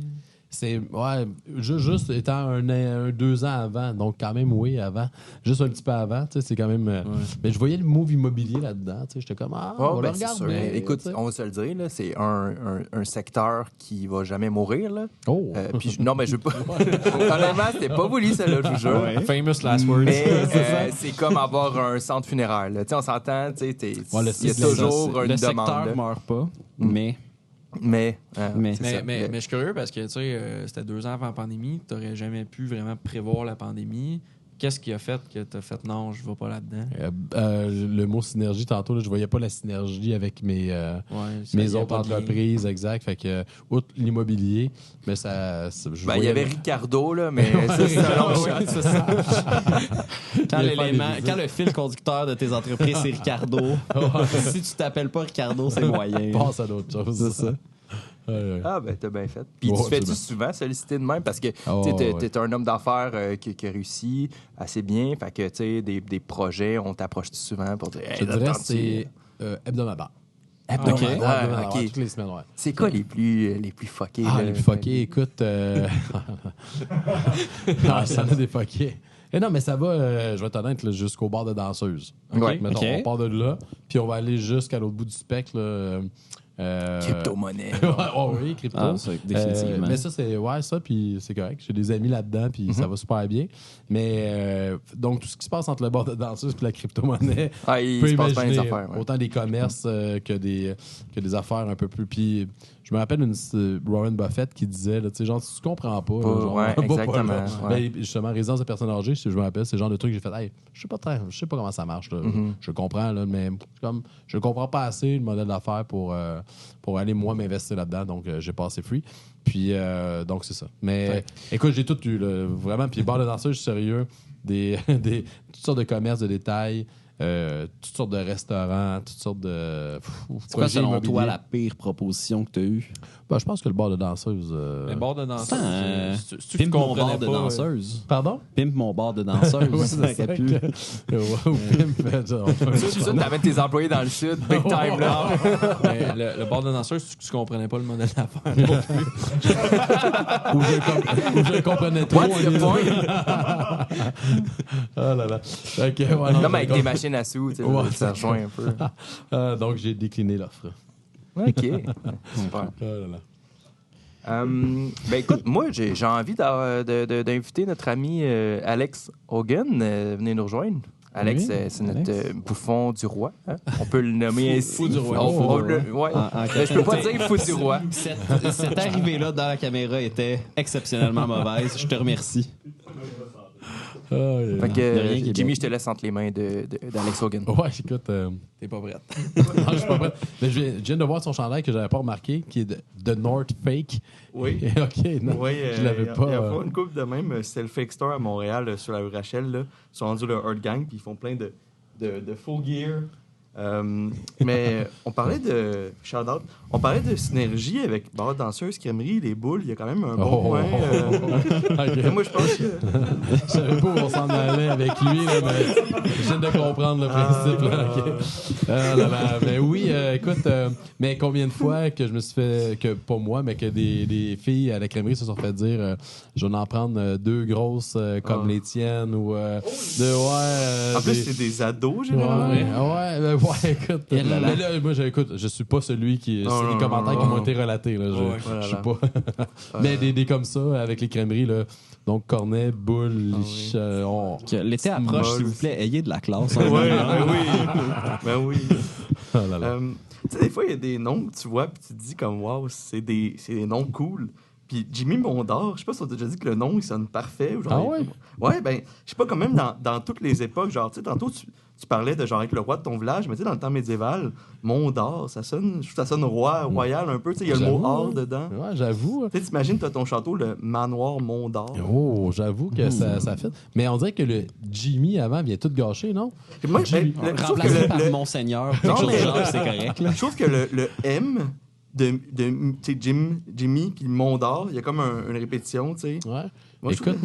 Speaker 2: Juste étant 2 ans avant, donc quand même, oui, avant. Juste un petit peu avant, tu sais, c'est quand même... Mais je voyais le move immobilier là-dedans, tu sais, j'étais comme, on le regarde.
Speaker 3: Mais écoute, on va se le dire, là, c'est un secteur qui va jamais mourir, là.
Speaker 2: Oh!
Speaker 3: Non, mais je veux pas... Honnêtement, c'était pas voulu, celle-là, je vous jure.
Speaker 5: Famous last words.
Speaker 3: Mais c'est comme avoir un centre funéraire, là. Tu sais, on s'entend, tu sais, il y a toujours une
Speaker 4: le
Speaker 3: demande.
Speaker 4: secteur
Speaker 3: Là.
Speaker 4: meurt pas, mais
Speaker 3: Mais
Speaker 5: je suis curieux parce que tu sais, c'était 2 ans avant la pandémie, tu n'aurais jamais pu vraiment prévoir la pandémie. Qu'est-ce qui a fait que tu as fait non, je ne vais pas là-dedans?
Speaker 2: Le mot synergie, tantôt, là, je voyais pas la synergie avec mes autres entreprises, exact. Fait que, outre l'immobilier, mais
Speaker 3: il y avait Ricardo, là, mais c'est ça.
Speaker 4: Quand le fil conducteur de tes entreprises, c'est Ricardo, si tu t'appelles pas Ricardo, c'est moyen.
Speaker 2: Passe à d'autres choses. C'est ça.
Speaker 3: Ah, ben, t'as bien fait. Puis tu fais-tu souvent solliciter de même? Parce que t'es un homme d'affaires qui a réussi assez bien. Fait que, tu sais, des projets, on t'approche souvent pour dire...
Speaker 2: Je dirais que c'est hebdomadaire.
Speaker 3: Hebdomadaire, OK.
Speaker 2: Toutes les semaines, ouais.
Speaker 3: C'est quoi les plus fuckés?
Speaker 2: Les plus fuckés, écoute... ça en a des fuckés. Non, mais ça va, je vais être honnête, là, jusqu'au bar de danseuse. Mettons, on part de là, puis on va aller jusqu'à l'autre bout du spectre, là,
Speaker 3: crypto-monnaie.
Speaker 2: Oui, crypto.
Speaker 4: Définitivement.
Speaker 2: Mais ça, c'est ça, puis c'est correct. J'ai des amis là-dedans, puis ça va super bien. Mais donc, tout ce qui se passe entre le bord de danseuse et la crypto-monnaie,
Speaker 3: il se passe plein des affaires.
Speaker 2: Autant des commerces que des affaires un peu plus. Puis je me rappelle Warren Buffett qui disait, tu sais, genre, si tu comprends pas,
Speaker 3: exactement.
Speaker 2: Ben, justement, résidence de personnes âgées, si je me rappelle, c'est le genre de truc que j'ai fait, hey, je sais pas comment ça marche. Là. Je comprends, là, mais comme je comprends pas assez le modèle d'affaires pour aller, moi, m'investir là-dedans. Donc, j'ai passé free. Puis, donc, c'est ça. Mais, écoute, j'ai tout eu, là, vraiment. Puis, bar de danseuse, je suis sérieux. Toutes sortes de commerces de détail, toutes sortes de restaurants, toutes sortes de...
Speaker 4: C'est quoi, selon toi, la pire proposition que tu as eue?
Speaker 2: Ben, je pense que le bar de danseuse...
Speaker 5: Le bar de danseuse...
Speaker 4: Pimpe mon bar de danseuse.
Speaker 2: Pardon?
Speaker 4: Pimpe mon bar de danseuse. Ça aurait pu...
Speaker 3: Ça, t'amènes tes employés dans le sud, big time, là.
Speaker 5: Le bar de danseuse, tu comprenais pas le modèle d'affaires non plus.
Speaker 2: Ou je comprenais trop.
Speaker 3: What's the point?
Speaker 2: Oh là là. Okay,
Speaker 3: non, mais avec des machines à sous, tu sais, ça rejoint un peu.
Speaker 2: Donc, j'ai décliné l'offre.
Speaker 3: OK. Super.
Speaker 2: Oh là là.
Speaker 3: Ben écoute, moi, j'ai envie d'inviter notre ami Alex Hogan. Venez nous rejoindre. Alex, c'est notre bouffon du roi. Hein? On peut le nommer ainsi.
Speaker 5: Fou du roi.
Speaker 3: Je peux pas dire fou du roi.
Speaker 4: Cette arrivée-là dans la caméra était exceptionnellement mauvaise. Je te remercie.
Speaker 3: Fait que, Jimmy, je te laisse entre les mains d'Alex Hogan.
Speaker 2: Ouais, écoute...
Speaker 5: T'es pas prête.
Speaker 2: Non, je suis pas prête. Mais je viens de voir son chandail que j'avais pas remarqué, qui est de The North Fake.
Speaker 6: Oui.
Speaker 2: OK, non, je l'avais pas.
Speaker 6: Il y a une couple de même. C'est le Fake Store à Montréal, sur la rue Rachel. Là. Ils sont rendus le Hard Gang, puis ils font plein de full gear. Mais on parlait de shout-out. On parlait de synergie avec bar danseuse, crèmerie, les boules. Il y a quand même un bon point.
Speaker 2: Okay.
Speaker 6: Moi, je pense que...
Speaker 2: Je savais pas où on s'en allait avec lui, là, mais je viens de comprendre le principe. Là, okay. Mais oui, écoute, mais combien de fois que je me suis fait, que pas moi, mais que des filles à la crèmerie se sont fait dire je vais en prendre 2 grosses comme les tiennes ou
Speaker 6: en plus, c'est des ados, généralement.
Speaker 2: Ouais, écoute. Mais là, moi, je suis pas celui qui... c'est les commentaires qui m'ont été relatés. Là, je suis pas... Mais des comme ça, avec les crèmeries, là. Donc, cornet, boule,
Speaker 4: L'été approche, s'il vous plaît, ayez de la classe.
Speaker 6: Ben oui.
Speaker 2: Oh là là.
Speaker 6: Tu sais, des fois, il y a des noms que tu vois puis tu te dis comme, wow, c'est des noms cool. Puis Jimmy Mondor, je sais pas si on t'a déjà dit que le nom, il sonne parfait. Ou genre, ouais, ben, je sais pas, quand même, dans toutes les époques, genre, tu sais, tantôt, tu parlais de genre avec le roi de ton village, mais tu sais, dans le temps médiéval, Mondor, ça sonne royal un peu, tu sais, il y a le mot or dedans.
Speaker 2: Ouais, j'avoue.
Speaker 6: Tu sais, t'imagines, t'as ton château, le manoir Mondor.
Speaker 2: Oh, j'avoue que ça fait. Mais on dirait que le Jimmy avant vient tout gâcher, non?
Speaker 6: Moi,
Speaker 4: remplacé par Monseigneur, quelque chose de genre, c'est correct.
Speaker 6: Je trouve que le M de Jimmy puis Mondor, il y a comme une répétition, tu sais.
Speaker 2: Ouais.
Speaker 6: Moi,
Speaker 2: écoute,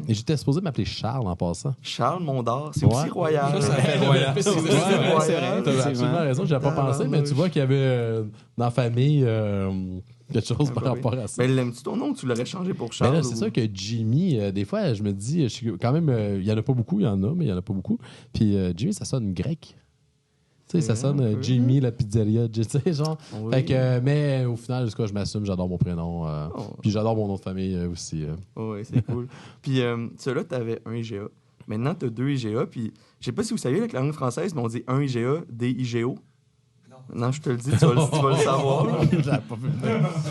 Speaker 2: j'étais supposé m'appeler Charles en passant.
Speaker 6: Charles Mondor, c'est aussi royal.
Speaker 5: Ça fait royal.
Speaker 2: C'est vrai. T'as absolument raison, j'avais pas pensé, mais tu vois qu'il y avait dans la famille quelque chose par rapport à ça.
Speaker 6: Mais l'aimes-tu ton nom ou tu l'aurais changé pour Charles?
Speaker 2: Mais là, c'est ça que Jimmy, des fois, je me dis, quand même, il y en a pas beaucoup, il y en a, mais il y en a pas beaucoup. Puis Jimmy, ça sonne grec. Tu sais, ça sonne Jimmy, la pizzeria, tu sais, genre.
Speaker 6: Oui.
Speaker 2: Fait que, mais au final, jusqu'à je m'assume, j'adore mon prénom. Puis j'adore mon nom de famille aussi.
Speaker 6: Oui, c'est cool. Puis celui-là, tu avais un IGA. Maintenant, tu as 2 IGA. Puis je sais pas si vous saviez, avec la langue française, mais on dit un IGA, des IGO. Non, je te le dis, tu vas le savoir.
Speaker 2: J'avais pas vu.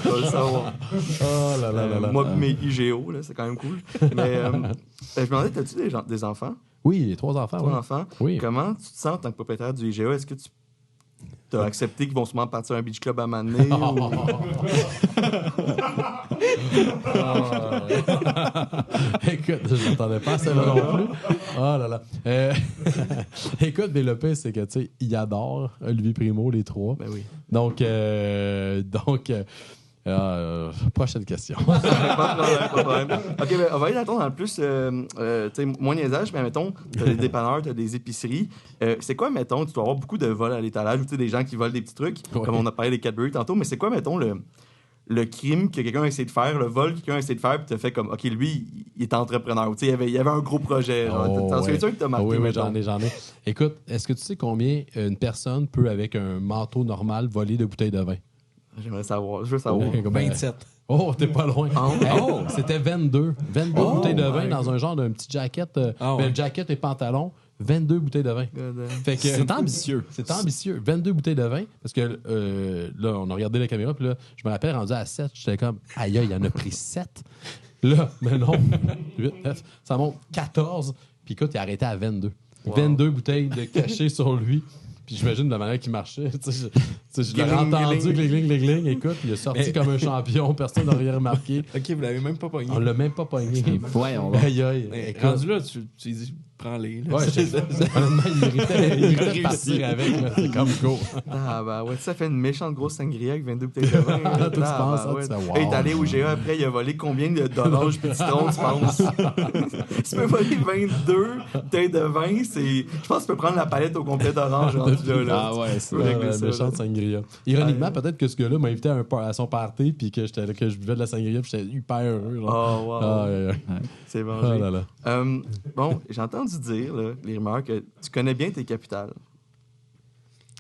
Speaker 6: Tu vas le savoir.
Speaker 2: Oh là là là là.
Speaker 6: Moi, mes IGO, là, c'est quand même cool. Mais je me demandais, as-tu des enfants?
Speaker 2: Oui, 3 enfants.
Speaker 6: 3
Speaker 2: oui.
Speaker 6: enfants.
Speaker 2: Oui.
Speaker 6: Comment tu te sens en tant que propriétaire du IGA? Est-ce que tu as accepté qu'ils vont sûrement partir à un beach club à Mané?
Speaker 2: Écoute, je m'attendais pas à ça non plus. Oh là là. Écoute, mais le pire, c'est que, tu sais, il adore Olivier Primo, les 3.
Speaker 6: Ben oui.
Speaker 2: Donc, prochaine question.
Speaker 6: Pas de problème. OK, ben, on va aller dans le plus, tu sais, moins niaisage, mais mettons, t'as des dépanneurs, t'as des épiceries. C'est quoi, mettons, tu dois avoir beaucoup de vols à l'étalage, ou tu sais, des gens qui volent des petits trucs, comme on a parlé des Cadbury tantôt, mais c'est quoi, mettons, le crime que quelqu'un a essayé de faire, le vol que quelqu'un a essayé de faire, puis t'as fait comme, OK, lui, il est entrepreneur. Tu sais, il y avait un gros projet. T'en souviens-tu que t'as marqué?
Speaker 2: Oui, j'en ai. Écoute, est-ce que tu sais combien une personne peut, avec un manteau normal, voler de bouteilles de vin?
Speaker 6: J'aimerais savoir. Je veux savoir.
Speaker 4: 27.
Speaker 2: Oh, t'es pas loin.
Speaker 6: Oh.
Speaker 2: C'était 22. 22 bouteilles de vin dans un genre d'un petit jacket. Jacket et pantalon. 22 bouteilles de vin. Fait que,
Speaker 4: C'est ambitieux.
Speaker 2: C'est ambitieux. 22 bouteilles de vin. Parce que là, on a regardé la caméra. Puis là, je me rappelle, rendu à 7, j'étais comme, aïe, il en a pris 7. Là, mais non. 8, 9. Ça monte 14. Puis écoute, il a arrêté à 22. Wow. 22 bouteilles de cachées sur lui. Puis j'imagine de la manière qu'il marchait. Je l'ai entendu, gling. Écoute, il est sorti comme un champion. Personne n'a rien remarqué.
Speaker 5: OK, vous l'avez même pas pogné.
Speaker 2: On l'a même pas pogné.
Speaker 4: Ouais, on va.
Speaker 2: Aïe.
Speaker 5: Rendu là, tu dis, prends-les. Là.
Speaker 2: Ouais, honnêtement, il méritait de partir avec. Là. C'est comme go.
Speaker 6: Ah, bah ouais, ça fait une méchante grosse sangria avec 22 bouteilles de vin.
Speaker 2: Toi, tu penses,
Speaker 6: ouais.
Speaker 2: wow.
Speaker 6: Il est allé au GA après, il a volé combien d'oranges puis de citrons, tu penses? Tu peux voler 22 bouteilles de vin, je pense que tu peux prendre la palette au complet d'orange rendu là.
Speaker 4: Ah ouais, c'est
Speaker 2: la méchante sangria. Ironiquement, peut-être que ce gars-là m'a invité à son party puis que je buvais de la sangria puis j'étais hyper heureux.
Speaker 6: Oh, wow. C'est vengé.
Speaker 2: Oh là là.
Speaker 6: Bon, j'ai entendu dire, là, les rumeurs, que tu connais bien tes capitales.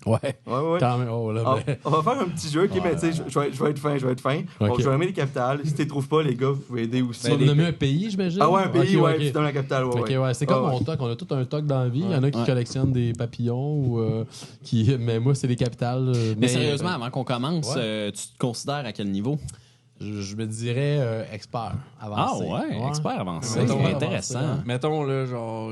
Speaker 2: Ouais.
Speaker 6: Quand même.
Speaker 2: Oh, là,
Speaker 6: on va faire un petit jeu, OK, mais tu sais, je vais être fin.
Speaker 2: Okay.
Speaker 6: Bon, je vais aimer les capitales. Si tu les trouves pas, les gars, vous pouvez aider aussi.
Speaker 2: Tu vas me nommer un pays, j'imagine?
Speaker 6: Ah ouais, un pays,
Speaker 2: okay.
Speaker 6: puis tu donnes la capitale.
Speaker 2: Ouais. C'est comme mon toc. On a tout un toc dans la vie. Il y en a qui collectionnent des papillons ou mais moi, c'est les capitales.
Speaker 4: Mais sérieusement, avant qu'on commence, tu te considères à quel niveau?
Speaker 2: Je me dirais expert avancé.
Speaker 4: Ah ouais, expert avancé.
Speaker 5: Mettons,
Speaker 4: intéressant.
Speaker 5: Mettons, là, genre,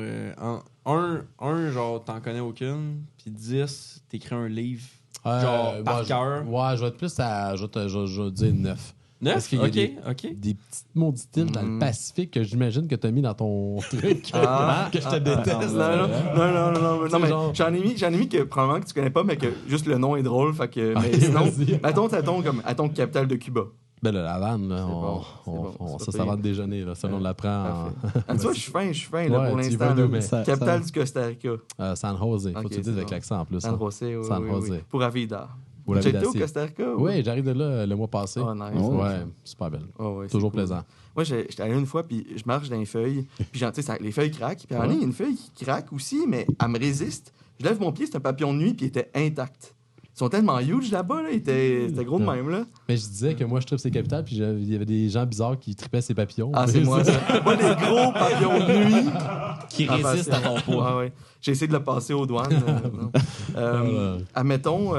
Speaker 5: genre, t'en connais aucune, puis 10, t'écris un livre, genre, par cœur.
Speaker 2: Ouais, je vais être plus à, je vais dire 9.
Speaker 5: 9?
Speaker 2: Parce qu'il y a des petites maudites îles dans le Pacifique que j'imagine que t'as mis dans ton truc. Que je te déteste.
Speaker 6: Non, mais
Speaker 2: genre...
Speaker 6: j'en ai mis que probablement que tu connais pas, mais que juste le nom est drôle. Fait que, mais sinon, mettons capitale de Cuba.
Speaker 2: Ben là, la Havane, là, ça va de déjeuner, là, ça on l'apprend.
Speaker 6: Tu vois, je suis fin là, pour l'instant. Capitale du Costa Rica.
Speaker 2: San Jose, faut que tu le dises avec l'accent en plus.
Speaker 6: San Jose, oui. Pour Avida. Tu étais au Costa Rica?
Speaker 2: Oui, j'arrive de là le mois passé.
Speaker 6: Oh, nice.
Speaker 2: Ouais, super belle. Toujours plaisant.
Speaker 6: Moi, j'étais allé une fois, puis je marche dans les feuilles, puis tu sais, les feuilles craquent. Puis à un moment donné, il y a une feuille qui craque aussi, mais elle me résiste. Je lève mon pied, c'est un papillon de nuit, puis il était intact. Ils sont tellement huge là-bas, là. C'était gros de même, là.
Speaker 2: Mais je disais que moi, je tripe ces capitales, puis il y avait des gens bizarres qui tripaient ces papillons.
Speaker 6: Ah, c'est moi, ça. Moi, les gros papillons de nuit
Speaker 4: qui résistent à ton poids.
Speaker 6: Ah, ouais. J'ai essayé de le passer aux douanes. Admettons,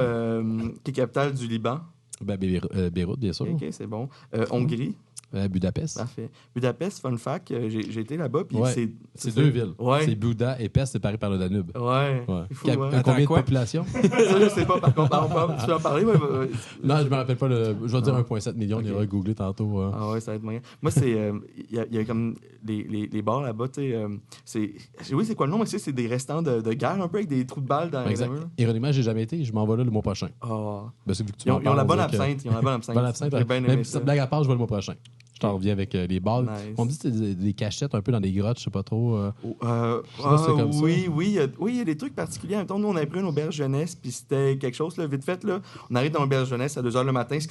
Speaker 6: qui est capitale du Liban?
Speaker 2: Ben, Beyrouth, bien sûr.
Speaker 6: OK, c'est bon. Hongrie?
Speaker 2: Budapest.
Speaker 6: Parfait. Budapest, fun fact, j'ai été là-bas. Puis
Speaker 2: c'est 2 villes.
Speaker 6: Ouais.
Speaker 2: C'est Buda et Pest séparés par le Danube.
Speaker 6: Ouais.
Speaker 2: Fou, combien de population?
Speaker 6: Ça, je sais pas. Par contre, tu peux en parler?
Speaker 2: Non, je me rappelle pas. Je vais dire 1,7 million. Okay. On ira googler tantôt.
Speaker 6: Ah ouais, ça va être moyen. Moi, c'est... Il y a comme les bars là-bas, tu sais... Oui, c'est quoi le nom? Mais c'est des restants de guerre, un peu, avec des trous de balles dans les murs.
Speaker 2: Ironiquement, j'ai jamais été. Je m'en vais là le mois prochain.
Speaker 6: Oh.
Speaker 2: Ben, c'est vu que
Speaker 6: ils ont la bonne absinthe. Ils ont la bonne absinthe.
Speaker 2: Bonne absinthe. Même si blague à part, je vais le mois prochain. t'en reviens avec les balles.
Speaker 6: Nice.
Speaker 2: On me dit que c'est des cachettes un peu dans des grottes, je sais pas trop.
Speaker 6: Oui, il y a des trucs particuliers. En même temps, nous, on avait pris une auberge jeunesse, puis c'était quelque chose, là, vite fait. Là, on arrive dans l'auberge jeunesse à 2 h le matin. C'est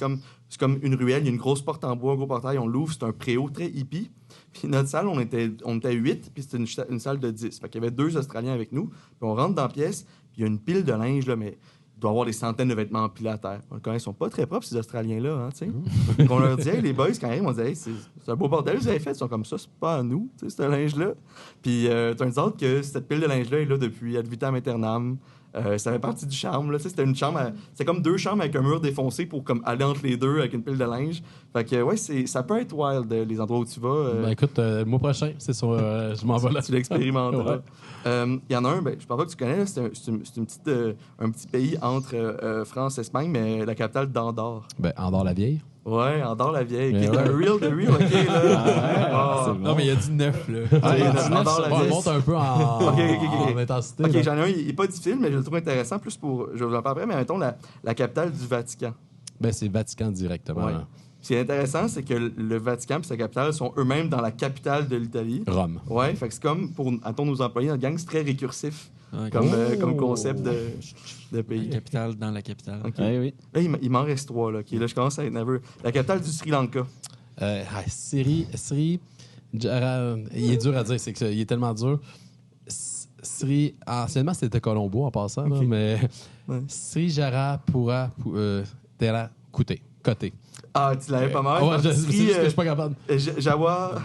Speaker 6: comme une ruelle. Il y a une grosse porte en bois, un gros portail. On l'ouvre. C'est un préau très hippie. Puis notre salle, on était 8, puis c'était une salle de 10. Fait qu'il y avait 2 Australiens avec nous. Puis on rentre dans la pièce, puis il y a une pile de linge, là, mais il doit y avoir des centaines de vêtements empilés à terre. Quand ils sont pas très propres, ces Australiens-là, hein, tu sais. On leur dit, hey, les boys, quand ils arrivent, on dit, hey, c'est un beau bordel, vous avez fait. Ils sont comme ça, c'est pas à nous, tu sais, ce linge-là. Puis, turns out que cette pile de linge-là est là depuis ad vitam aeternam. Ça fait partie du charme. Là. C'était une chambre. C'est comme 2 chambres avec un mur défoncé pour comme, aller entre les deux avec une pile de linge. Fait que, ouais, ça peut être wild, les endroits où tu vas.
Speaker 2: Ben écoute, le mois prochain, c'est sur. Je m'en vais là.
Speaker 6: Tu l'expérimenteras. Il y en a un, je pense pas que tu connais, là, c'est un petit pays entre France et Espagne, mais la capitale d'Andorre.
Speaker 2: Ben, Andorre-la-Vieille.
Speaker 6: Ouais, Andorre-la-Vieille.
Speaker 2: Mais
Speaker 6: OK,
Speaker 2: ouais.
Speaker 6: the real, OK, là.
Speaker 5: Non, mais il y a du neuf, là.
Speaker 6: Andorre-la-Vieille.
Speaker 2: On monte un peu en intensité.
Speaker 6: OK,
Speaker 2: là.
Speaker 6: j'en ai un, il est pas difficile, mais je le trouve intéressant, plus pour... Je vous en parle après, mais mettons la capitale du Vatican.
Speaker 2: Ben, c'est Vatican directement.
Speaker 6: Ouais.
Speaker 2: Là.
Speaker 6: Ce qui est intéressant, c'est que le Vatican et sa capitale sont eux-mêmes dans la capitale de l'Italie.
Speaker 2: Rome.
Speaker 6: Ouais, fait que c'est comme, pour nos employés, notre gang, c'est très récursif
Speaker 5: Ouais,
Speaker 6: comme concept de pays.
Speaker 5: La capitale dans la capitale.
Speaker 6: OK.
Speaker 4: Oui.
Speaker 6: Là, il m'en reste 3, là. OK, là, je commence à être nerveux. La capitale du Sri Lanka.
Speaker 2: Sri, il est dur à dire, c'est que il est tellement dur. Sri, anciennement c'était Colombo en passant, là,
Speaker 6: Ok.
Speaker 2: mais
Speaker 6: Ouais.
Speaker 2: Sri Jarapura Tera Côté.
Speaker 6: Ah, tu l'avais pas mal.
Speaker 2: Ouais,
Speaker 6: je pense.
Speaker 2: c'est juste que je suis pas capable.
Speaker 6: Jawar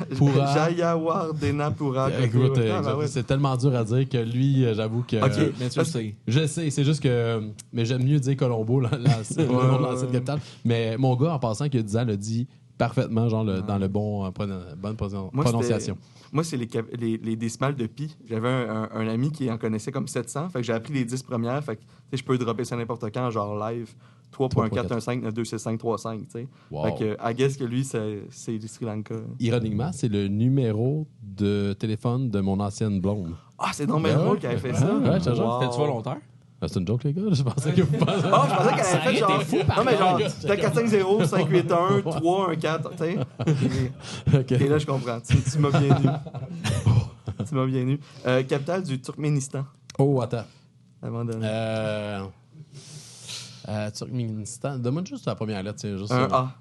Speaker 6: Jayawardena Pura.
Speaker 2: Écoute,
Speaker 6: Ah, ouais.
Speaker 2: c'est tellement dur à dire que lui, j'avoue que.
Speaker 6: Ok.
Speaker 5: Mais tu le sais.
Speaker 2: Je sais, c'est juste que. Mais j'aime mieux dire Colombo, le nom de l'ancienne capitale. Mais mon gars, en passant, qui a 10 ans, le dit parfaitement, genre dans le bonne prononciation.
Speaker 6: Moi, c'est les décimales de pi. J'avais un ami qui en connaissait comme 700. Fait que j'ai appris les 10 premières. Fait que je peux dropper ça n'importe quand, genre live. 3.415 926 tu sais.
Speaker 2: Wow.
Speaker 6: Fait que, I guess que lui, c'est du Sri Lanka.
Speaker 2: Ironiquement, c'est le numéro de téléphone de mon ancienne blonde.
Speaker 6: Ah, c'est donc bien drôle qu'elle ait fait ça.
Speaker 2: Ouais, je te jure.
Speaker 6: Wow.
Speaker 5: C'était-tu volontaire?
Speaker 2: Ah, c'est une joke, les gars. Je pensais que vous pensiez.
Speaker 6: Ah, je pensais qu'elle avait fait genre. Non, mais genre, c'était 450 581 314, tu sais.
Speaker 2: Ok.
Speaker 6: Et là, je comprends. Tu m'as bien nu. Tu m'as bien nu. Capitale du Turkménistan.
Speaker 2: Oh, attends.
Speaker 6: Avant de.
Speaker 2: Turkménistan. Donne-moi juste la première lettre, tiens, juste.
Speaker 6: Un A.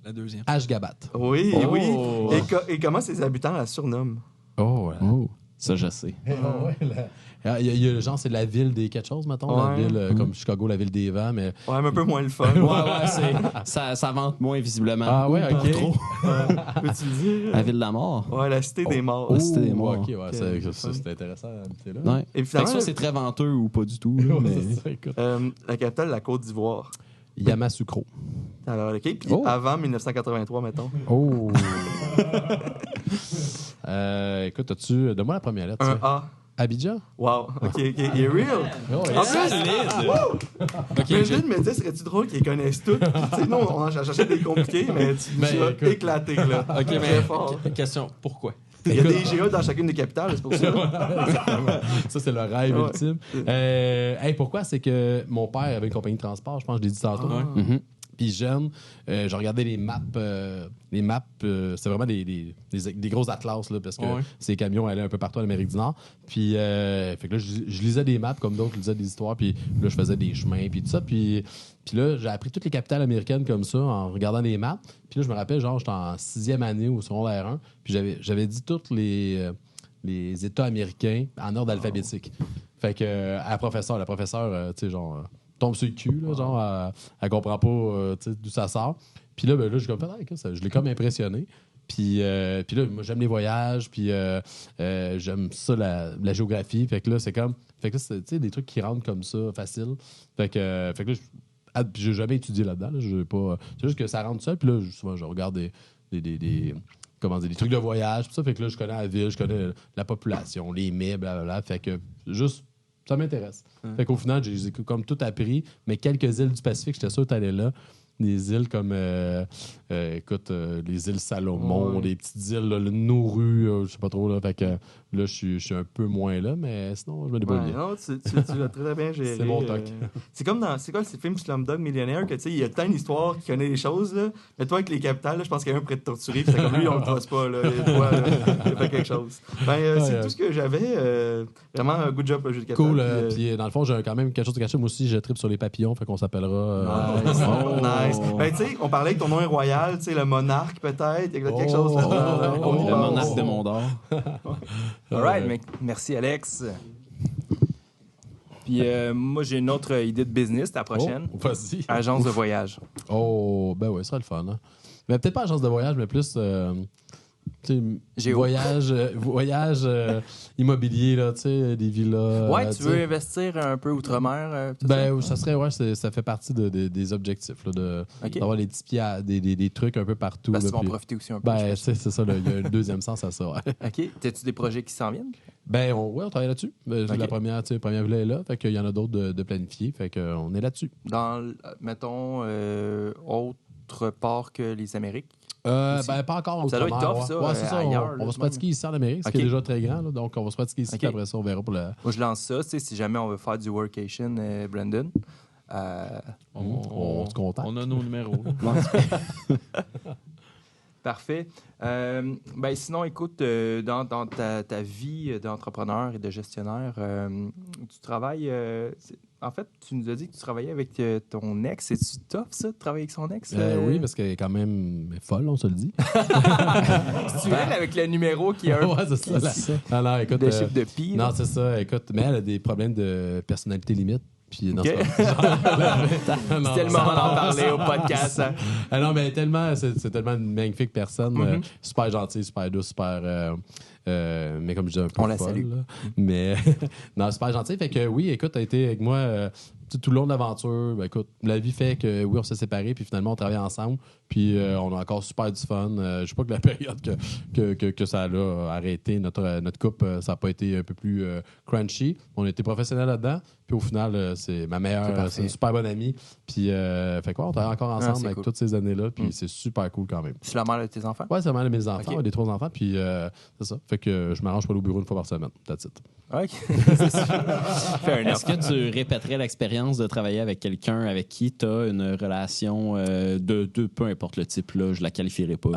Speaker 5: La deuxième.
Speaker 6: Oui,
Speaker 2: Ashgabat.
Speaker 6: oui.
Speaker 2: Oh.
Speaker 6: Et comment ses habitants la surnomment?
Speaker 2: Oh, ouais.
Speaker 4: Oh, ça, je sais.
Speaker 2: Il y a genre, c'est la ville des quelque chose, mettons. La
Speaker 6: Ouais.
Speaker 2: ville, comme Chicago, la ville des vents, mais.
Speaker 6: Ouais, mais un peu moins le fun.
Speaker 4: Ça vente moins visiblement.
Speaker 2: Ah, ouais, ok.
Speaker 4: Trop.
Speaker 6: Peux-tu le dire?
Speaker 4: La ville de la mort.
Speaker 6: Ouais, la cité des morts.
Speaker 4: Oh. Cité des morts.
Speaker 2: Ok, ouais,
Speaker 6: Ok,
Speaker 2: c'est intéressant à habiter là.
Speaker 4: Ouais.
Speaker 6: Et
Speaker 4: Fait que
Speaker 6: finalement,
Speaker 4: ça, c'est très venteux ou pas du tout. là,
Speaker 2: Ouais,
Speaker 4: mais...
Speaker 2: c'est ça, écoute.
Speaker 6: la capitale de la Côte d'Ivoire.
Speaker 2: Yamoussoukro.
Speaker 6: Alors, OK. Puis
Speaker 4: Oh.
Speaker 6: avant 1983, mettons.
Speaker 2: Oh! Écoute, donne-moi la première lettre.
Speaker 6: Un
Speaker 2: tiens.
Speaker 6: A.
Speaker 2: Abidjan?
Speaker 6: Wow. OK, il est real.
Speaker 2: Oh,
Speaker 6: En plus, Brandon me dit, serait-tu drôle qu'ils connaissent tout? Tu sais, nous, on en cherchait des compliqués, mais tu
Speaker 2: Ben,
Speaker 6: nous as
Speaker 2: écoute.
Speaker 6: éclaté, là.
Speaker 5: OK,
Speaker 6: Très
Speaker 5: mais
Speaker 6: fort.
Speaker 5: question, pourquoi?
Speaker 6: Il y a des GA dans chacune des capitales, c'est pour ça.
Speaker 2: Ça, c'est le rêve
Speaker 6: Ouais.
Speaker 2: ultime. Pourquoi? C'est que mon père avait une compagnie de transport, je pense que je l'ai dit tantôt.
Speaker 6: Ah.
Speaker 2: Mhm. Puis jeune, je regardais les maps. C'est vraiment des gros atlas, là, parce que
Speaker 5: Ouais.
Speaker 2: ces camions allaient un peu partout en Amérique du Nord. Puis, fait que là, je lisais des maps comme d'autres lisaient des histoires. Puis là, je faisais des chemins, puis tout ça. Puis là, j'ai appris toutes les capitales américaines comme ça en regardant les maps. Puis là, je me rappelle, genre, j'étais en 6e année au secondaire 1. Puis j'avais dit tous les États américains en ordre alphabétique. Fait que la professeure, tu sais, genre, tombe sur le cul, là, genre, elle comprend pas tu sais, d'où ça sort. Puis là, j'ai comme fait, je l'ai comme impressionné. Puis là, moi, j'aime les voyages, puis j'aime ça, la géographie. Fait que là, c'est comme. Fait que là, c'est, tu sais, des trucs qui rentrent comme ça, facile. Fait que là, j'ai jamais étudié là-dedans. Là, c'est juste que ça rentre seul, puis là, souvent, je regarde des trucs de voyage, tout ça. Fait que là, je connais la ville, je connais la population, les mets, blablabla. Fait que juste. Ça m'intéresse. Fait qu'au final, j'ai comme tout appris, mais quelques îles du Pacifique, j'étais sûr que t'allais là. Des îles comme, les îles Salomon, des petites îles, là, le Nauru, je sais pas trop, là. Fait que Là, je suis un peu moins là, mais sinon, je me débrouille bien.
Speaker 6: Non, tu l'as très bien géré.
Speaker 2: C'est mon toc.
Speaker 6: C'est comme dans... C'est quoi le film Slumdog Millionnaire que, tu sais, il y a tant d'histoires qui connaît les choses, là. Mais toi, avec les capitales, là, je pense qu'il y a un prêt de torturer. Puis c'est comme lui, on le trosse pas, là. Toi, là, il a fait quelque chose. C'est tout ce que j'avais. Vraiment, good job, le jeu de capitale.
Speaker 2: Cool. Puis, dans le fond, j'ai quand même quelque chose de caché. Moi aussi, je tripe sur les papillons. Fait qu'on s'appellera...
Speaker 6: Nice. Ben, tu sais, on parlait que ton nom est royal. Tu sais, le monarque, peut-être. Il y a quelque chose là-dedans.
Speaker 4: Le monarque de Mondor.
Speaker 3: All right, merci Alex. Puis moi, j'ai une autre idée de business, la prochaine.
Speaker 2: Vas-y.
Speaker 3: Agence de voyage.
Speaker 2: Ben ouais, ça sera le fun. Hein? Mais peut-être pas agence de voyage, mais plus voyage immobilier, là, tu sais, des villas.
Speaker 3: Ouais, tu veux investir un peu outre-mer?
Speaker 2: Ça serait, ça fait partie des objectifs, là, d'avoir des petits pieds, des trucs un peu partout.
Speaker 3: Parce
Speaker 2: qu'ils
Speaker 3: vont profiter aussi un peu.
Speaker 2: C'est ça, il y a un deuxième sens à ça. Ouais.
Speaker 3: OK. T'as-tu des projets qui s'en viennent?
Speaker 2: On travaille là-dessus. La première villa est là, fait qu'il y en a d'autres de planifier, fait qu'on est là-dessus.
Speaker 3: Dans, mettons, autre part que les Amériques?
Speaker 2: Pas encore.
Speaker 3: Ça doit être tough, ça.
Speaker 2: Ouais, c'est ça.
Speaker 3: Ailleurs,
Speaker 2: on va se pratiquer ici en Amérique, ce qui est déjà très grand. Là, donc, on va se pratiquer ici, puis après ça, on verra pour le.
Speaker 3: Moi, je lance ça. Si jamais on veut faire du workation, Brandon.
Speaker 2: On se contacte.
Speaker 5: On a nos numéros.
Speaker 3: Parfait. Sinon, écoute, dans ta vie d'entrepreneur et de gestionnaire, tu travailles... en fait, tu nous as dit que tu travaillais avec ton ex. C'est-tu tough, ça, de travailler avec son ex?
Speaker 2: Oui, parce qu'elle est quand même folle, on se le dit.
Speaker 3: Tu elle avec le numéro qui a un...
Speaker 2: Ouais, c'est ça. Alors, écoute,
Speaker 3: de chiffre de pi.
Speaker 2: Non, c'est ça. Écoute, mais elle a des problèmes de personnalité limite. Puis, non,
Speaker 3: C'était le moment d'en parler au podcast. Hein?
Speaker 2: Non, mais c'est tellement une magnifique personne. Super gentille, super douce, super... mais comme je dis, un peu
Speaker 3: on la
Speaker 2: folle,
Speaker 3: salue.
Speaker 2: Là. Mais non, super gentil. Fait que oui, écoute, t'as été avec moi tout le long de l'aventure. Ben, écoute, la vie fait que oui, on s'est séparés, puis finalement, on travaille ensemble. Puis on a encore super du fun. Je sais pas que la période que ça a arrêté, notre couple, ça n'a pas été un peu plus crunchy. On a été professionnels là-dedans. Puis au final, c'est ma meilleure, c'est une super bonne amie. Puis fait quoi, on travaille encore ensemble avec toutes ces années-là. Puis c'est super cool quand même.
Speaker 3: C'est la mère de tes enfants?
Speaker 2: Ouais, c'est la mère de mes enfants, des 3 enfants. Puis c'est ça. Fait que je m'arrange pour aller au bureau une fois par semaine. That's it.
Speaker 3: OK.
Speaker 4: Est-ce que tu répéterais l'expérience de travailler avec quelqu'un avec qui tu as une relation de peu importe le type, là, je la qualifierais pas?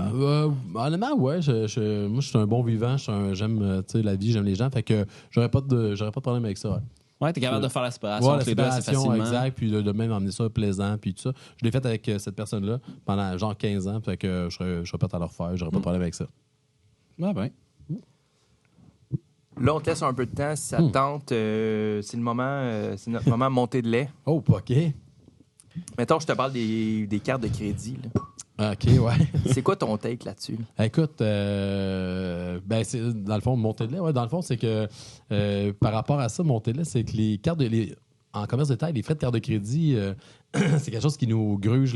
Speaker 2: Honnêtement, ouais. Moi, je suis un bon vivant. J'aime la vie, j'aime les gens. Fait que j'aurais pas de problème avec ça.
Speaker 4: Ouais, t'es capable de faire la séparation entre les deux assez facilement.
Speaker 2: Exact, puis de même emmener ça plaisant, puis tout ça. Je l'ai fait avec cette personne-là pendant genre 15 ans, fait que je serais prêt à le refaire, j'aurais pas de problème avec ça.
Speaker 4: Ouais, ben.
Speaker 3: Là, on te laisse un peu de temps. Si ça te tente, c'est notre moment montée de lait.
Speaker 2: Oh, OK.
Speaker 3: Mettons, je te parle des cartes de crédit. Là.
Speaker 2: OK, ouais.
Speaker 3: C'est quoi ton take là-dessus?
Speaker 2: Écoute, c'est, dans le fond, montée de lait, ouais, dans le fond, c'est que par rapport à ça, montée de lait, c'est que les cartes en commerce de détail, les frais de carte de crédit, c'est quelque chose qui nous gruge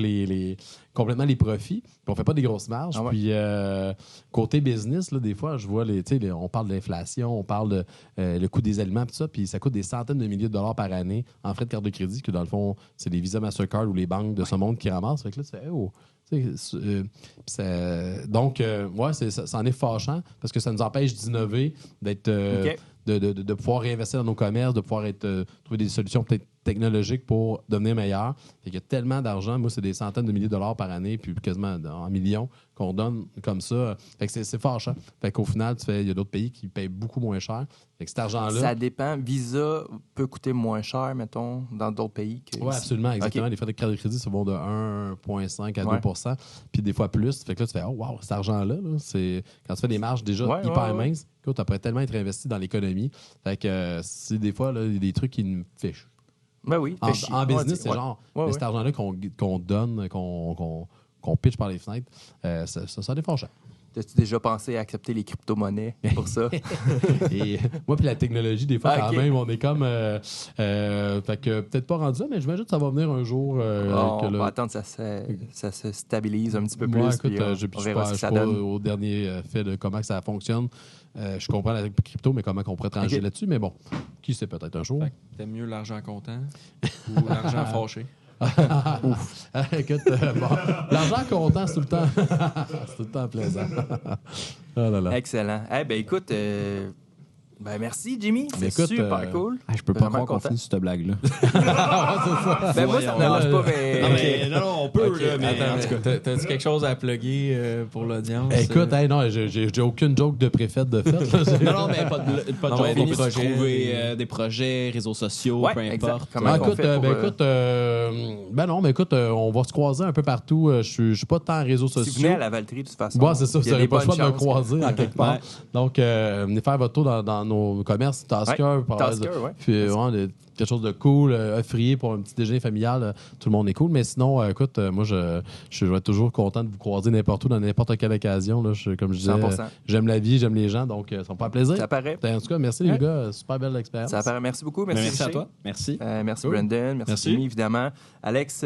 Speaker 2: complètement les profits. Puis on fait pas des grosses marges.
Speaker 3: Ah ouais.
Speaker 2: Puis côté business, là, des fois, je vois on parle de l'inflation, on parle de le coût des aliments, tout ça, puis ça coûte des centaines de milliers de dollars par année en frais de carte de crédit, que dans le fond, c'est les Visa, Mastercard ou les banques de ce monde qui ramassent. Fait que là, c'est donc, ça en est fâchant parce que ça nous empêche d'innover, d'être, de pouvoir réinvestir dans nos commerces, de pouvoir trouver des solutions peut-être technologiques pour devenir meilleur. Fait qu'il y a tellement d'argent. Moi, c'est des centaines de milliers de dollars par année, puis quasiment en millions qu'on donne comme ça. Fait que c'est fâchant. Fait qu'au final, il y a d'autres pays qui payent beaucoup moins cher. Fait que cet argent-là...
Speaker 3: Ça dépend. Visa peut coûter moins cher, mettons, dans d'autres pays que
Speaker 2: oui, absolument, exactement.
Speaker 3: Okay.
Speaker 2: Les frais de carte de crédit, ça vont de 1,5 à 2 %, puis des fois plus. Fait que là, tu fais « Oh, wow, cet argent-là, là, c'est... » Quand tu fais des marges déjà hyper minces, tu pourrais tellement être investi dans l'économie. Fait que c'est des fois, là, des trucs qui nous fichent.
Speaker 3: Ben oui.
Speaker 2: En business, c'est genre, cet argent-là qu'on donne, qu'on pitch par les fenêtres, ça défend cher.
Speaker 3: As-tu déjà pensé à accepter les crypto-monnaies pour ça?
Speaker 2: Et moi, puis la technologie, des fois, quand même, on est comme... fait que peut-être pas rendu là, mais j'imagine que ça va venir un jour.
Speaker 3: On va attendre que ça se stabilise un petit peu plus.
Speaker 2: Moi, écoute,
Speaker 3: on verra ce que ça
Speaker 2: pas
Speaker 3: donne.
Speaker 2: au dernier fait de comment ça fonctionne. Je comprends la crypto, mais comment on pourrait trancher là-dessus. Mais bon, qui sait, peut-être un jour.
Speaker 5: T'aimes mieux l'argent comptant ou l'argent fâché?
Speaker 2: Ouf. Écoute, l'argent comptant, c'est tout le temps. C'est tout le temps plaisant. Oh là là.
Speaker 3: Excellent. Eh ben écoute, Ben merci, Jimmy.
Speaker 2: Mais
Speaker 3: C'est
Speaker 2: écoute,
Speaker 3: super cool.
Speaker 4: Je peux pas croire qu'on finit sur cette blague-là.
Speaker 3: Ben moi, ça me dérange pas, mais...
Speaker 4: Non, on peut,
Speaker 5: Ok,
Speaker 4: là, mais
Speaker 5: attends,
Speaker 4: en tout cas.
Speaker 5: t'as-tu quelque chose à plugger pour l'audience?
Speaker 2: Écoute, non, j'ai aucune joke de préfète de fait.
Speaker 4: Non, mais pas de
Speaker 5: Non,
Speaker 4: joke.
Speaker 5: mais
Speaker 4: On
Speaker 5: des
Speaker 4: peut
Speaker 5: projets,
Speaker 4: trouver des projets, réseaux sociaux,
Speaker 3: Ouais,
Speaker 4: peu
Speaker 3: exact.
Speaker 4: importe.
Speaker 3: Comment qu'on
Speaker 2: écoute,
Speaker 3: fait pour,
Speaker 2: écoute, on va se croiser un peu partout. Je suis pas tant réseaux
Speaker 3: Si vous
Speaker 2: sociaux.
Speaker 3: venez à la Valtrie, de toute façon...
Speaker 2: Ouais, c'est ça,
Speaker 3: il y
Speaker 2: vous
Speaker 3: a
Speaker 2: n'avez
Speaker 3: des
Speaker 2: pas le choix de
Speaker 3: bonnes
Speaker 2: me
Speaker 3: chances
Speaker 2: croiser à quelque part.
Speaker 4: Ouais.
Speaker 2: Donc, venez faire votre tour dans nos commerces, Tasker, puis quelque chose de cool, offrier pour un petit déjeuner familial, tout le monde est cool. Mais sinon, écoute, moi, je vais être toujours content de vous croiser n'importe où, dans n'importe quelle occasion. Là. Comme je disais,
Speaker 3: 100%.
Speaker 2: j'aime la vie, j'aime les gens, donc ça me fait plaisir.
Speaker 3: Ça paraît.
Speaker 2: En tout cas, merci les gars, super belle expérience.
Speaker 3: Ça paraît. Merci beaucoup. Merci,
Speaker 4: Merci à
Speaker 3: Richer.
Speaker 4: toi. Merci.
Speaker 3: Merci
Speaker 4: Cool.
Speaker 3: Brandon, merci
Speaker 4: Merci.
Speaker 3: Jimmy, évidemment. Alex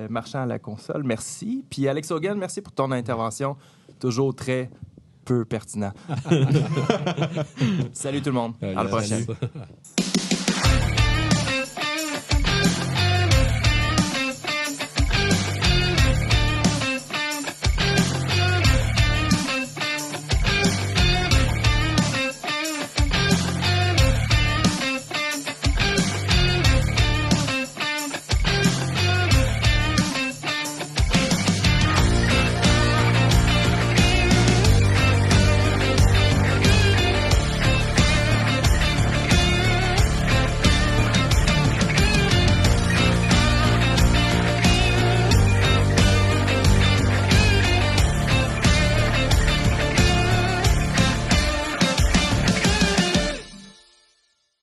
Speaker 3: Marchand à la console, merci. Puis Alex Hogan, merci pour ton intervention. Toujours très peu pertinent. Salut tout le monde. À la prochaine.
Speaker 2: Salut.